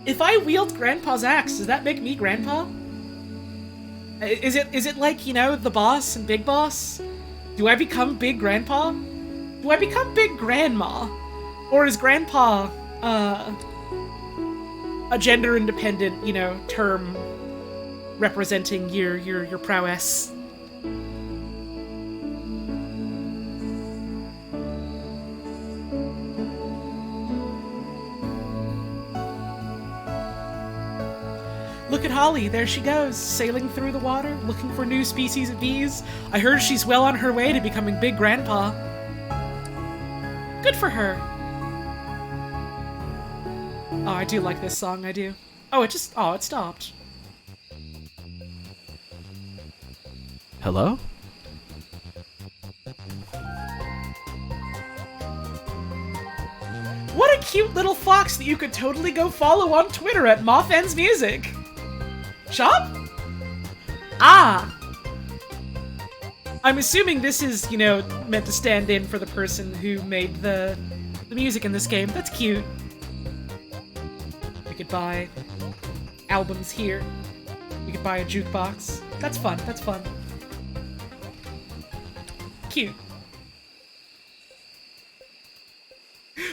If I wield Grandpa's axe, does that make me Grandpa? Is it like, you know, the boss and Big Boss? Do I become Big Grandpa? Do I become Big Grandma? Or is Grandpa, a gender-independent, you know, term representing your prowess? Look at Holly, there she goes, sailing through the water, looking for new species of bees. I heard she's well on her way to becoming Big Grandpa. Good for her. Oh, I do like this song, I do. Oh, it stopped. Hello? What a cute little fox that you could totally go follow on Twitter at Mothends Music. Shop? Ah! I'm assuming this is, you know, meant to stand in for the person who made the The music in this game, that's cute. We could buy albums here. We could buy a jukebox. That's fun, that's fun. Cute.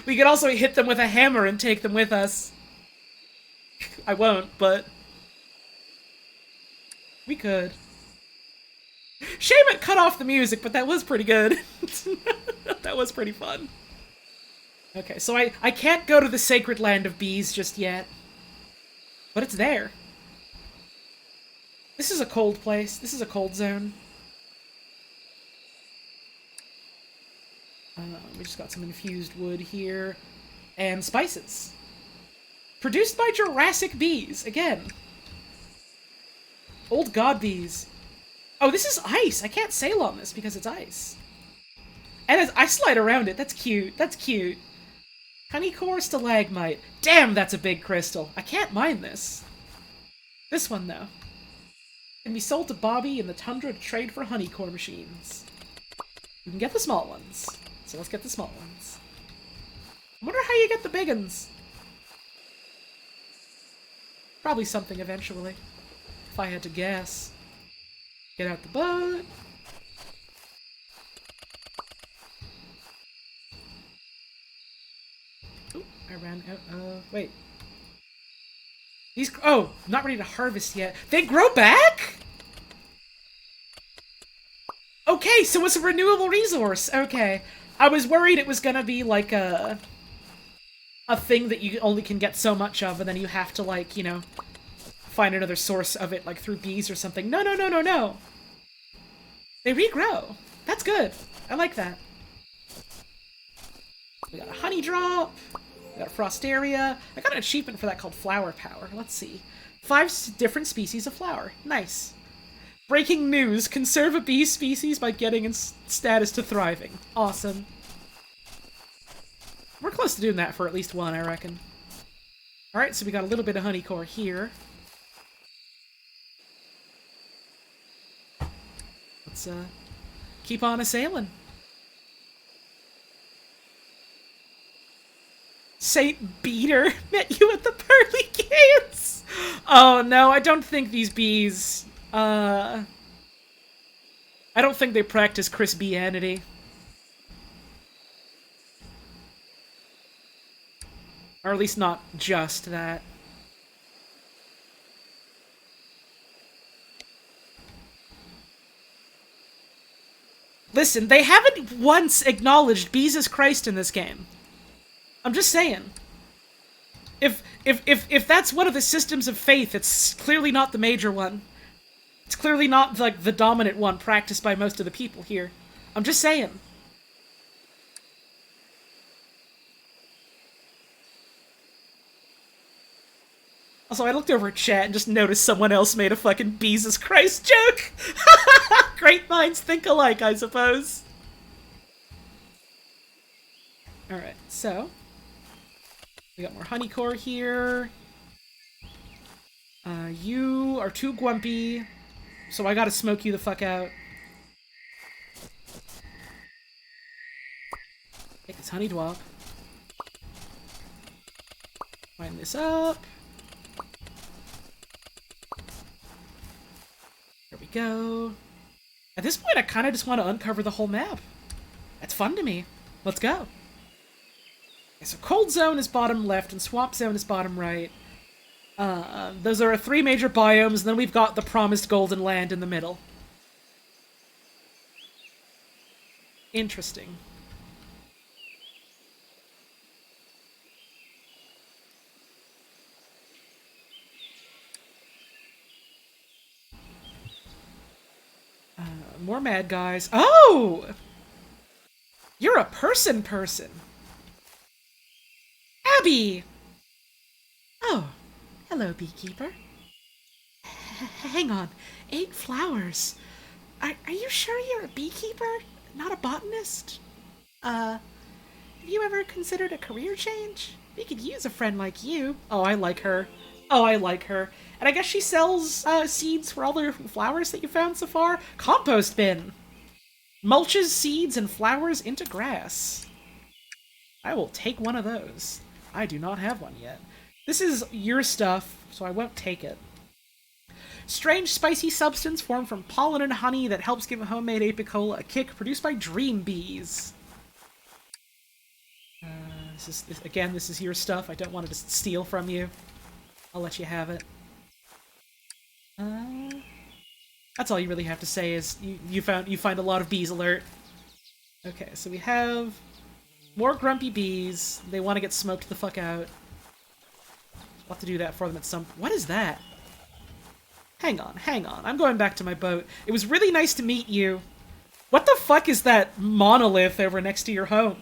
We could also hit them with a hammer and take them with us. I won't, but... we could. Shame it cut off the music, but that was pretty good. That was pretty fun. Okay, so I can't go to the sacred land of bees just yet. But it's there. This is a cold place. This is a cold zone. We just got some infused wood here. And spices. Produced by Jurassic bees, again. Old god bees. Oh, this is ice. I can't sail on this because it's ice. And I slide around it. That's cute. That's cute. Honeycore stalagmite. Damn, that's a big crystal. I can't mine this. This one, though. Can be sold to Bobby in the tundra to trade for honeycore machines. We can get the small ones. So let's get the small ones. I wonder how you get the big ones. Probably something eventually. If I had to guess. Get out the boat. Ooh, I ran out. Wait. These. Oh, not ready to harvest yet. They grow back? Okay, so it's a renewable resource. Okay. I was worried it was gonna be like a thing that you only can get so much of, and then you have to, like, you know, find another source of it, like through bees or something. No, no, no, no, no. They regrow. That's good. I like that. We got a honey drop. We got a frosteria. I got an achievement for that called flower power. Let's see. 5 different species of flower. Nice. Breaking news. Conserve a bee species by getting its status to thriving. Awesome. We're close to doing that for at least one, I reckon. Alright, so we got a little bit of honeycore here. Let's, keep on a-sailing. Saint Beater met you at the pearly gates! Oh, no, I don't think these bees, I don't think they practice Christianity. Or at least not just that. Listen, they haven't once acknowledged bees as Christ in this game. I'm just saying. If that's one of the systems of faith, it's clearly not the major one. It's clearly not, like, the dominant one practiced by most of the people here. I'm just saying. Also, I looked over at chat and just noticed someone else made a fucking bees as Christ joke! Great minds think alike, I suppose. Alright, so... we got more honeycore here. You are too grumpy, so I gotta smoke you the fuck out. Take this honey dwop. Line this up. There we go. At this point, I kind of just want to uncover the whole map. That's fun to me. Let's go. Okay, so Cold Zone is bottom left, and Swamp Zone is bottom right. Those are our 3 major biomes, and then we've got the Promised Golden Land in the middle. Interesting. More mad guys. Oh! You're a person. Abby! Oh, hello, beekeeper. Hang on. 8 flowers. Are you sure you're a beekeeper? Not a botanist? Have you ever considered a career change? We could use a friend like you. Oh, I like her. Oh, I like her. And I guess she sells seeds for all the flowers that you found so far. Compost bin. Mulches seeds and flowers into grass. I will take one of those. I do not have one yet. This is your stuff, so I won't take it. Strange spicy substance formed from pollen and honey that helps give homemade apicola a kick, produced by dream bees. This is your stuff. I don't want to steal from you. I'll let you have it. That's all you really have to say is you find a lot of bees alert. Okay, so we have more grumpy bees. They want to get smoked the fuck out. I'll have to do that for them at some... What is that? Hang on. I'm going back to my boat. It was really nice to meet you. What the fuck is that monolith over next to your home?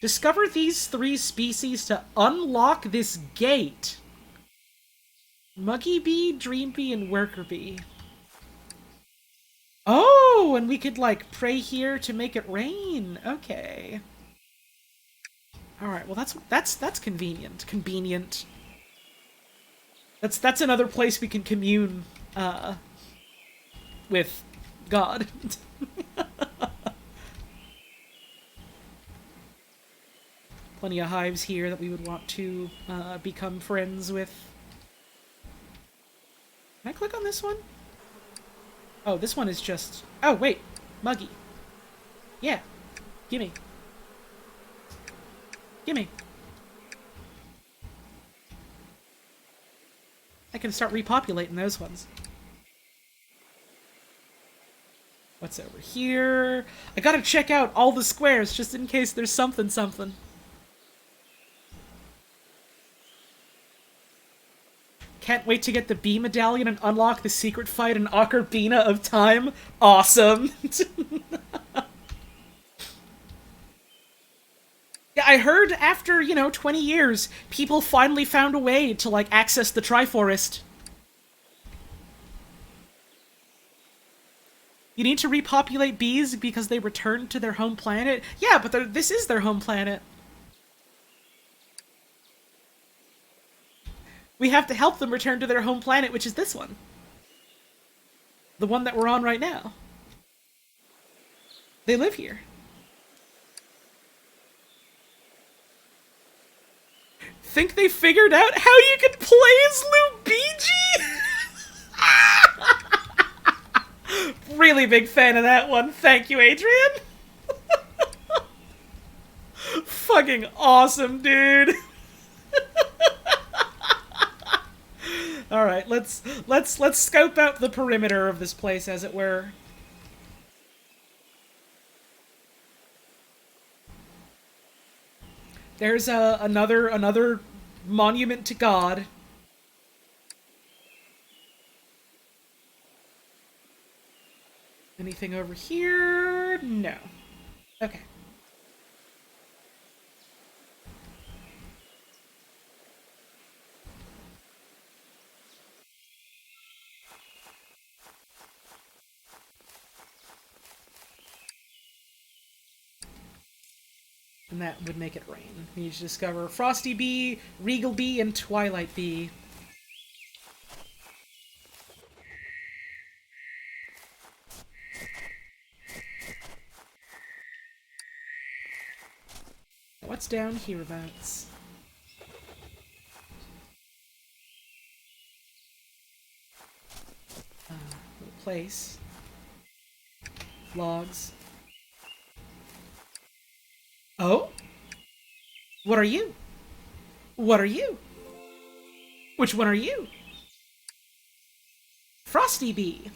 Discover these 3 species to unlock this gate. Muggy bee, dream bee, and worker bee. Oh, and we could, like, pray here to make it rain. Okay. Alright, well that's convenient. Convenient. That's another place we can commune, with God. Plenty of hives here that we would want to become friends with. Can I click on this one? Oh, this one is just... Oh, wait. Muggy. Yeah. Gimme. Gimme. I can start repopulating those ones. What's over here? I gotta check out all the squares just in case there's something. Can't wait to get the bee medallion and unlock the secret fight in Ocarina of Time. Awesome. Yeah, I heard after, 20 years, people finally found a way to, like, access the Triforest. You need to repopulate bees because they returned to their home planet? Yeah, but this is their home planet. We have to help them return to their home planet, which is this one. The one that we're on right now. They live here. Think they figured out how you could play as Luigi? Really big fan of that one. Thank you, Adrian. Fucking awesome, dude. All right, let's scope out the perimeter of this place, as it were. There's another monument to God. Anything over here? No. Okay. And that would make it rain. We need to discover Frosty Bee, Regal Bee, and Twilight Bee. What's down hereabouts? Little place. Logs. Oh? What are you? What are you? Which one are you? Frosty Bee.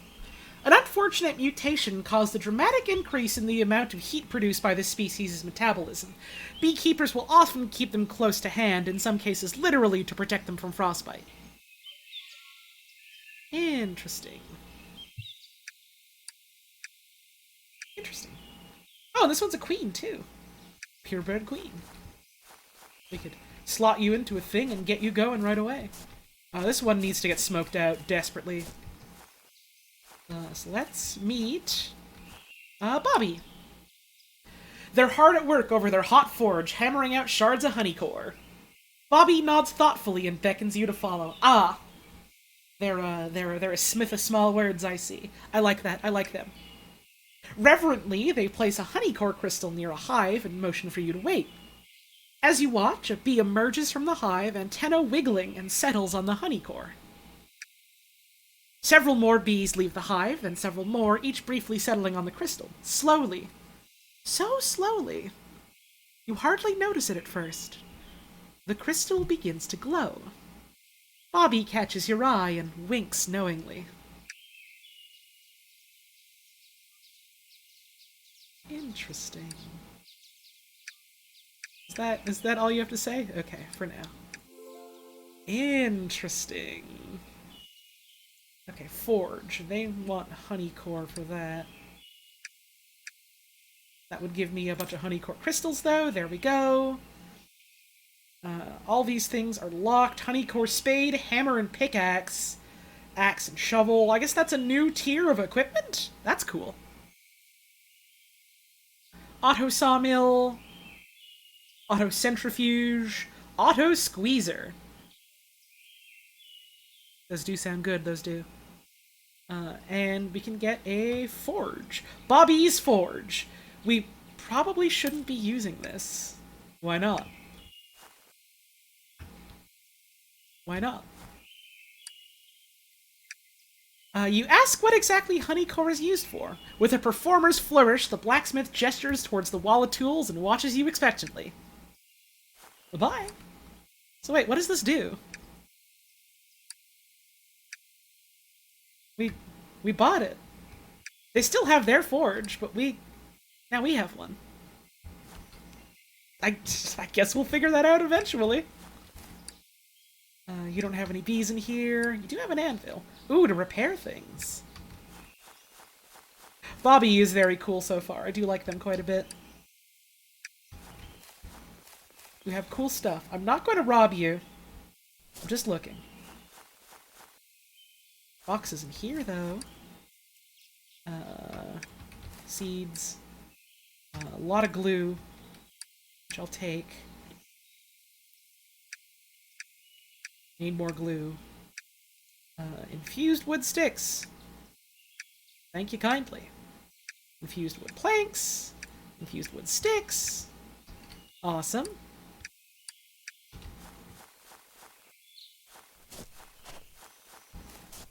An unfortunate mutation caused a dramatic increase in the amount of heat produced by this species' metabolism. Beekeepers will often keep them close to hand, in some cases literally to protect them from frostbite. Interesting. Interesting. Oh, this one's a queen, too. Purebred queen. We could slot you into a thing and get you going right away. This one needs to get smoked out desperately. So let's meet Bobby. They're hard at work over their hot forge, hammering out shards of honey core. Bobby nods thoughtfully and beckons you to follow. Ah, They're a smith of small words, I see. I like that. I like them. Reverently, they place a honey core crystal near a hive and motion for you to wait. As you watch, a bee emerges from the hive, antenna wiggling, and settles on the honey core. Several more bees leave the hive, then several more, each briefly settling on the crystal. Slowly. So slowly. You hardly notice it at first. The crystal begins to glow. Bobby catches your eye and winks knowingly. Interesting. Is that all you have to say? Okay, for now. Interesting. Okay, forge. They want honey core for that. That would give me a bunch of honey core crystals, though. There we go. All these things are locked. Honey core spade, hammer and pickaxe, axe and shovel. I guess that's a new tier of equipment? That's cool. Auto sawmill, auto centrifuge, auto squeezer. Those do sound good, those do. And we can get a forge. Bobby's forge. We probably shouldn't be using this. Why not? Why not? You ask what exactly honey core is used for. With a performer's flourish, the blacksmith gestures towards the wall of tools and watches you expectantly. Bye-bye. So wait, what does this do? We bought it. They still have their forge, but now we have one. I guess we'll figure that out eventually. You don't have any bees in here. You do have an anvil. Ooh, to repair things. Bobby is very cool so far. I do like them quite a bit. You have cool stuff. I'm not going to rob you. I'm just looking. Boxes in here, though. Seeds. A lot of glue, which I'll take. Need more glue. Infused wood sticks. Thank you kindly. Infused wood planks. Infused wood sticks. Awesome.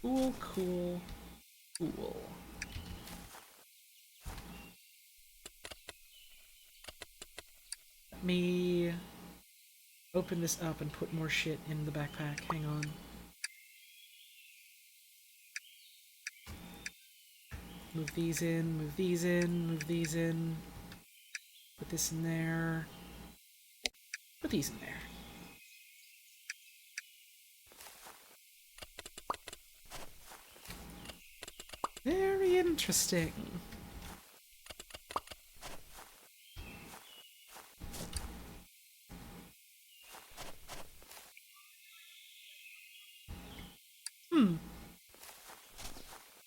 Cool, cool, cool. Let me open this up and put more shit in the backpack. Hang on. Move these in, move these in, move these in. Put this in there. Put these in there. Very interesting.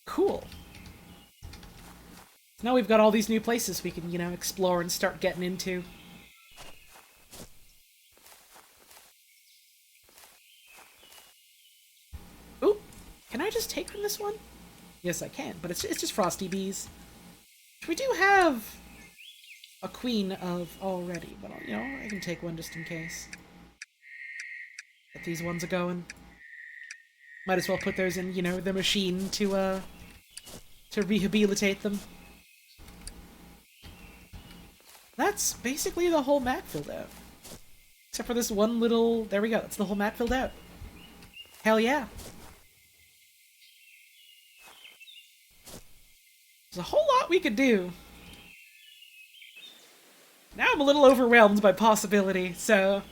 Cool. Now we've got all these new places we can, explore and start getting into. Ooh, can I just take from this one? Yes, I can, but it's just frosty bees. We do have a queen of already, but I can take one just in case. Get these ones a-going. Might as well put those in, the machine to rehabilitate them. That's basically the whole map filled out. Except for this one little... There we go, that's the whole map filled out. Hell yeah. There's a whole lot we could do. Now I'm a little overwhelmed by possibility, so...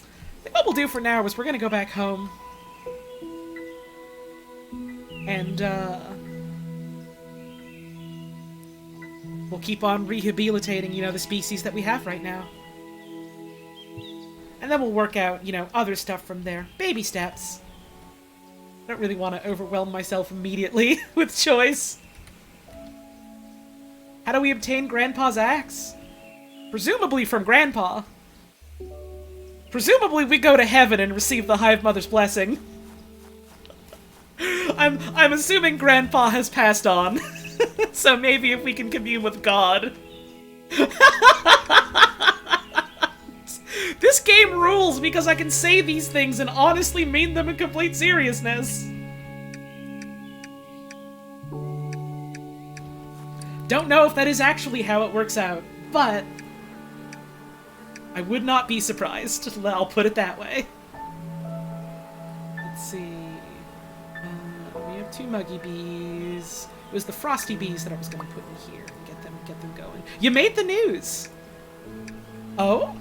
I think what we'll do for now is we're gonna go back home. And, we'll keep on rehabilitating, the species that we have right now. And then we'll work out, other stuff from there. Baby steps. I don't really want to overwhelm myself immediately with choice. How do we obtain Grandpa's axe? Presumably from Grandpa. Presumably we go to heaven and receive the Hive Mother's blessing. I'm assuming Grandpa has passed on. So maybe if we can commune with God. This game rules because I can say these things and honestly mean them in complete seriousness. Don't know if that is actually how it works out, but I would not be surprised. I'll put it that way. Let's see. We have 2 muggy bees. It was the frosty bees that I was going to put in here and get them going. You made the news. Oh?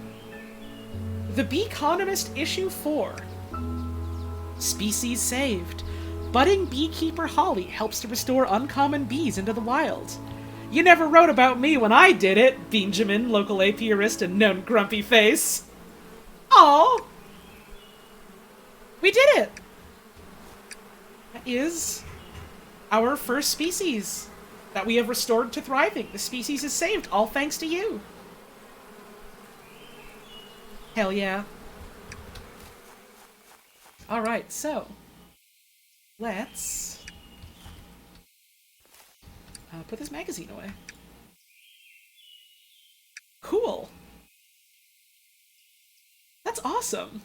The Beeconomist issue 4. Species saved. Budding beekeeper Holly helps to restore uncommon bees into the wild. You never wrote about me when I did it, Benjamin, local apiarist and known grumpy face. Oh, we did it. That is our first species that we have restored to thriving. The species is saved, all thanks to you. Hell yeah. Alright, so let's put this magazine away. Cool. That's awesome.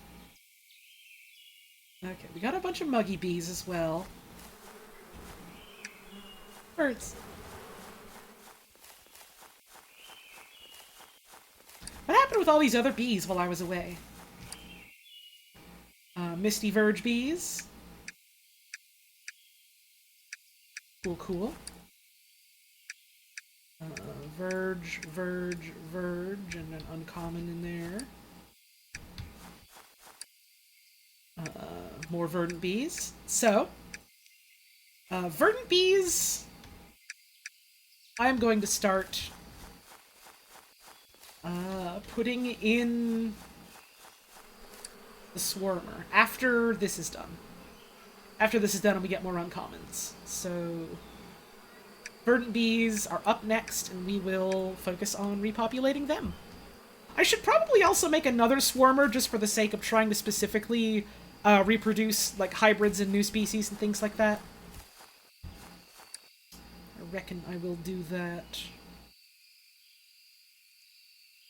Okay, we got a bunch of muggy bees as well. Birds. What happened with all these other bees while I was away? Misty Verge bees. Cool, cool. Verge, and an uncommon in there. More verdant bees. So, verdant bees, I'm going to start putting in the swarmer after this is done. After this is done and we get more uncommons. So, verdant bees are up next, and we will focus on repopulating them. I should probably also make another swarmer just for the sake of trying to specifically reproduce like hybrids and new species and things like that. I reckon I will do that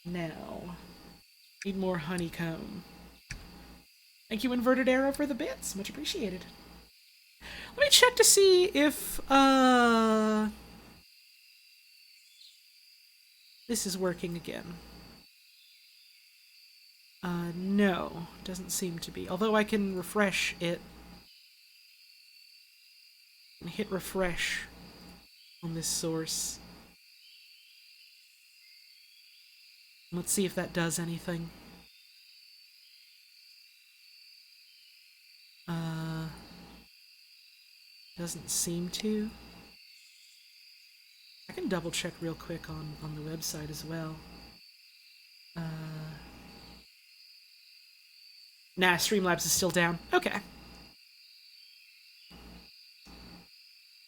now. Need more honeycomb. Thank you, Inverted Arrow, for the bits. Much appreciated. Let me check to see if this is working again. No, doesn't seem to be. Although I can refresh it. And hit refresh on this source. Let's see if that does anything. Doesn't seem to. I can double check real quick on the website as well. Nah, Streamlabs is still down. Okay.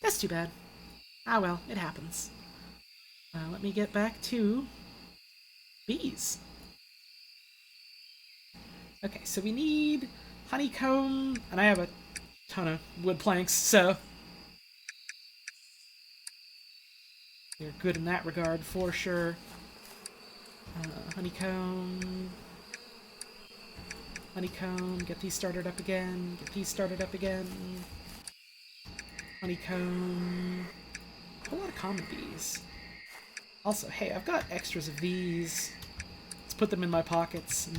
That's too bad. Ah well, it happens. Let me get back to bees. Okay, so we need honeycomb, and I have a ton of wood planks, so you're good in that regard for sure. Honeycomb, get these started up again, honeycomb, a whole lot of common bees. Also, hey, I've got extras of these. Let's put them in my pockets and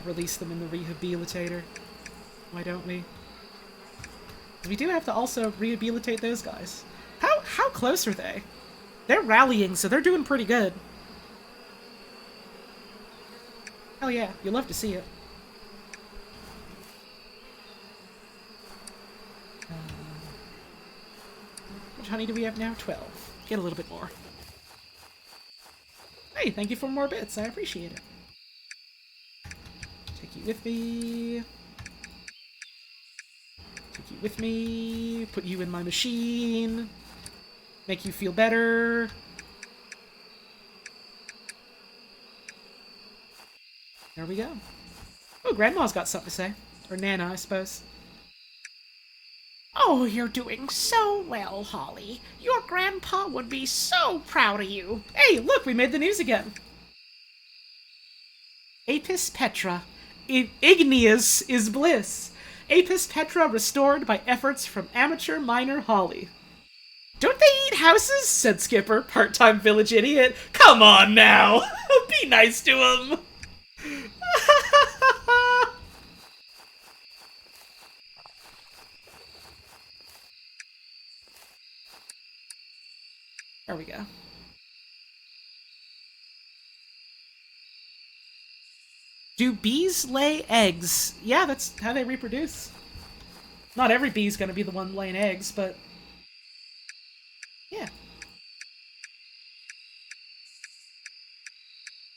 release them in the rehabilitator. Why don't we? We do have to also rehabilitate those guys. How close are they? They're rallying, so they're doing pretty good. Hell yeah, you love to see it. How much honey do we have now? 12. Get a little bit more. Hey, thank you for more bits. I appreciate it. Take you with me. Take you with me. Put you in my machine. Make you feel better. There we go. Oh, Grandma's got something to say. Or Nana, I suppose. Oh, you're doing so well, Holly. Your grandpa would be so proud of you. Hey, look, we made the news again. Apis Petra. Igneous is bliss. Apis Petra restored by efforts from amateur miner Holly. Don't they eat houses? Said Skipper, part-time village idiot. Come on now. Be nice to him. There we go. Do bees lay eggs? Yeah, that's how they reproduce. Not every bee's gonna be the one laying eggs, but... yeah.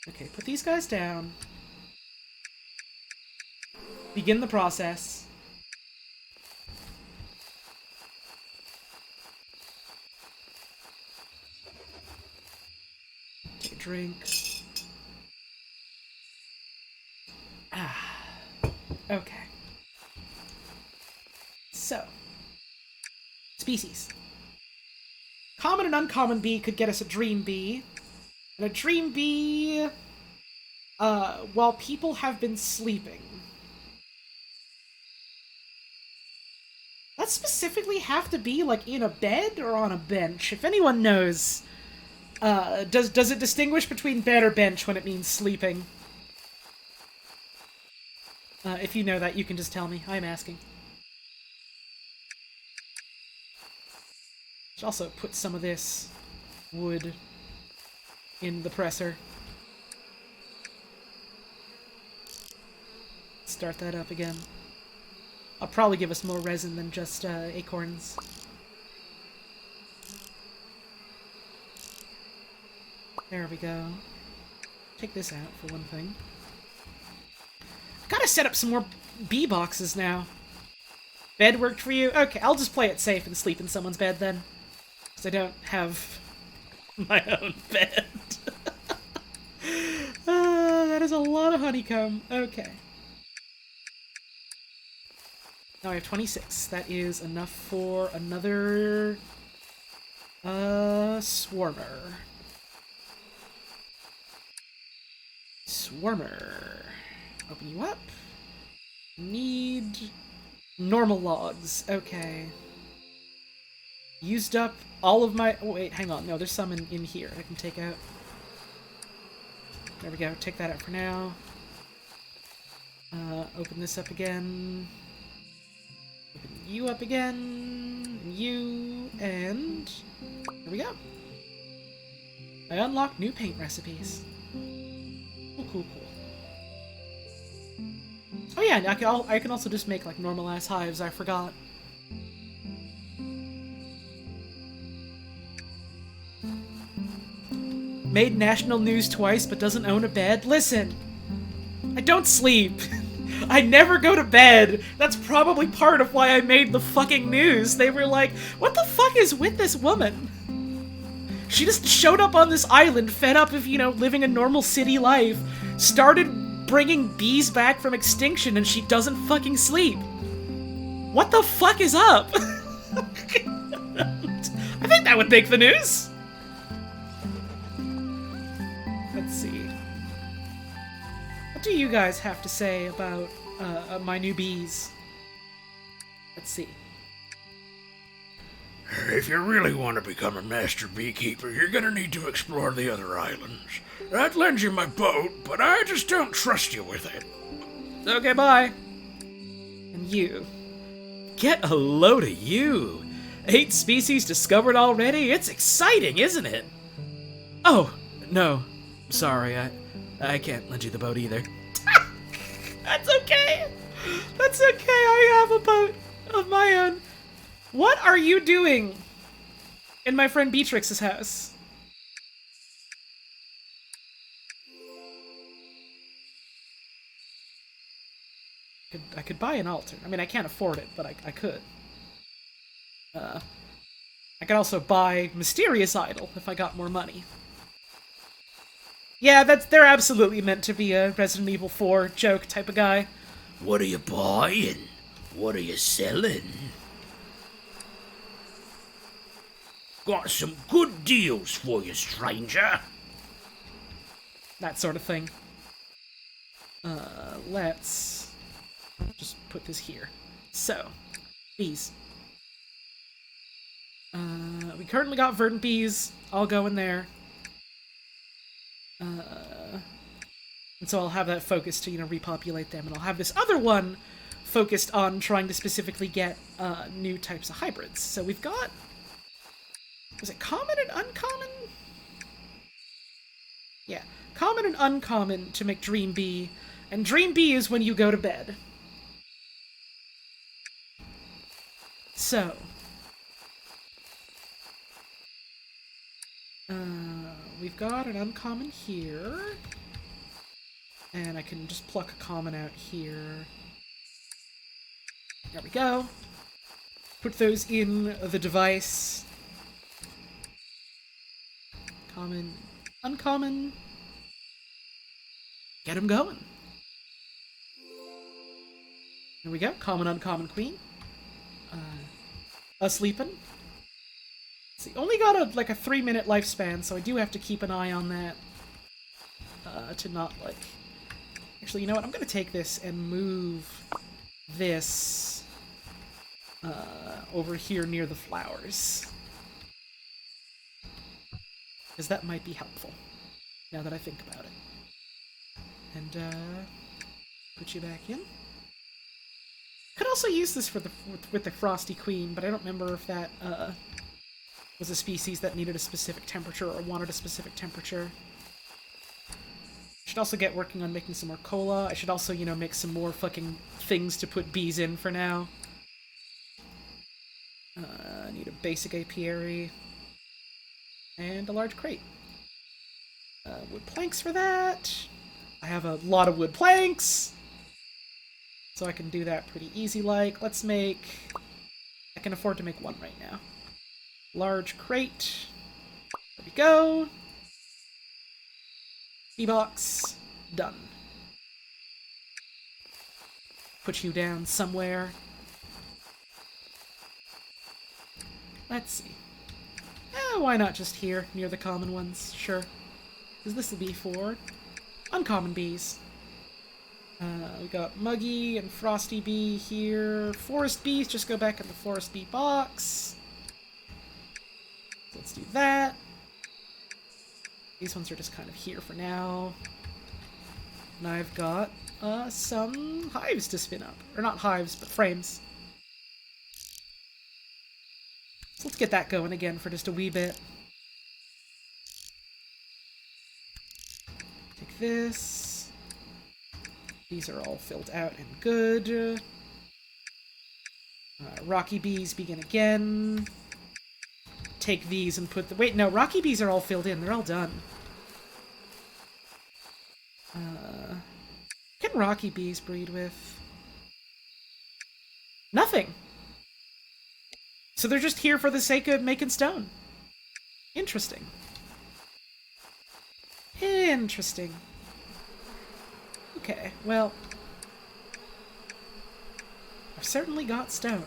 Okay, put these guys down. Begin the process. Take a drink. Okay. So. Species. Common and uncommon bee could get us a dream bee. And a dream bee... while people have been sleeping. That specifically have to be, like, in a bed or on a bench? If anyone knows, does it distinguish between bed or bench when it means sleeping? If you know that, you can just tell me. I'm asking. Should also put some of this wood in the presser. Start that up again. I'll probably give us more resin than just acorns. There we go. Take this out for one thing. Gotta set up some more bee boxes now. Bed worked for you? Okay, I'll just play it safe and sleep in someone's bed then. Because I don't have my own bed. That is a lot of honeycomb. Okay. Now I have 26. That is enough for another... swarmer. Swarmer. Open you up. Need normal logs. Okay. Used up all of my... oh, wait, hang on. No, there's some in here I can take out. There we go. Take that out for now. Open this up again. Open you up again. You, and... there we go. I unlocked new paint recipes. Cool. Oh yeah, and I can also just make, like, normal-ass hives, I forgot. Made national news twice, but doesn't own a bed? Listen! I don't sleep! I never go to bed! That's probably part of why I made the fucking news. They were like, what the fuck is with this woman? She just showed up on this island, fed up of, you know, living a normal city life, started bringing bees back from extinction, and she doesn't fucking sleep. What the fuck is up? I think that would make the news. Let's see. What do you guys have to say about my new bees? Let's see. If you really want to become a master beekeeper, you're gonna need to explore the other islands. I'd lend you my boat, but I just don't trust you with it. Okay, bye. And you. Get a load of you. 8 species discovered already? It's exciting, isn't it? Oh, no. Sorry, I can't lend you the boat either. That's okay. That's okay, I have a boat of my own. What are you doing in my friend Beatrix's house? I could buy an altar. I mean, I can't afford it, but I could. I could also buy Mysterious Idol if I got more money. Yeah, they're absolutely meant to be a Resident Evil 4 joke type of guy. What are you buying? What are you selling? Got some good deals for you, stranger. That sort of thing. Let's just put this here. So, bees. We currently got verdant bees. I'll go in there. And so I'll have that focused to, repopulate them. And I'll have this other one focused on trying to specifically get new types of hybrids. So we've got... Was it common and uncommon? Yeah. Common and uncommon to make Dream Bee. And Dream Bee is when you go to bed. So... we've got an uncommon here. And I can just pluck a common out here. There we go. Put those in the device. Common, uncommon. Get them going. There we go. Common, uncommon queen. Asleepin'. See, only got a 3-minute lifespan, so I do have to keep an eye on that. To not, Actually, you know what? I'm gonna take this and move this over here near the flowers. Because that might be helpful, now that I think about it. And, put you back in. Could also use this for with the Frosty Queen, but I don't remember if that, was a species that needed a specific temperature or wanted a specific temperature. Should also get working on making some more cola. I should also, make some more fucking things to put bees in for now. I need a basic apiary. And a large crate. Wood planks for that. I have a lot of wood planks. So I can do that pretty easy-like. Let's make... I can afford to make one right now. Large crate. There we go. B-box. Done. Put you down somewhere. Let's see. Why not just here, near the common ones? Sure. Because this will be for uncommon bees. We got Muggy and Frosty Bee here. Forest bees just go back in the Forest Bee box. Let's do that. These ones are just kind of here for now. And I've got some hives to spin up. Or not hives, but frames. So let's get that going again for just a wee bit. Take this. These are all filled out and good. Rocky bees begin again. Take these and put the... Wait, no, Rocky bees are all filled in. They're all done. What can Rocky bees breed with? Nothing. So they're just here for the sake of making stone. Interesting. Interesting. Okay, well... I've certainly got stone.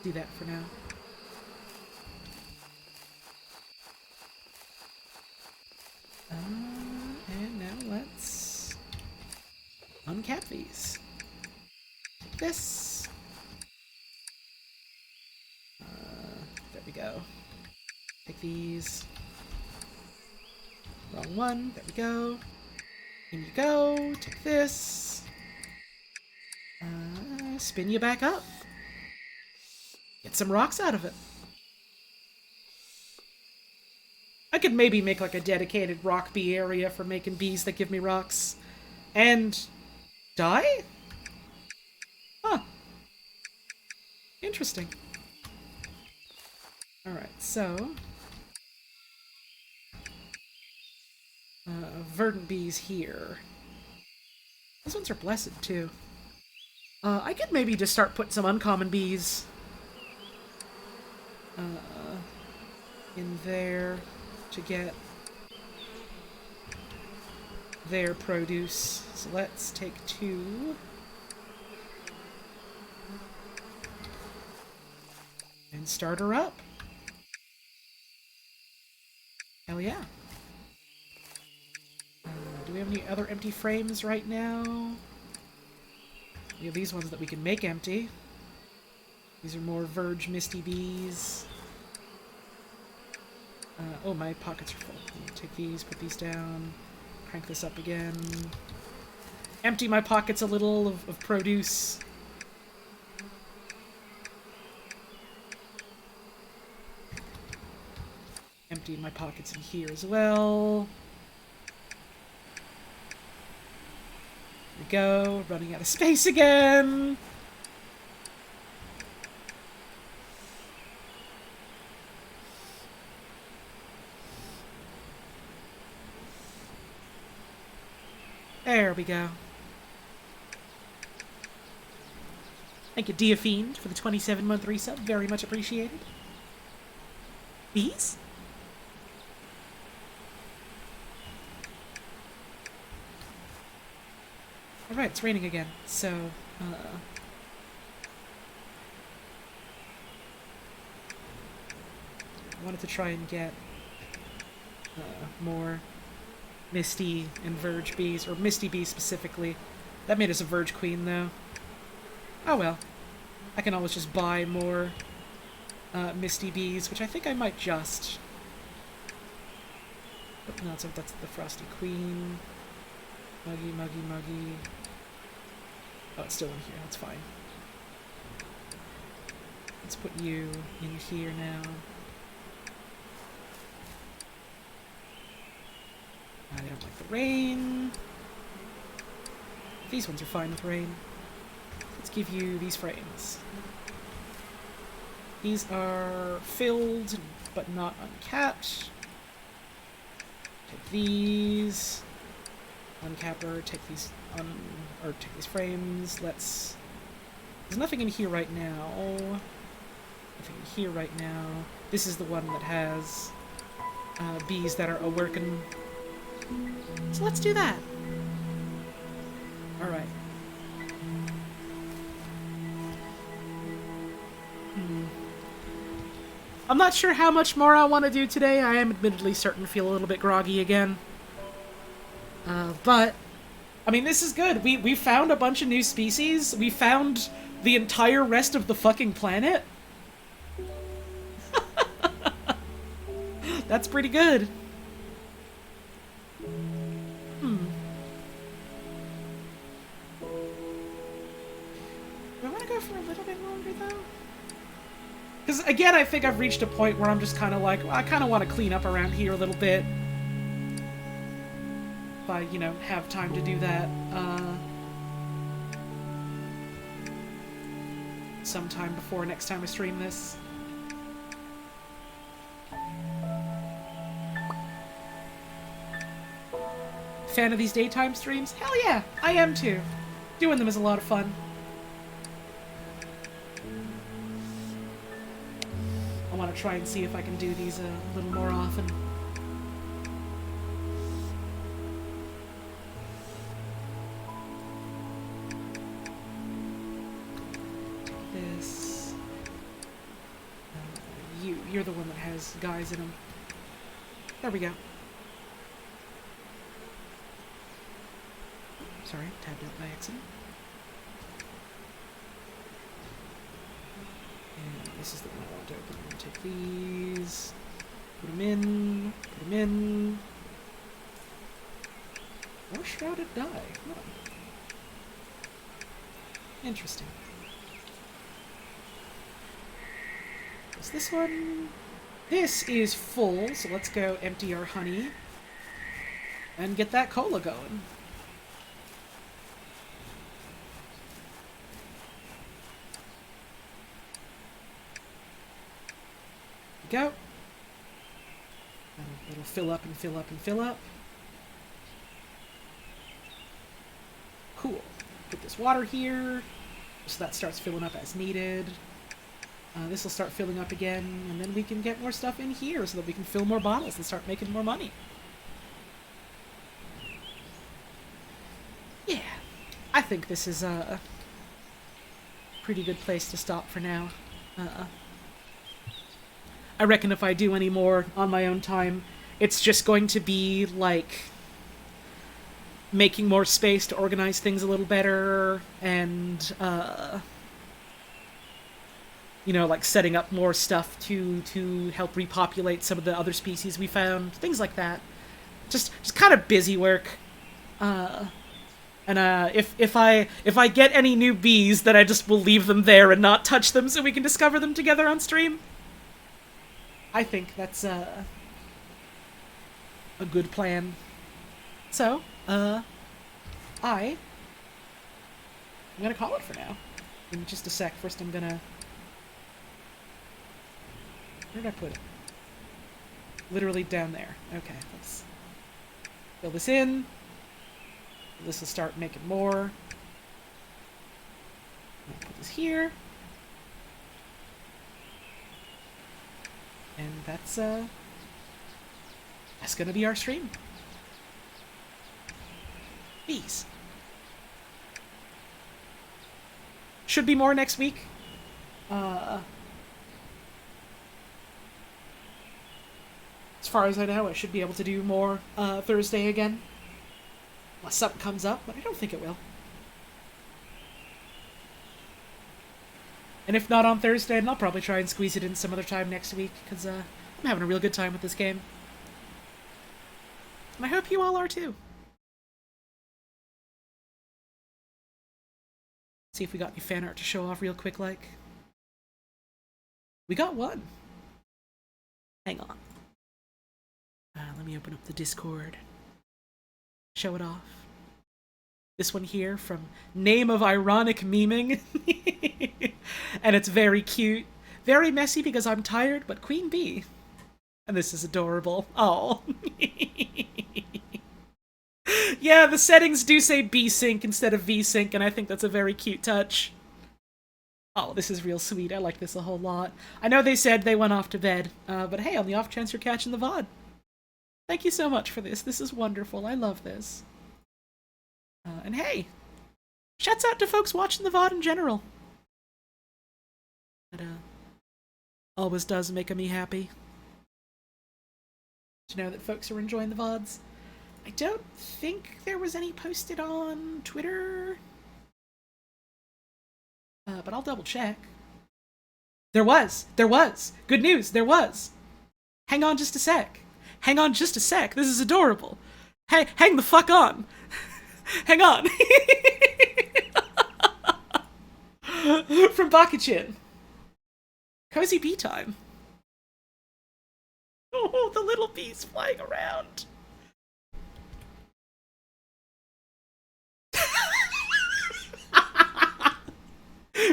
Do that for now. And now let's uncap these. Take this. There we go. Take these. Wrong one. There we go. In you go. Take this. Spin you back up. Get some rocks out of it. I could maybe make like a dedicated rock bee area for making bees that give me rocks. And... die? Huh. Interesting. Alright, so... verdant bees here. These ones are blessed, too. I could maybe just start putting some uncommon bees... in there to get their produce. So let's take 2 And start her up. Hell yeah. Do we have any other empty frames right now? We have these ones that we can make empty. These are more Verge Misty Bees. Oh, my pockets are full. Take these, put these down, crank this up again. Empty my pockets a little of produce. Empty my pockets in here as well. There we go. Running out of space again. There we go. Thank you, Dia Fiend, for the 27-month resub. Very much appreciated. Bees? Alright, it's raining again, so, I wanted to try and get more Misty and Verge bees, or Misty bees specifically. That made us a Verge Queen, though. Oh well. I can always just buy more Misty bees, which I think I might just. Oh, no, that's the Frosty Queen. Muggy, muggy, muggy. Oh, it's still in here. That's fine. Let's put you in here now. I don't like the rain. These ones are fine with rain. Let's give you these frames. These are filled, but not uncapped. Take these. Uncapper, take these take these frames. There's nothing in here right now. Nothing in here right now. This is the one that has bees that are a-working. So let's do that. Alright. I'm not sure how much more I want to do today. I am admittedly starting to feel a little bit groggy again. But, I mean, this is good. We found a bunch of new species. We found the entire rest of the fucking planet. That's pretty good. Do I want to go for a little bit longer, though? Because, again, I think I've reached a point where I'm just kind of like, well, I kind of want to clean up around here a little bit. If I, you know, have time to do that, sometime before next time I stream this. Fan of these daytime streams? Hell yeah, I am too. Doing them is a lot of fun. I want to try and see if I can do these a little more often. This. You're the one that has guys in them. There we go. Sorry, tabbed out by accident. And this is the one I want to open. I'm going to take these, put them in, put them in. More shrouded dye. Huh. Interesting. Is this one? This is full, so let's go empty our honey and get that cola going. Go. It'll fill up and fill up and fill up. Cool. Put this water here, so that starts filling up as needed. This will start filling up again, and then we can get more stuff in here so that we can fill more bottles and start making more money. Yeah. I think this is a pretty good place to stop for now. I reckon if I do any more on my own time, it's just going to be, like, making more space to organize things a little better, and, you know, like setting up more stuff to help repopulate some of the other species we found, things like that. Just kind of busy work. If I get any new bees, then I just will leave them there and not touch them so we can discover them together on stream. I think that's a good plan. So, I'm gonna call it for now. In just a sec. First I'm gonna... Where did I put it? Literally down there. Okay, let's fill this in. This will start making more. I'll put this here. And that's gonna be our stream. Bees. Should be more next week. As far as I know, I should be able to do more Thursday again. Unless something comes up, but I don't think it will. And if not on Thursday, then I'll probably try and squeeze it in some other time next week, because I'm having a real good time with this game. And I hope you all are too. See if we got any fan art to show off real quick, like. We got one. Hang on. Let me open up the Discord. Show it off. This one here from Name of Ironic Memeing. And it's very cute. Very messy because I'm tired, but Queen Bee. And this is adorable. Oh. Yeah, the settings do say B-Sync instead of V-Sync, and I think that's a very cute touch. Oh, this is real sweet. I like this a whole lot. I know they said they went off to bed, but hey, on the off chance you're catching the VOD. Thank you so much for this. This is wonderful. I love this. And hey, shouts out to folks watching the VOD in general. That always does make me happy to know that folks are enjoying the VODs. I don't think there was any posted on Twitter, but I'll double check. There was. Good news, there was. Hang on just a sec. Hang on just a sec. This is adorable. Hang the fuck on. Hang on. From Bakichin. Cozy bee time. Oh, the little bees flying around.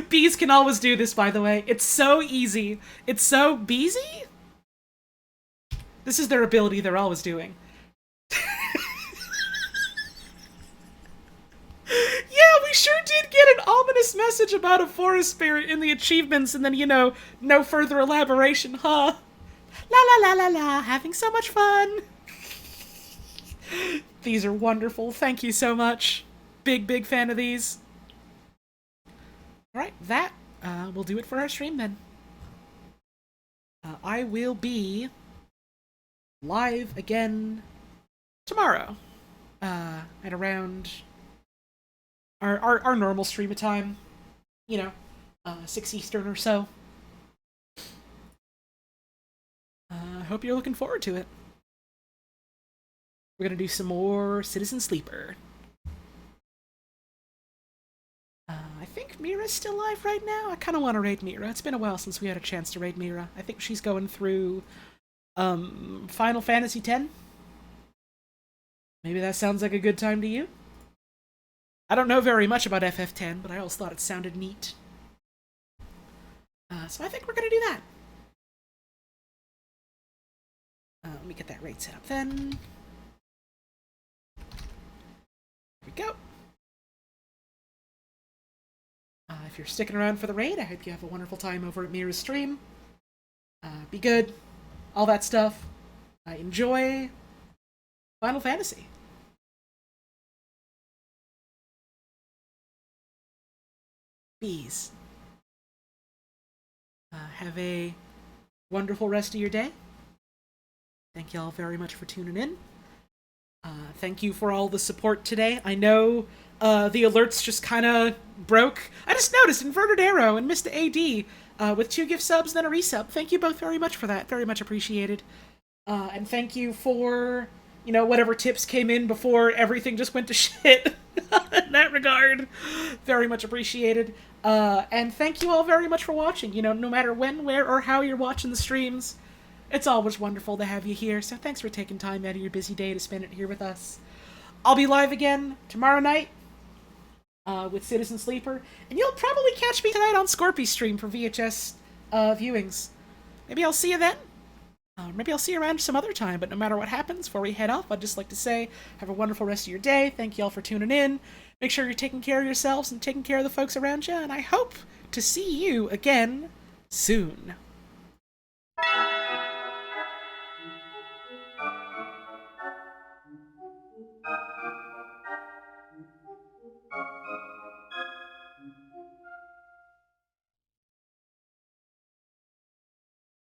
Bees can always do this, by the way. It's so easy. It's so beesy. This is their ability they're always doing. Yeah, we sure did get an ominous message about a forest spirit in the achievements, and then, you know, no further elaboration, huh? La la la la la, having so much fun. These are wonderful. Thank you so much. Big fan of these. Alright, that will do it for our stream then. I will be live again tomorrow. At around our normal stream of time. You know, 6 Eastern or so. I hope you're looking forward to it. We're gonna do some more Citizen Sleeper. I think Mira's still live right now. I kind of want to raid Mira. It's been a while since we had a chance to raid Mira. I think she's going through Final Fantasy X. Maybe that sounds like a good time to you? I don't know very much about FF10, but I always thought it sounded neat. So I think we're gonna do that. Let me get that raid set up then. Here we go. If you're sticking around for the raid, I hope you have a wonderful time over at Mira's stream. Be good. All that stuff. Enjoy Final Fantasy. Bees. Have a wonderful rest of your day. Thank you all very much for tuning in. Thank you for all the support today. I know the alerts just kind of broke. I just noticed Inverted Arrow and Mr. AD with 2 gift subs and then a resub. Thank you both very much for that. Very much appreciated. And thank you for, whatever tips came in before everything just went to shit. In that regard, very much appreciated. And thank you all very much for watching. No matter when, where, or how you're watching the streams, it's always wonderful to have you here. So thanks for taking time out of your busy day to spend it here with us. I'll be live again tomorrow night with Citizen Sleeper, and you'll probably catch me tonight on Scorpy's stream for VHS viewings. Maybe I'll see you then. Maybe I'll see you around some other time, but no matter what happens, before we head off, I'd just like to say, have a wonderful rest of your day. Thank you all for tuning in. Make sure you're taking care of yourselves and taking care of the folks around you, and I hope to see you again soon.